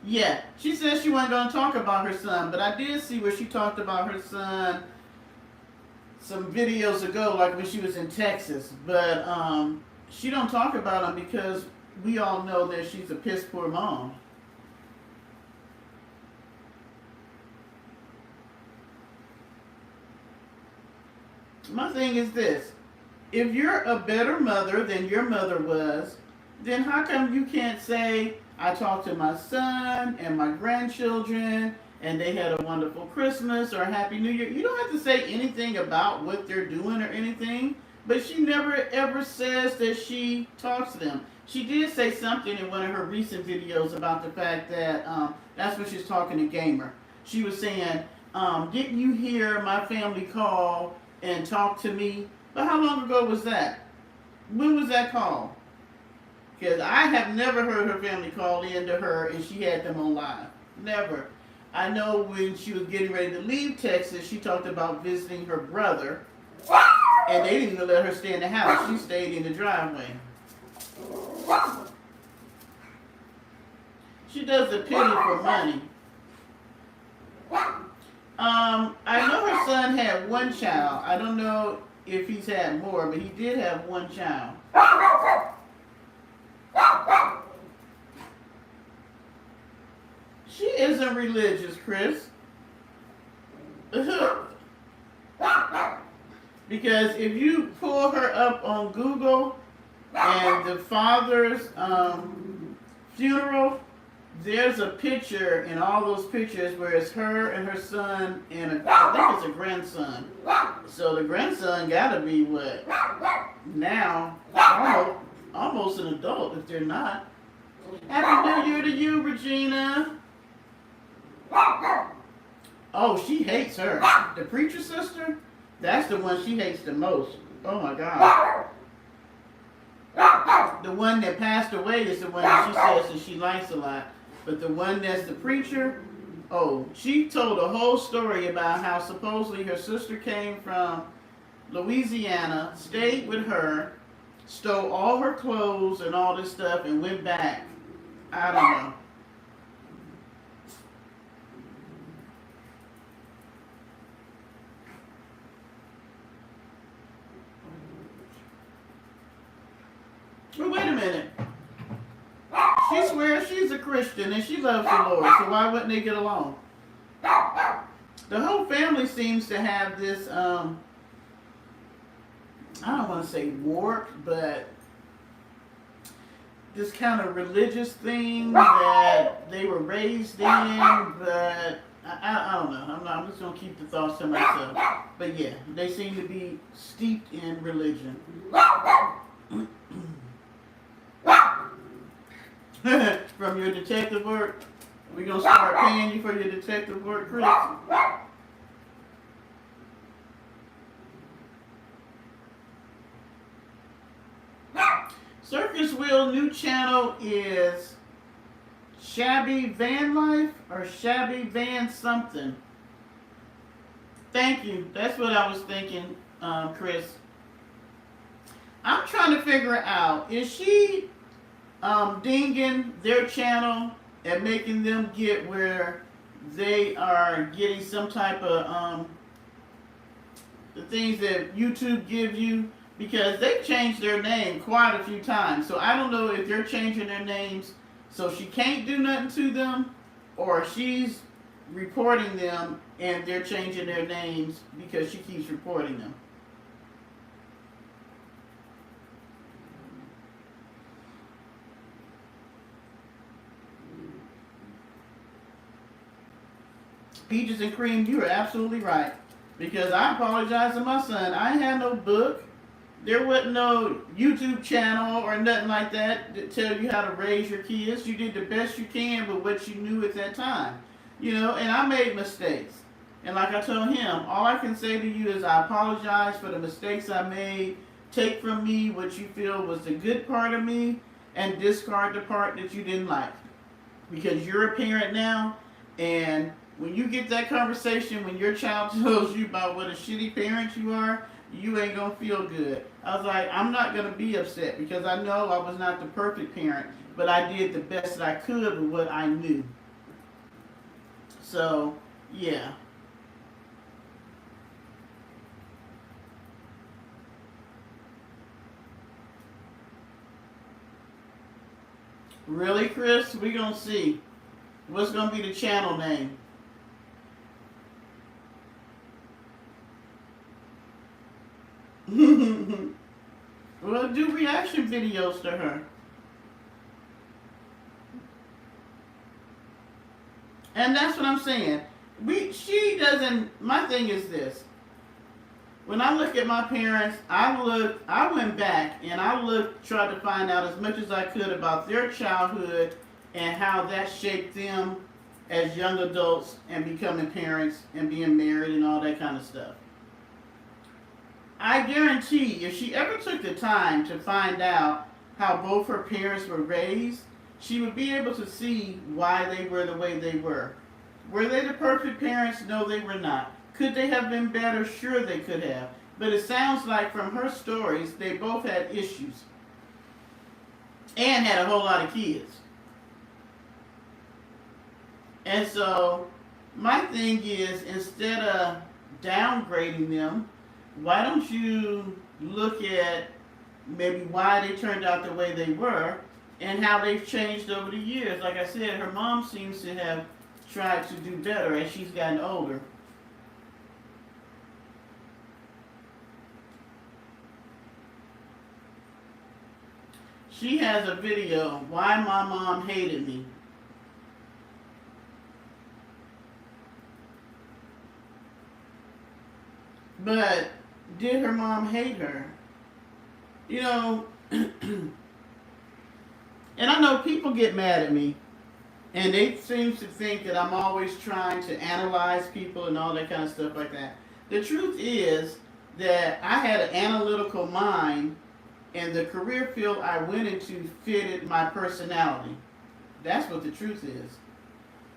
Yeah, she said she wasn't going to talk about her son, but I did see where she talked about her son some videos ago, like when she was in Texas. But she don't talk about him because we all know that she's a piss poor mom. My thing is this. If you're a better mother than your mother was, then how come you can't say, I talked to my son and my grandchildren and they had a wonderful Christmas or a Happy New Year? You don't have to say anything about what they're doing or anything, but she never ever says that she talks to them. She did say something in one of her recent videos about the fact that that's when she's talking to Gamer. She was saying, didn't you hear my family call and talk to me? But how long ago was that? What was that called? Because I have never heard her family call in to her and she had them on live. Never. I know when she was getting ready to leave Texas, she talked about visiting her brother, and they didn't even let her stay in the house. She stayed in the driveway. She does a pity for money. I know her son had one child. I don't know if he's had more, but he did have one child. She isn't religious, Chris. Because if you pull her up on Google and the father's funeral, there's a picture in all those pictures where it's her and her son and I think it's a grandson. So the grandson gotta be what? Now, almost an adult if they're not. Happy New Year to you, Regina. Oh, she hates her. The preacher sister? That's the one she hates the most. Oh my God. The one that passed away is the one that she says that she likes a lot. But the one that's the preacher, oh, she told a whole story about how supposedly her sister came from Louisiana, stayed with her, stole all her clothes and all this stuff, and went back. I don't know. But wait a minute. She swears she's a Christian and she loves the Lord, so why wouldn't they get along? The whole family seems to have this, I don't want to say warped, but this kind of religious thing that they were raised in, but I don't know. I'm just going to keep the thoughts to myself. But yeah, they seem to be steeped in religion. From your detective work? We're going to start paying you for your detective work, Chris? Circus Wheel new channel is Shabby Van Life or Shabby Van something. Thank you. That's what I was thinking, Chris. I'm trying to figure out, is she dinging their channel and making them get where they are getting some type of the things that YouTube gives you? Because they've changed their name quite a few times. So I don't know if they're changing their names so she can't do nothing to them, or she's reporting them and they're changing their names because she keeps reporting them. Peaches and cream, you are absolutely right. Because I apologize to my son. I had no book. There wasn't no YouTube channel or nothing like that to tell you how to raise your kids. You did the best you can with what you knew at that time. You know, and I made mistakes. And like I told him, all I can say to you is I apologize for the mistakes I made. Take from me what you feel was the good part of me and discard the part that you didn't like. Because you're a parent now, and when you get that conversation, when your child tells you about what a shitty parent you are, you ain't gonna feel good. I was like, I'm not gonna be upset because I know I was not the perfect parent, but I did the best that I could with what I knew. So, yeah. Really, Chris? We gonna see. What's gonna be the channel name? Well, do reaction videos to her. And that's what I'm saying. She doesn't, my thing is this. When I look at my parents, I went back and tried to find out as much as I could about their childhood and how that shaped them as young adults and becoming parents and being married and all that kind of stuff. I guarantee if she ever took the time to find out how both her parents were raised, she would be able to see why they were the way they were. Were they the perfect parents? No, they were not. Could they have been better? Sure, they could have. But it sounds like from her stories, they both had issues and had a whole lot of kids. And so, my thing is, instead of downgrading them, why don't you look at maybe why they turned out the way they were and how they've changed over the years? Like I said, her mom seems to have tried to do better as she's gotten older. She has a video, Why My Mom Hated Me. But did her mom hate her? You know, and I know people get mad at me, and they seem to think that I'm always trying to analyze people and all that kind of stuff like that. The truth is that I had an analytical mind, and the career field I went into fitted my personality. That's what the truth is.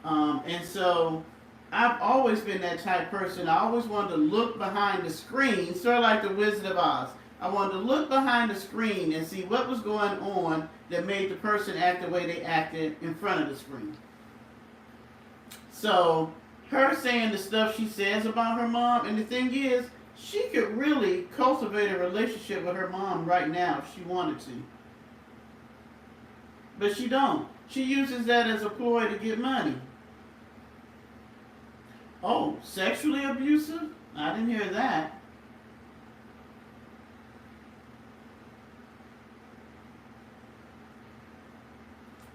And so I've always been that type person. I always wanted to look behind the screen, sort of like the Wizard of Oz. I wanted to look behind the screen and see what was going on that made the person act the way they acted in front of the screen. So, her saying the stuff she says about her mom, and the thing is, she could really cultivate a relationship with her mom right now if she wanted to. But she don't. She uses that as a ploy to get money. Oh, sexually abusive? I didn't hear that.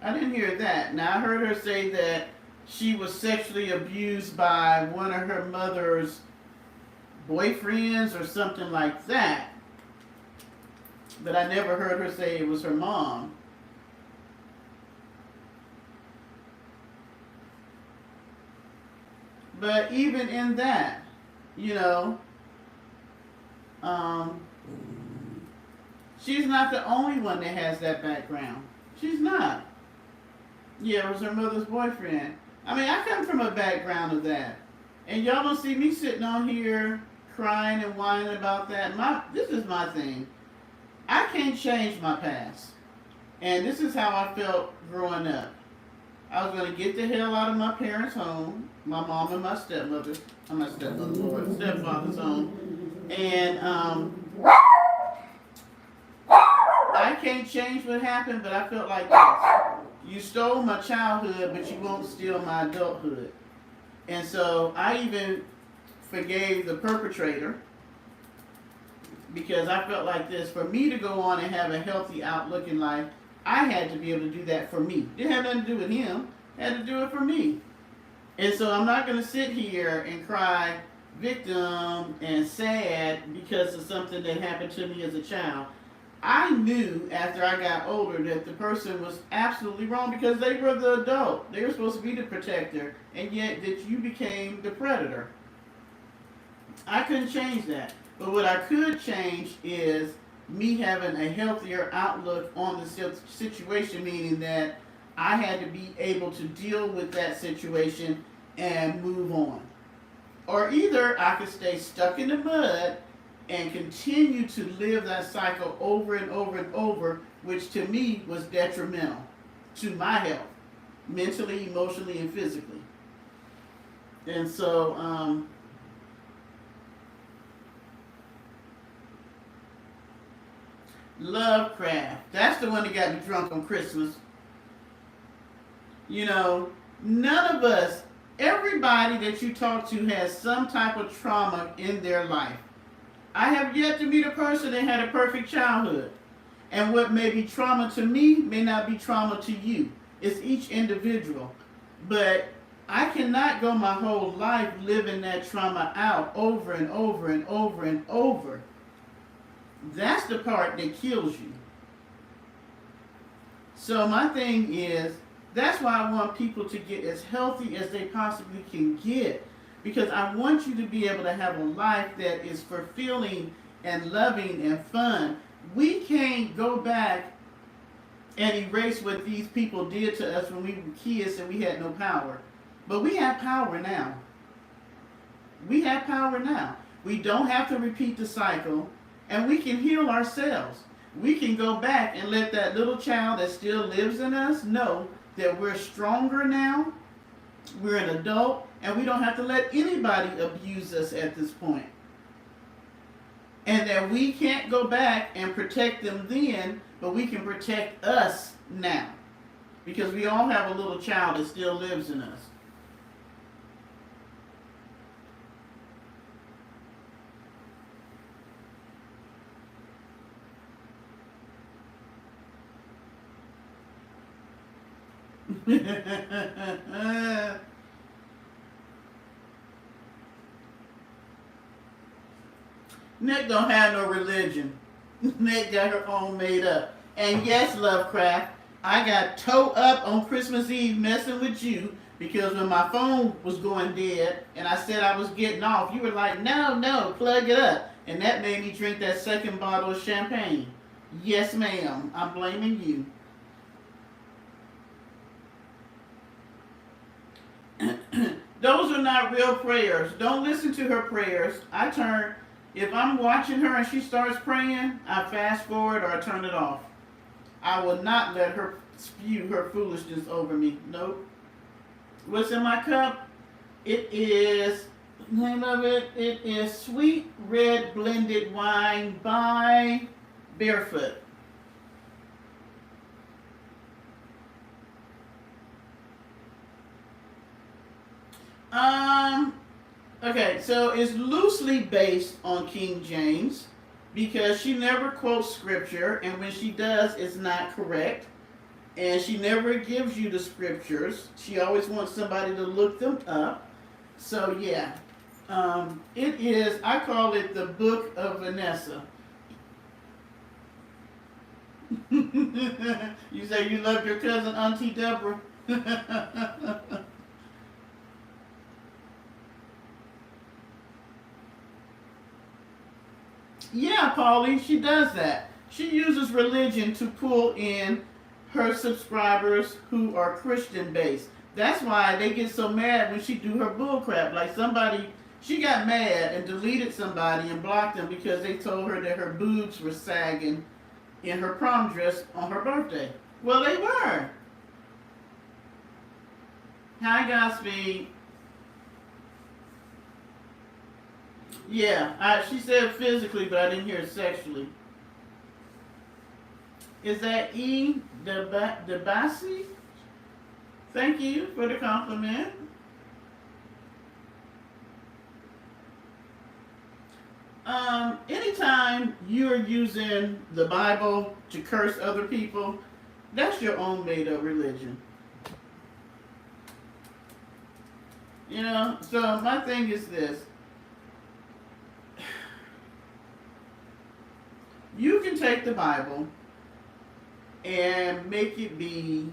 I didn't hear that. Now, I heard her say that she was sexually abused by one of her mother's boyfriends or something like that. But I never heard her say it was her mom. But even in that, you know, um, she's not the only one that has that background. She's not. Yeah, it was her mother's boyfriend. I mean, I come from a background of that. And y'all don't see me sitting on here crying and whining about that. This is my thing. I can't change my past. And this is how I felt growing up. I was going to get the hell out of my parents' home, my mom and my stepmother, my stepmother, Lord, stepfather's home. And I can't change what happened, but I felt like this. You stole my childhood, but you won't steal my adulthood. And so I even forgave the perpetrator because I felt like this. For me to go on and have a healthy outlook in life, I had to be able to do that for me. Didn't have nothing to do with him. Had to do it for me. And so I'm not going to sit here and cry victim and sad because of something that happened to me as a child. I knew after I got older that the person was absolutely wrong because they were the adult. They were supposed to be the protector, and yet that you became the predator. I couldn't change that. But what I could change is me having a healthier outlook on the situation, meaning that I had to be able to deal with that situation and move on. Or either I could stay stuck in the mud and continue to live that cycle over and over and over, which to me was detrimental to my health, mentally, emotionally, and physically. And so, Lovecraft, that's the one that got me drunk on Christmas. You know, none of us, everybody that you talk to has some type of trauma in their life. I have yet to meet a person that had a perfect childhood. And what may be trauma to me may not be trauma to you. It's each individual. But I cannot go my whole life living that trauma out over and over and over and over. That's the part that kills you. So my thing is, that's why I want people to get as healthy as they possibly can get. Because I want you to be able to have a life that is fulfilling and loving and fun. We can't go back and erase what these people did to us when we were kids and we had no power. But we have power now. We have power now. We don't have to repeat the cycle, and we can heal ourselves. We can go back and let that little child that still lives in us know that we're stronger now, we're an adult, and we don't have to let anybody abuse us at this point. And that we can't go back and protect them then, but we can protect us now. Because we all have a little child that still lives in us. Nick don't have no religion. Nick got her own made up. And yes, Lovecraft, I got towed up on Christmas Eve messing with you because when my phone was going dead and I said I was getting off, you were like, no, plug it up. And that made me drink that second bottle of champagne. Yes, ma'am, I'm blaming you. Those are not real prayers. Don't listen to her prayers. If I'm watching her and she starts praying, I fast forward or I turn it off. I will not let her spew her foolishness over me. Nope. What's in my cup? It is, the name of it is Sweet Red Blended Wine by Barefoot. Okay, so it's loosely based on King James because she never quotes scripture, and when she does, it's not correct. And she never gives you the scriptures. She always wants somebody to look them up. So yeah, it is. I call it the Book of Vanessa. You say you love your cousin Auntie Deborah. Yeah, Paulie, she does that. She uses religion to pull in her subscribers who are Christian based. That's why they get so mad when she do her bullcrap. Like she got mad and deleted somebody and blocked them because they told her that her boobs were sagging in her prom dress on her birthday. Well, they were. Hi, Godspeed. Yeah, she said physically, but I didn't hear sexually. Is that E. Debasi? Thank you for the compliment. Anytime you're using the Bible to curse other people, that's your own made up religion. So my thing is this. You can take the Bible and make it be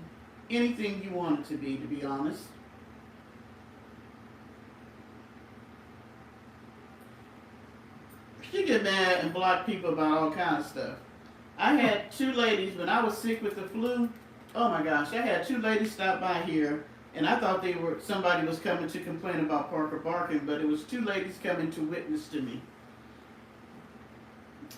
anything you want it to be honest. She get mad and block people about all kinds of stuff. I had two ladies, when I was sick with the flu, oh my gosh, I had two ladies stop by here, and I thought somebody was coming to complain about Parker barking, but it was two ladies coming to witness to me.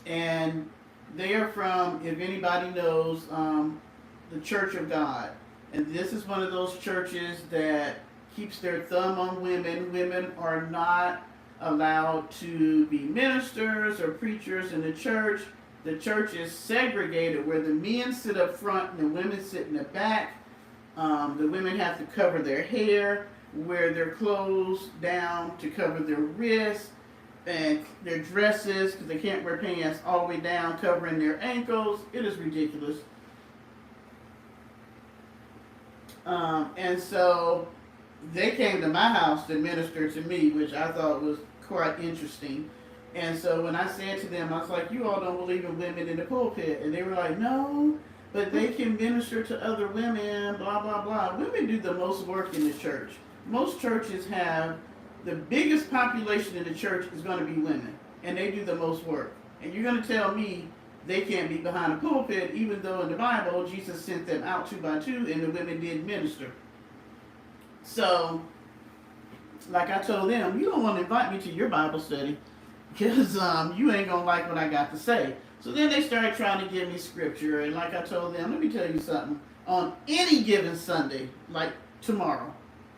And they are from, if anybody knows, the Church of God. And this is one of those churches that keeps their thumb on women. Women are not allowed to be ministers or preachers in the church. The church is segregated where the men sit up front and the women sit in the back. The women have to cover their hair, wear their clothes down to cover their wrists, and their dresses, because they can't wear pants all the way down, covering their ankles. It is ridiculous. And so they came to my house to minister to me, which I thought was quite interesting. And so when I said to them, I was like, you all don't believe in women in the pulpit. And they were like, no, but they can minister to other women, blah, blah, blah. Women do the most work in the church. Most churches have the biggest population in the church is going to be women, and they do the most work. And you're going to tell me they can't be behind a pulpit, even though in the Bible, Jesus sent them out 2 by 2 and the women did minister. So, like I told them, you don't want to invite me to your Bible study because you ain't going to like what I got to say. So then they started trying to give me scripture. And like I told them, let me tell you something. On any given Sunday, like tomorrow,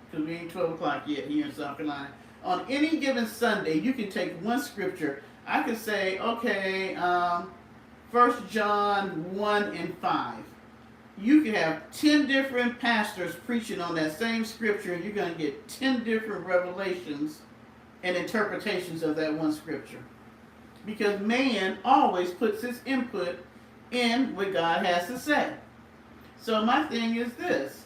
because we ain't 12 o'clock yet here in South Carolina, on any given Sunday, you can take one scripture. I could say, okay, 1 John 1 and 5. You can have 10 different pastors preaching on that same scripture, and you're going to get 10 different revelations and interpretations of that one scripture. Because man always puts his input in what God has to say. So my thing is this.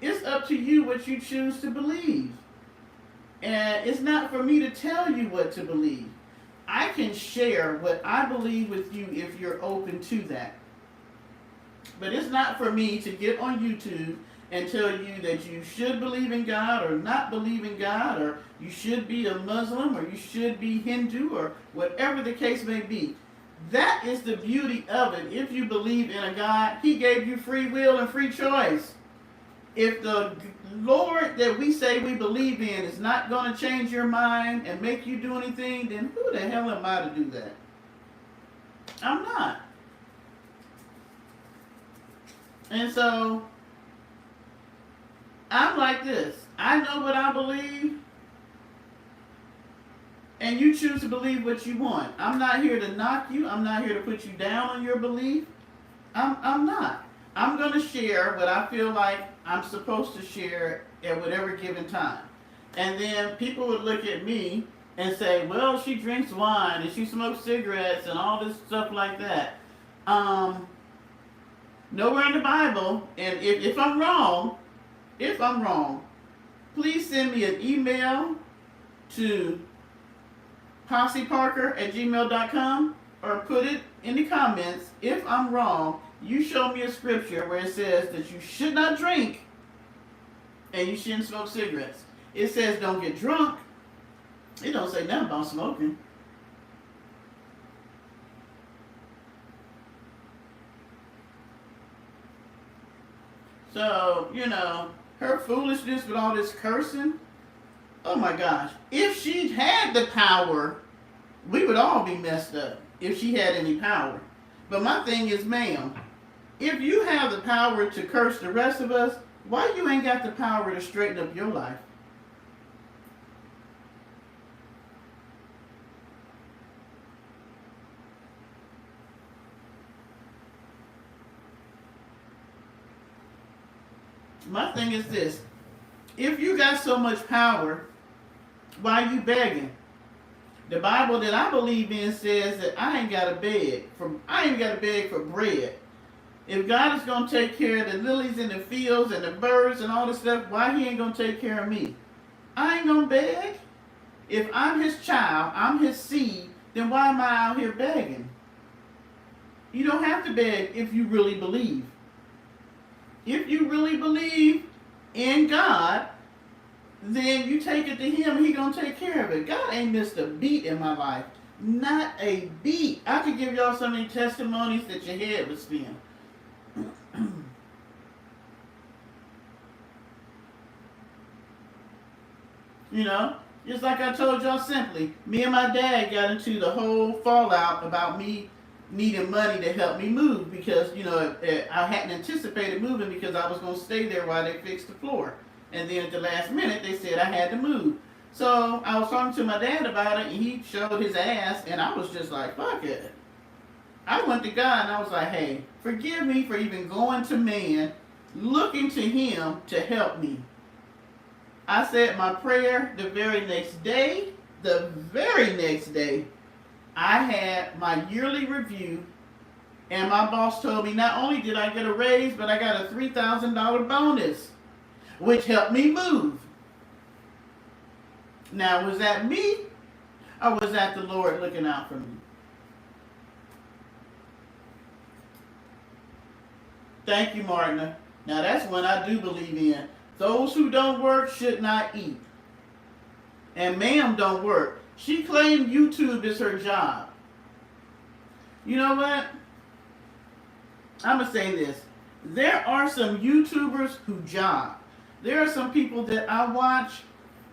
It's up to you what you choose to believe. And it's not for me to tell you what to believe. I can share what I believe with you if you're open to that. But it's not for me to get on YouTube and tell you that you should believe in God or not believe in God, or you should be a Muslim, or you should be Hindu, or whatever the case may be. That is the beauty of it. If you believe in a God, He gave you free will and free choice. If the Lord that we say we believe in is not going to change your mind and make you do anything, then who the hell am I to do that? I'm not. And so, I'm like this. I know what I believe, and you choose to believe what you want. I'm not here to knock you. I'm not here to put you down on your belief. I'm not. I'm going to share what I feel like I'm supposed to share at whatever given time. And then people would look at me and say, well, she drinks wine and she smokes cigarettes and all this stuff like that. Nowhere in the Bible, and if I'm wrong, please send me an email to posseparker@gmail.com or put it in the comments. If I'm wrong, you show me a scripture where it says that you should not drink and you shouldn't smoke cigarettes. It says don't get drunk. It don't say nothing about smoking. So, her foolishness with all this cursing, oh my gosh. If she had the power, we would all be messed up if she had any power. But my thing is, ma'am, if you have the power to curse the rest of us, why you ain't got the power to straighten up your life? My thing is this. If you got so much power, why are you begging? The Bible that I believe in says that I ain't got to beg for bread. If God is going to take care of the lilies in the fields and the birds and all this stuff, why He ain't going to take care of me? I ain't going to beg. If I'm His child, I'm His seed, then why am I out here begging? You don't have to beg if you really believe. If you really believe in God, then you take it to Him and He's going to take care of it. God ain't missed a beat in my life. Not a beat. I could give y'all so many testimonies that your head would spin. Just like I told y'all simply, me and my dad got into the whole fallout about me needing money to help me move because, I hadn't anticipated moving because I was going to stay there while they fixed the floor. And then at the last minute, they said I had to move. So I was talking to my dad about it, and he showed his ass, and I was just like, fuck it. I went to God, and I was like, hey, forgive me for even going to man, looking to Him to help me. I said my prayer the very next day, I had my yearly review, and my boss told me not only did I get a raise, but I got a $3,000 bonus, which helped me move. Now, was that me, or was that the Lord looking out for me? Thank you, Martina. Now, that's one I do believe in. Those who don't work should not eat. And ma'am don't work. She claimed YouTube is her job. You know what? I'm going to say this. There are some YouTubers who job. There are some people that I watch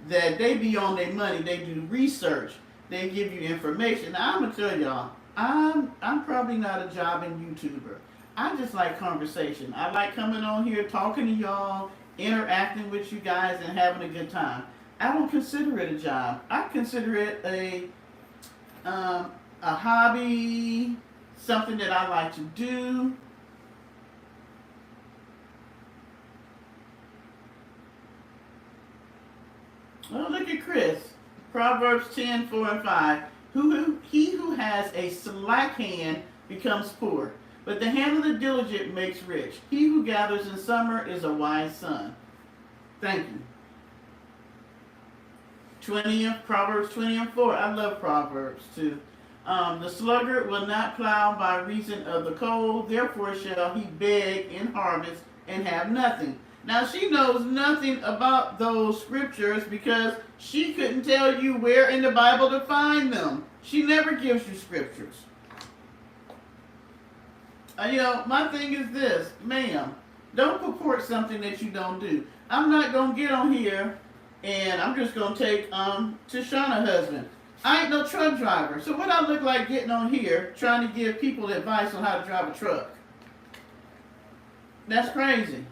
that they be on their money. They do research. They give you information. Now, I'm going to tell y'all, I'm probably not a jobbing YouTuber. I just like conversation. I like coming on here, talking to y'all, interacting with you guys, and having a good time. I don't consider it a job. I consider it a hobby, something that I like to do. Oh, look at Chris. Proverbs 10:4 and 5. He who has a slack hand becomes poor, but the hand of the diligent makes rich. He who gathers in summer is a wise son. Thank you. Proverbs 20:4. I love Proverbs too. The sluggard will not plow by reason of the cold, therefore shall he beg in harvest and have nothing. Now she knows nothing about those scriptures because she couldn't tell you where in the Bible to find them. She never gives you scriptures. My thing is this, ma'am, don't purport something that you don't do. I'm not going to get on here and I'm just going to take Tashana's husband. I ain't no truck driver. So what I look like getting on here trying to give people advice on how to drive a truck? That's crazy.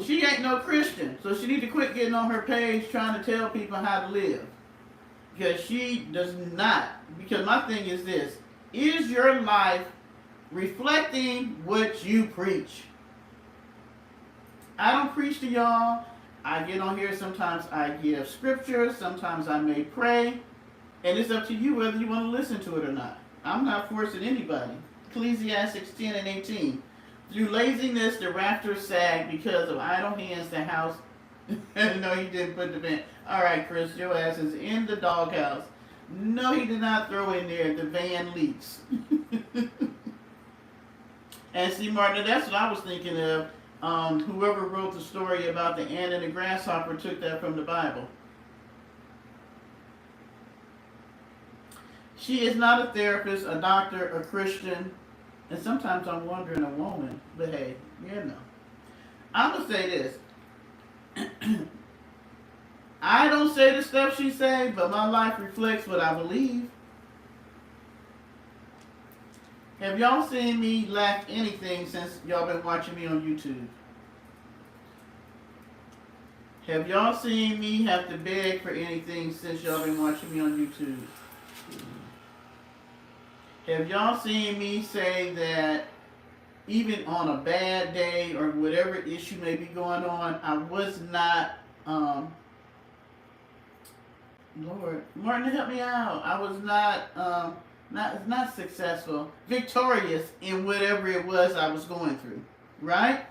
She ain't no Christian, so she need to quit getting on her page trying to tell people how to live. Because she does not. Because my thing is this. Is your life reflecting what you preach? I don't preach to y'all. I get on here, sometimes I give scriptures, sometimes I may pray. And it's up to you whether you want to listen to it or not. I'm not forcing anybody. Ecclesiastes 10:18. Through laziness, the rafters sag. Because of idle hands, the house. No, he didn't put the van. All right, Chris, your ass is in the doghouse. No, he did not throw in there. The van leaks. And see, Martin, that's what I was thinking of. Whoever wrote the story about the ant and the grasshopper took that from the Bible. She is not a therapist, a doctor, a Christian. And sometimes I'm wondering a woman, but hey, I'm going to say this. I don't say the stuff she say, but my life reflects what I believe. Have y'all seen me lack anything since y'all been watching me on YouTube? Have y'all seen me have to beg for anything since y'all been watching me on YouTube? Have y'all seen me say that even on a bad day or whatever issue may be going on, I was not, Lord, Martin, help me out. I was not successful, victorious in whatever it was I was going through, right?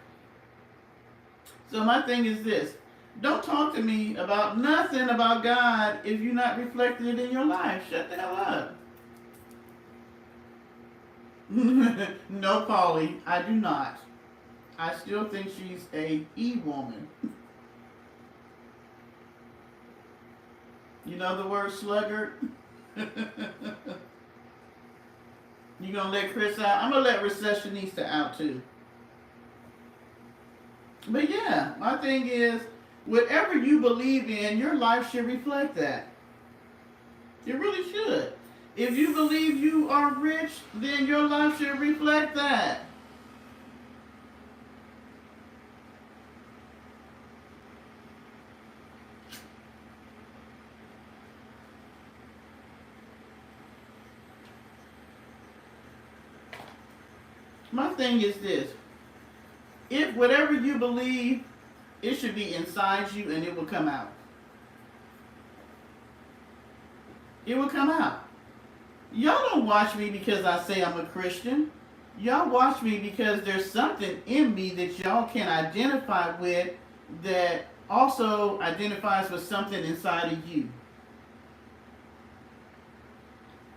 So my thing is this. Don't talk to me about nothing about God if you're not reflecting it in your life. Shut the hell up. No, Polly, I do not. I still think she's a E-woman. You know the word sluggard? You gonna let Chris out? I'm gonna let Recessionista out too. But yeah, my thing is, whatever you believe in, your life should reflect that. It really should. If you believe you are rich, then your life should reflect that. My thing is this. If whatever you believe, it should be inside you and it will come out. It will come out. Y'all don't watch me because I say I'm a Christian. Y'all watch me because there's something in me that y'all can identify with that also identifies with something inside of you.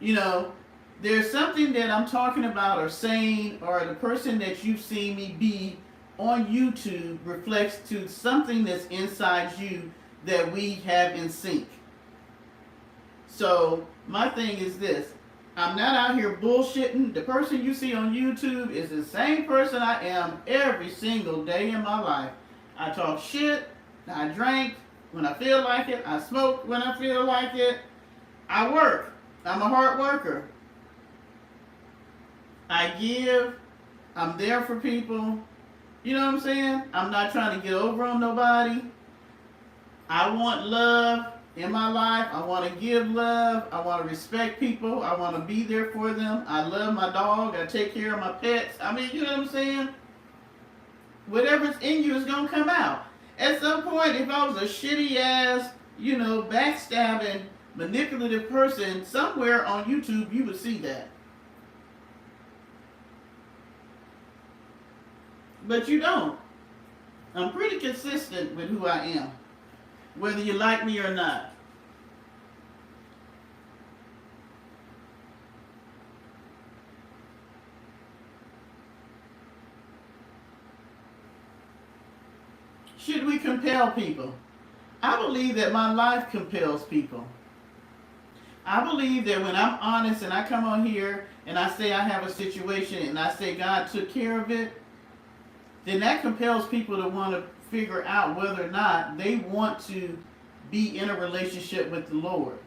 You know, there's something that I'm talking about or saying, or the person that you've seen me be on YouTube reflects to something that's inside you that we have in sync. So my thing is this. I'm not out here bullshitting. The person you see on YouTube is the same person I am every single day in my life. I talk shit. I drink when I feel like it. I smoke when I feel like it. I work. I'm a hard worker. I give. I'm there for people. You know what I'm saying? I'm not trying to get over on nobody. I want love in my life. I want to give love. I want to respect people. I want to be there for them. I love my dog. I take care of my pets. I mean, you know what I'm saying? Whatever's in you is going to come out. At some point, if I was a shitty ass, backstabbing, manipulative person, somewhere on YouTube, you would see that. But you don't. I'm pretty consistent with who I am, whether you like me or not. Should we compel people? I believe that my life compels people. I believe that when I'm honest and I come on here and I say I have a situation and I say God took care of it, then that compels people to want to figure out whether or not they want to be in a relationship with the Lord.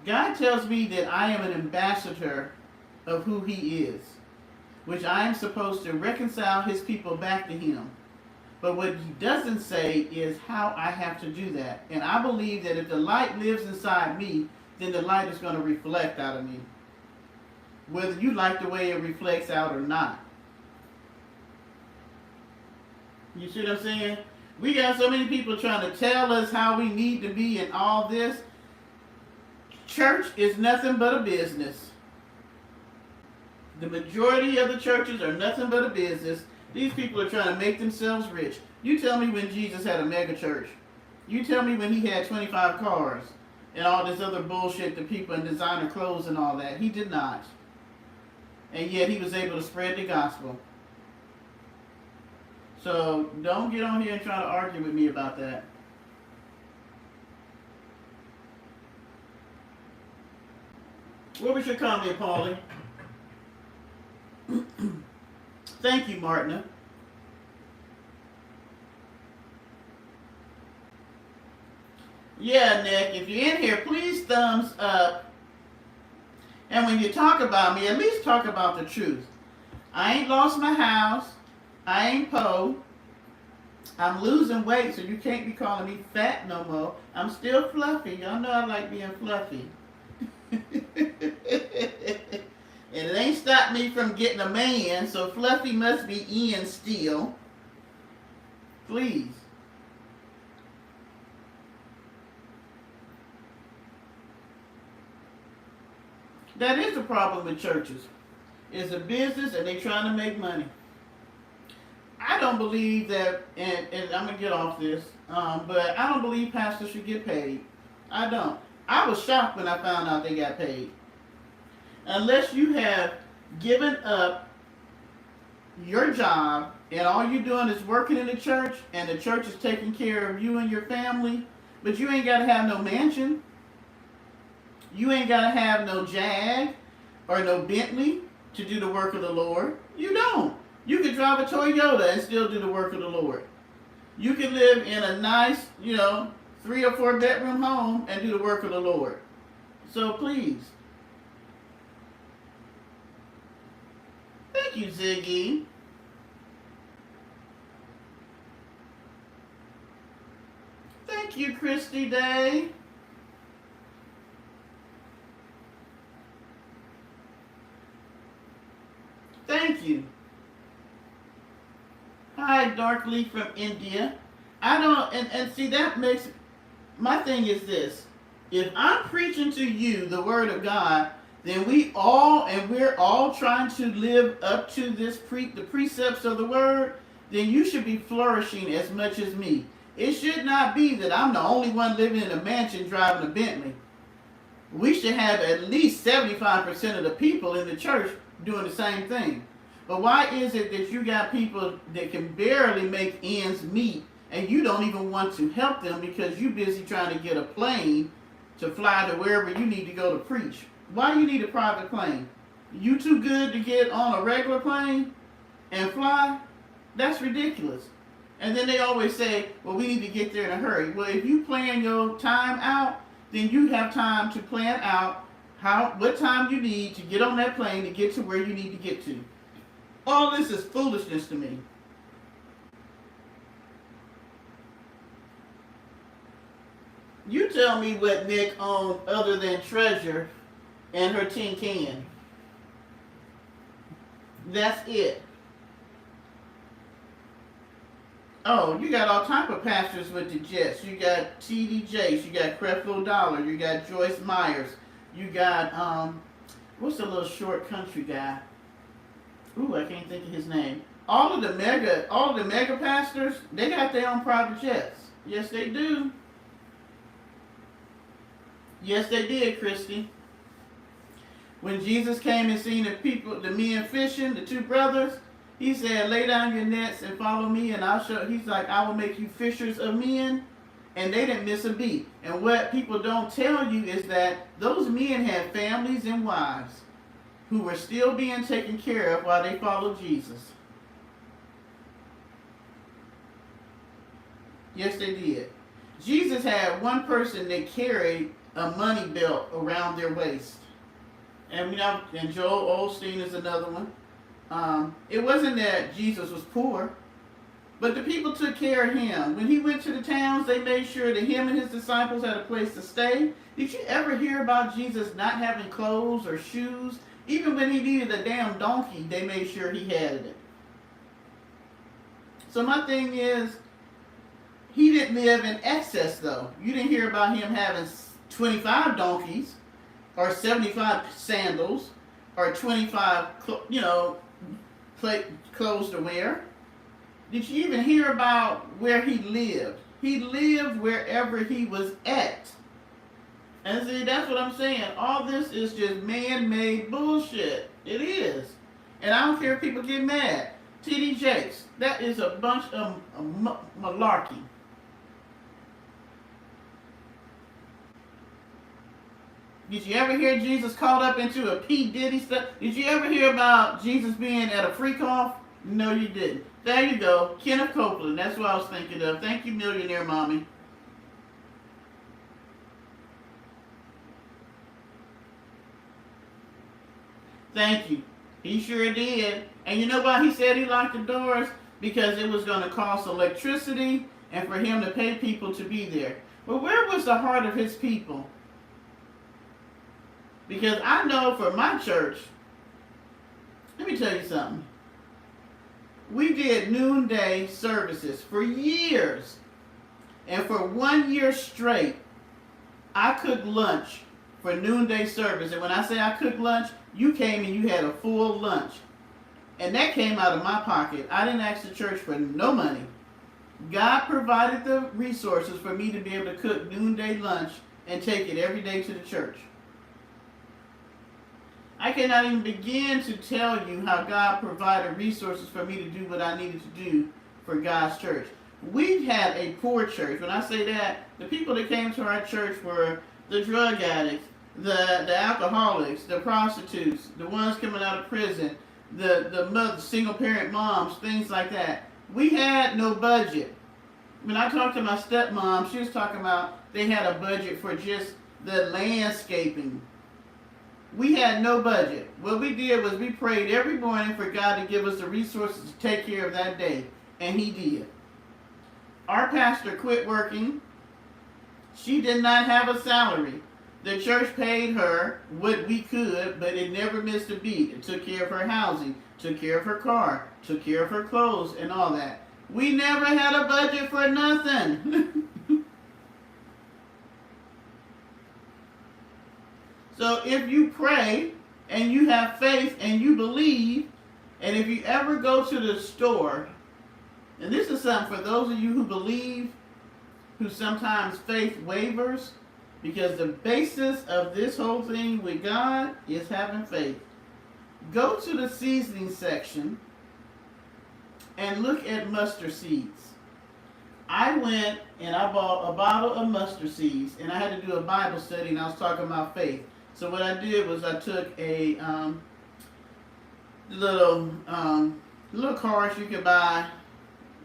God tells me that I am an ambassador of who He is, which I am supposed to reconcile His people back to Him. But what He doesn't say is how I have to do that. And I believe that if the light lives inside me, then the light is going to reflect out of me, whether you like the way it reflects out or not. You see what I'm saying? We got so many people trying to tell us how we need to be and all this. Church is nothing but a business. The majority of the churches are nothing but a business. These people are trying to make themselves rich. You tell me when Jesus had a mega church. You tell me when He had 25 cars and all this other bullshit, the people in designer clothes and all that. He did not. And yet He was able to spread the gospel. So don't get on here and try to argue with me about that. What was your comment, Paulie? Thank you, Martina. Yeah, Nick, if you're in here, please thumbs up. And when you talk about me, at least talk about the truth. I ain't lost my house. I ain't po. I'm losing weight, so you can't be calling me fat no more. I'm still fluffy. Y'all know I like being fluffy. And it ain't stopped me from getting a man, so fluffy must be Ian still. Please. That is the problem with churches. It's a business and they're trying to make money. I don't believe that, and I'm going to get off this, but I don't believe pastors should get paid. I don't. I was shocked when I found out they got paid. Unless you have given up your job and all you're doing is working in the church and the church is taking care of you and your family, but you ain't got to have no mansion. You ain't got to have no Jag or no Bentley to do the work of the Lord. You don't. You can drive a Toyota and still do the work of the Lord. You can live in a nice, 3 or 4 bedroom home and do the work of the Lord. So please. Thank you, Ziggy. Thank you, Christy Day. Thank you. Hi, Darkly from India. I don't, and see, that makes, my thing is this. If I'm preaching to you the word of God, then we're all trying to live up to the precepts of the word, then you should be flourishing as much as me. It should not be that I'm the only one living in a mansion driving a Bentley. We should have at least 75% of the people in the church doing the same thing. But why is it that you got people that can barely make ends meet and you don't even want to help them because you're busy trying to get a plane to fly to wherever you need to go to preach. Why do you need a private plane? You too good to get on a regular plane and fly? That's ridiculous. And then they always say, well, we need to get there in a hurry. Well, if you plan your time out, then you have time to plan out what time you need to get on that plane to get to where you need to get to. All this is foolishness to me. You tell me what Nick owned other than Treasure and her tin can. That's it. Oh, you got all type of pastors with the Jets. You got T.D. Jakes. You got Creflo Dollar. You got Joyce Myers. You got what's the little short country guy? Ooh, I can't think of his name. All of the mega pastors, they got their own private jets. Yes, they do. Yes, they did, Christy. When Jesus came and seen the men fishing, the two brothers, he said, lay down your nets and follow me, and he's like, I will make you fishers of men. And they didn't miss a beat. And what people don't tell you is that those men had families and wives who were still being taken care of while they followed Jesus. Yes, they did. Jesus had one person that carried a money belt around their waist. And Joel Osteen is another one. It wasn't that Jesus was poor, but the people took care of him. When he went to the towns, they made sure that him and his disciples had a place to stay. Did you ever hear about Jesus not having clothes or shoes? Even when he needed a damn donkey, they made sure he had it. So my thing is, he didn't live in excess though. You didn't hear about him having 25 donkeys or 75 sandals or 25, clothes to wear. Did you even hear about where he lived? He lived wherever he was at. And see, that's what I'm saying. All this is just man-made bullshit. It is. And I don't care if people get mad. T.D. Jakes, that is a bunch of malarkey. Did you ever hear Jesus caught up into a P. Diddy stuff? Did you ever hear about Jesus being at a freak off? No, you didn't. There you go. Kenneth Copeland. That's what I was thinking of. Thank you, Millionaire Mommy. Thank you. He sure did. And you know why he said he locked the doors? Because it was going to cost electricity and for him to pay people to be there. But where was the heart of his people? Because I know for my church, let me tell you something. We did noonday services for years. And for 1 year straight, I cooked lunch for noonday service. And when I say I cooked lunch, you came and you had a full lunch. And that came out of my pocket. I didn't ask the church for no money. God provided the resources for me to be able to cook noonday lunch and take it every day to the church. I cannot even begin to tell you how God provided resources for me to do what I needed to do for God's church. We had a poor church. When I say that, the people that came to our church were the drug addicts, the alcoholics, the prostitutes, the ones coming out of prison, the single parent moms, things like that. We had no budget. When I talked to my stepmom, she was talking about they had a budget for just the landscaping. We had no budget. What we did was we prayed every morning for God to give us the resources to take care of that day. And he did. Our pastor quit working. She did not have a salary. The church paid her what we could, but it never missed a beat. It took care of her housing, took care of her car, took care of her clothes and all that. We never had a budget for nothing. So if you pray and you have faith and you believe, and if you ever go to the store, and this is something for those of you who believe, who sometimes faith wavers, because the basis of this whole thing with God is having faith. Go to the seasoning section and look at mustard seeds. I went and I bought a bottle of mustard seeds, and I had to do a Bible study, and I was talking about faith. So what I did was I took a little little cards you could buy.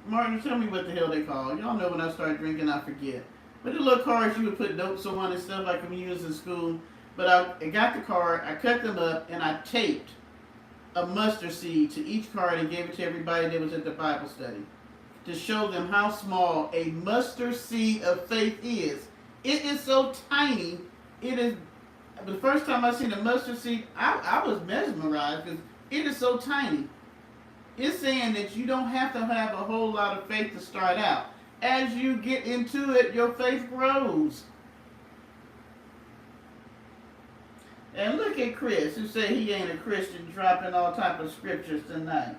Martin, tell me what the hell they call. Y'all know when I start drinking, I forget. But the little cards you would put notes on and stuff like we use in school. But I got the card, I cut them up, and I taped a mustard seed to each card and gave it to everybody that was at the Bible study to show them how small a mustard seed of faith is. It is so tiny. It is. The first time I seen a mustard seed, I was mesmerized because it is so tiny. It's saying that you don't have to have a whole lot of faith to start out. As you get into it, your faith grows. And look at Chris, who said he ain't a Christian, dropping all type of scriptures tonight.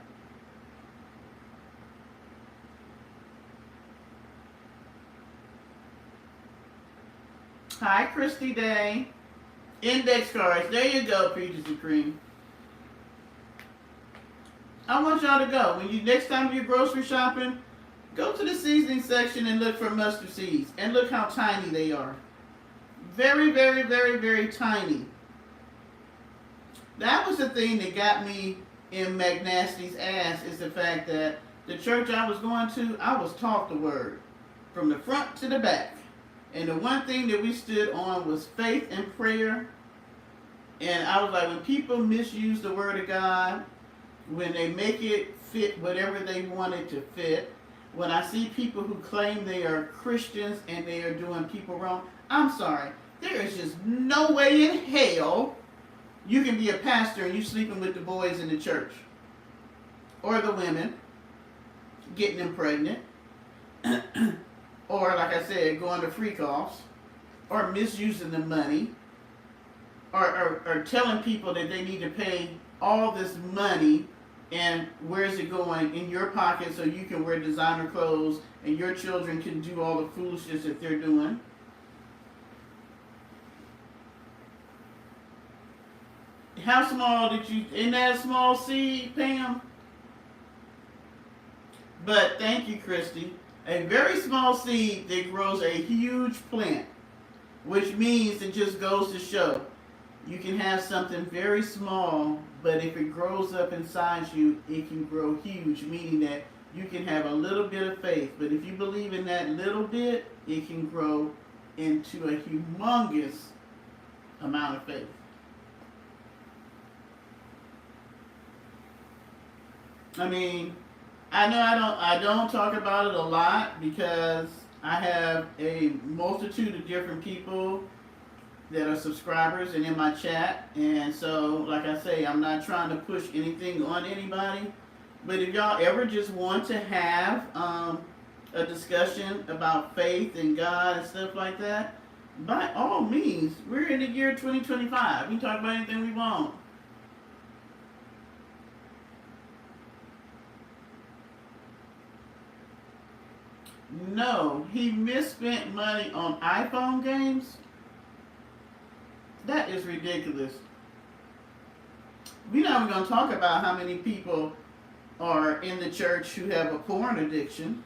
Hi, Christy Day. Index cards. There you go, Peaches and Cream. I want y'all to go. When you next time you're grocery shopping, go to the seasoning section and look for mustard seeds. And look how tiny they are. Very, very, very, very tiny. That was the thing that got me in McNasty's ass, is the fact that the church I was going to, I was taught the word from the front to the back. And the one thing that we stood on was faith and prayer. And I was like, when people misuse the word of God, when they make it fit whatever they want it to fit, when I see people who claim they are Christians and they are doing people wrong, I'm sorry. There is just no way in hell you can be a pastor and you sleeping with the boys in the church. Or the women, getting them pregnant. Or, like I said, going to freak-offs, or misusing the money, or telling people that they need to pay all this money, and where is it going? In your pocket so you can wear designer clothes, and your children can do all the foolishness that they're doing. How small did you, in that small seed, Pam? But thank you, Christy. A very small seed that grows a huge plant, which means it just goes to show you can have something very small, but if it grows up inside you, it can grow huge, meaning that you can have a little bit of faith, but if you believe in that little bit, it can grow into a humongous amount of faith. I mean, I know I don't talk about it a lot because I have a multitude of different people that are subscribers and in my chat, and so like I say, I'm not trying to push anything on anybody, but if y'all ever just want to have a discussion about faith and God and stuff like that, by all means, we're in the year 2025. We can talk about anything we want. No, he misspent money on iPhone games? That is ridiculous. We're not even going to talk about how many people are in the church who have a porn addiction.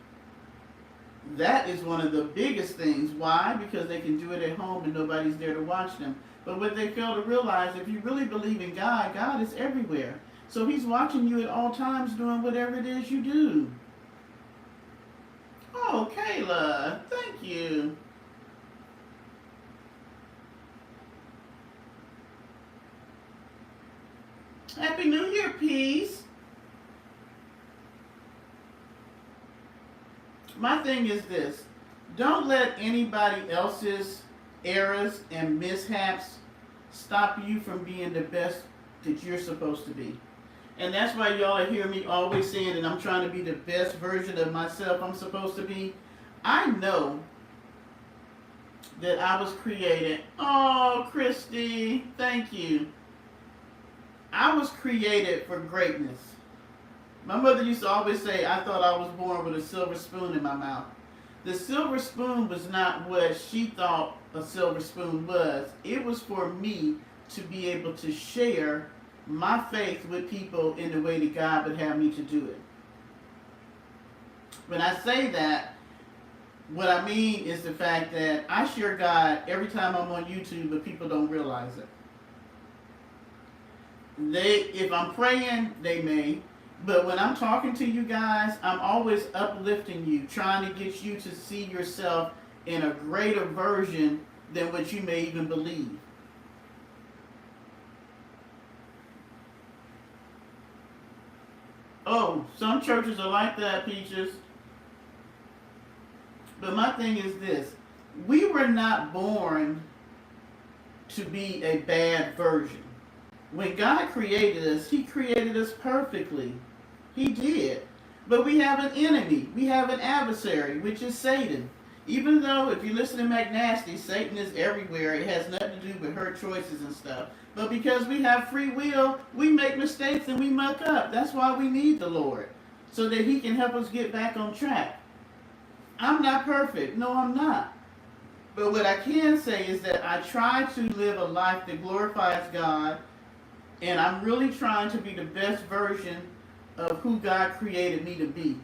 That is one of the biggest things. Why? Because they can do it at home and nobody's there to watch them. But what they fail to realize, if you really believe in God, God is everywhere. So he's watching you at all times doing whatever it is you do. Oh, Kayla, thank you. Happy New Year, peace. My thing is this. Don't let anybody else's errors and mishaps stop you from being the best that you're supposed to be. And that's why y'all hear me always saying that I'm trying to be the best version of myself I'm supposed to be. I know that I was created. Oh, Christy, thank you. I was created for greatness. My mother used to always say, I thought I was born with a silver spoon in my mouth. The silver spoon was not what she thought a silver spoon was. It was for me to be able to share my faith with people in the way that God would have me to do it. When I say that, What I mean is the fact that I share God every time I'm on YouTube, but people don't realize it. If I'm praying, they may, but when I'm talking to you guys, I'm always uplifting you, trying to get you to see yourself in a greater version than what you may even believe. Oh, some churches are like that, Peaches. But my thing is this: we were not born to be a bad version. When God created us, He created us perfectly. He did. But we have an enemy. We have an adversary, which is Satan. Even though, if you listen to McNasty, Satan is everywhere. It has nothing to do with her choices and stuff. But because we have free will, we make mistakes and we muck up. That's why we need the Lord, so that He can help us get back on track. I'm not perfect. No, I'm not. But what I can say is that I try to live a life that glorifies God, and I'm really trying to be the best version of who God created me to be.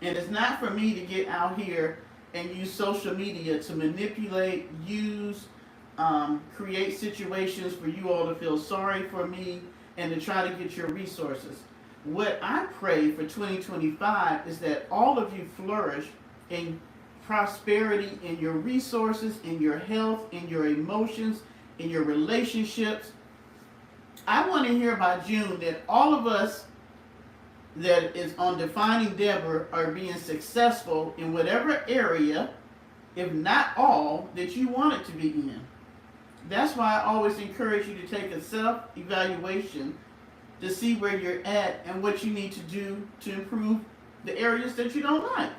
And it's not for me to get out here and use social media to manipulate, create situations for you all to feel sorry for me and to try to get your resources. What I pray for 2025 is that all of you flourish in prosperity, in your resources, in your health, in your emotions, in your relationships. I want to hear by June that all of us that is on Defining Deborah are being successful in whatever area, if not all, that you want it to be in. That's why I always encourage you to take a self-evaluation to see where you're at and what you need to do to improve the areas that you don't like.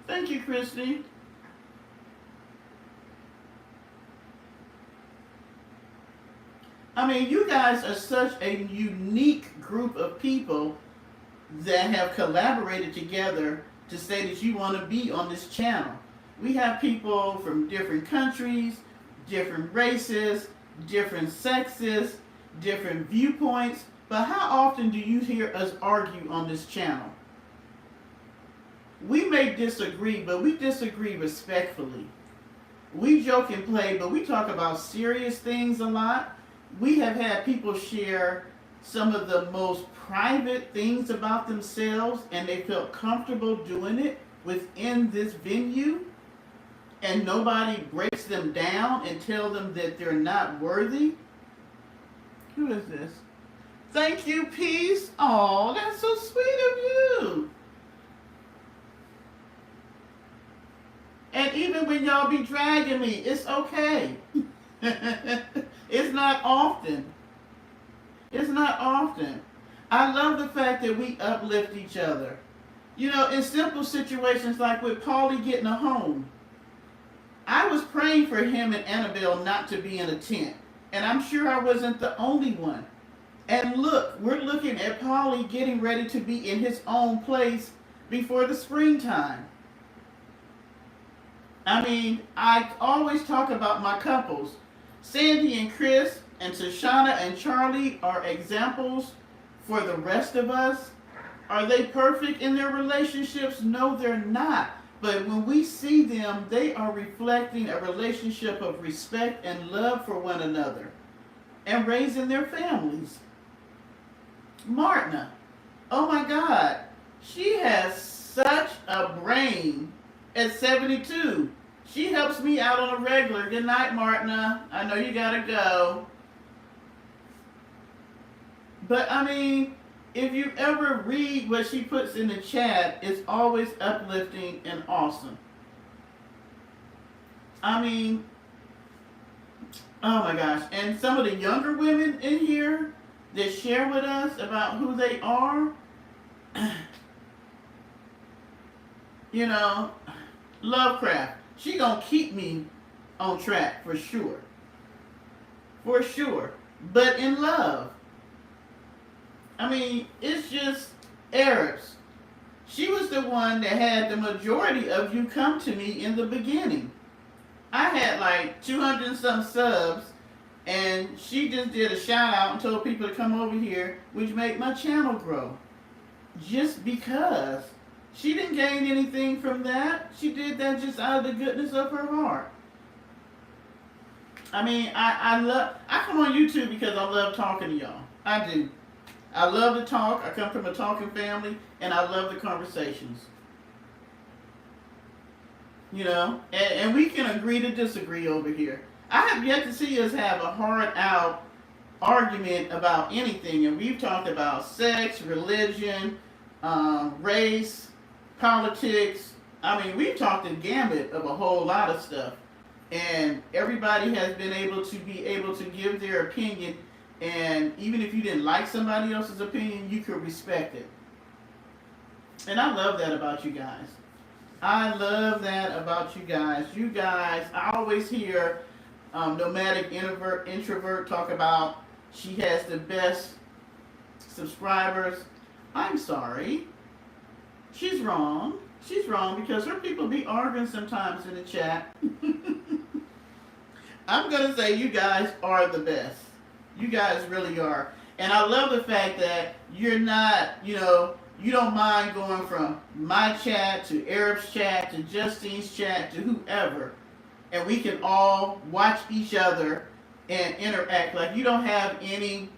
Thank you, Christy. I mean, you guys are such a unique group of people that have collaborated together to say that you want to be on this channel. We have people from different countries, different races, different sexes, different viewpoints. But how often do you hear us argue on this channel? We may disagree, but we disagree respectfully. We joke and play, but we talk about serious things a lot. We have had people share some of the most private things about themselves, and they felt comfortable doing it within this venue, and nobody breaks them down and tell them that they're not worthy. Who is this? Thank you, Peace. Oh, that's so sweet of you. And even when y'all be dragging me, it's okay. It's not often. It's not often. I love the fact that we uplift each other. You know, in simple situations like with Paulie getting a home, I was praying for him and Annabelle not to be in a tent. And I'm sure I wasn't the only one. And look, we're looking at Paulie getting ready to be in his own place before the springtime. I mean, I always talk about my couples. Sandy and Chris and Tashana and Charlie are examples for the rest of us. Are they perfect in their relationships? No, they're not. But when we see them, they are reflecting a relationship of respect and love for one another and raising their families. Martina, oh my God, she has such a brain at 72. She helps me out on a regular. Good night, Martina. I know you gotta go. But I mean, if you ever read what she puts in the chat, it's always uplifting and awesome. I mean, oh my gosh. And some of the younger women in here that share with us about who they are, you know, Lovecraft. She gonna keep me on track for sure. For sure. But in love. I mean, it's just Arabs. She was the one that had the majority of you come to me in the beginning. I had like 200 and some subs, and she just did a shout out and told people to come over here, which made my channel grow. just because. She didn't gain anything from that. She did that just out of the goodness of her heart. I mean, I come on YouTube because I love talking to y'all. I do. I love to talk. I come from a talking family, and I love the conversations. You know, and we can agree to disagree over here. I have yet to see us have a hard out argument about anything, and we've talked about sex, religion, race, politics. I mean, we've talked a gamut of a whole lot of stuff, and everybody has been able to give their opinion. And even if you didn't like somebody else's opinion, you could respect it. And I love that about you guys. I love that about you guys. You guys, I always hear nomadic introvert talk about she has the best subscribers. I'm sorry. She's wrong. She's wrong because her people be arguing sometimes in the chat. I'm going to say you guys are the best. You guys really are. And I love the fact that you're not, you don't mind going from my chat to Arab's chat to Justine's chat to whoever. And we can all watch each other and interact. Like we don't have any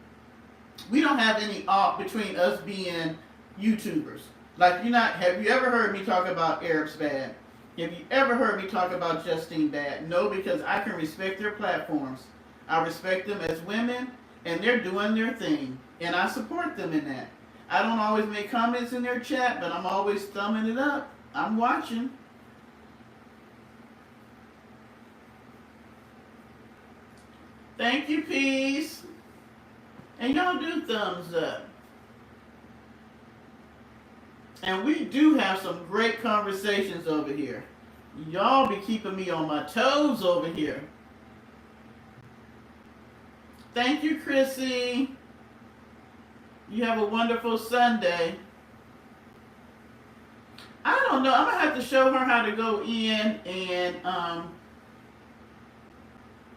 off between us being YouTubers. Like have you ever heard me talk about Arab's bad? Have you ever heard me talk about Justine bad? No, because I can respect their platforms. I respect them as women, and they're doing their thing. And I support them in that. I don't always make comments in their chat, but I'm always thumbing it up. I'm watching. Thank you, peace. And y'all do thumbs up. And we do have some great conversations over here. Y'all be keeping me on my toes over here. Thank you, Chrissy. You have a wonderful Sunday. I don't know. I'm going to have to show her how to go in and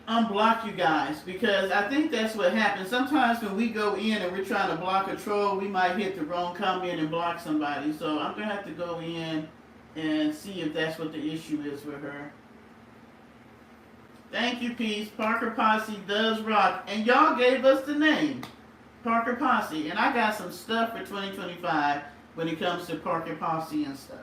unblock you guys, because I think that's what happens. Sometimes when we go in and we're trying to block a troll, we might hit the wrong comment and block somebody. So I'm going to have to go in and see if that's what the issue is with her. Thank you, Peace. Parker Posse does rock. And y'all gave us the name, Parker Posse. And I got some stuff for 2025 when it comes to Parker Posse and stuff.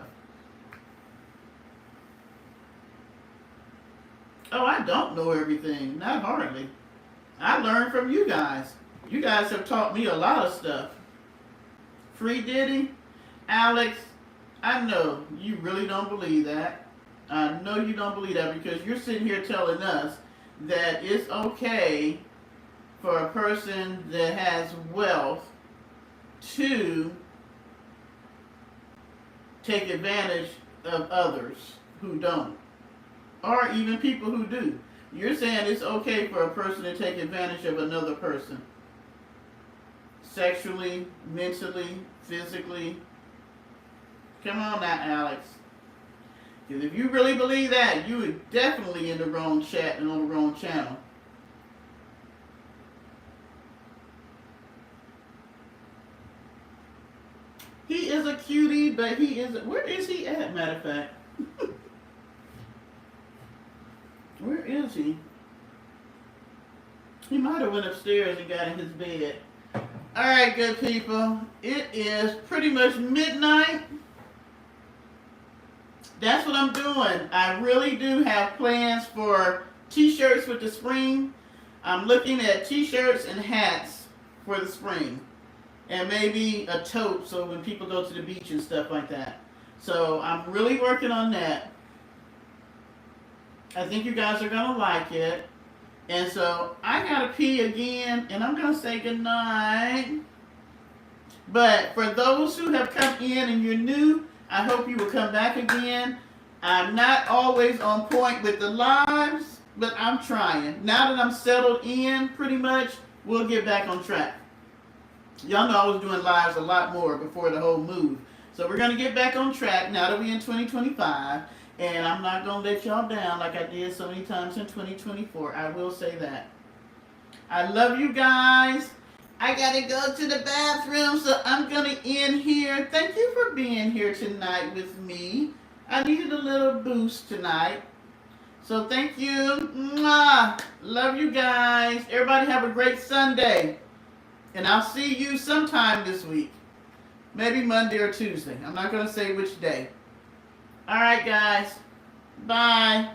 Oh, I don't know everything. Not hardly. I learned from you guys. You guys have taught me a lot of stuff. Free Diddy? Alex, I know you really don't believe that. I know you don't believe that because you're sitting here telling us that it's okay for a person that has wealth to take advantage of others who don't. Or even people who do. You're saying it's okay for a person to take advantage of another person. Sexually, mentally, physically. Come on now, Alex. Because if you really believe that, you are definitely in the wrong chat and on the wrong channel. He is a cutie, but he is... Where is he at, matter of fact? Where is he? He might have went upstairs and got in his bed. Alright, good people. It is pretty much midnight. That's what I'm doing. I really do have plans for t-shirts with the spring. I'm looking at t-shirts and hats for the spring. And maybe a tote so when people go to the beach and stuff like that. So I'm really working on that. I think you guys are going to like it. And so I got to pee again, and I'm going to say goodnight. But for those who have come in and you're new, I hope you will come back again. I'm not always on point with the lives, but I'm trying. Now that I'm settled in pretty much, we'll get back on track. Y'all know I was doing lives a lot more before the whole move. So we're going to get back on track now that we're in 2025. And I'm not going to let y'all down like I did so many times in 2024. I will say that. I love you guys. I gotta go to the bathroom, so I'm gonna end here. Thank you for being here tonight with me. I needed a little boost tonight. So thank you. Mwah. Love you guys. Everybody have a great Sunday. And I'll see you sometime this week. Maybe Monday or Tuesday. I'm not gonna say which day. Alright guys. Bye.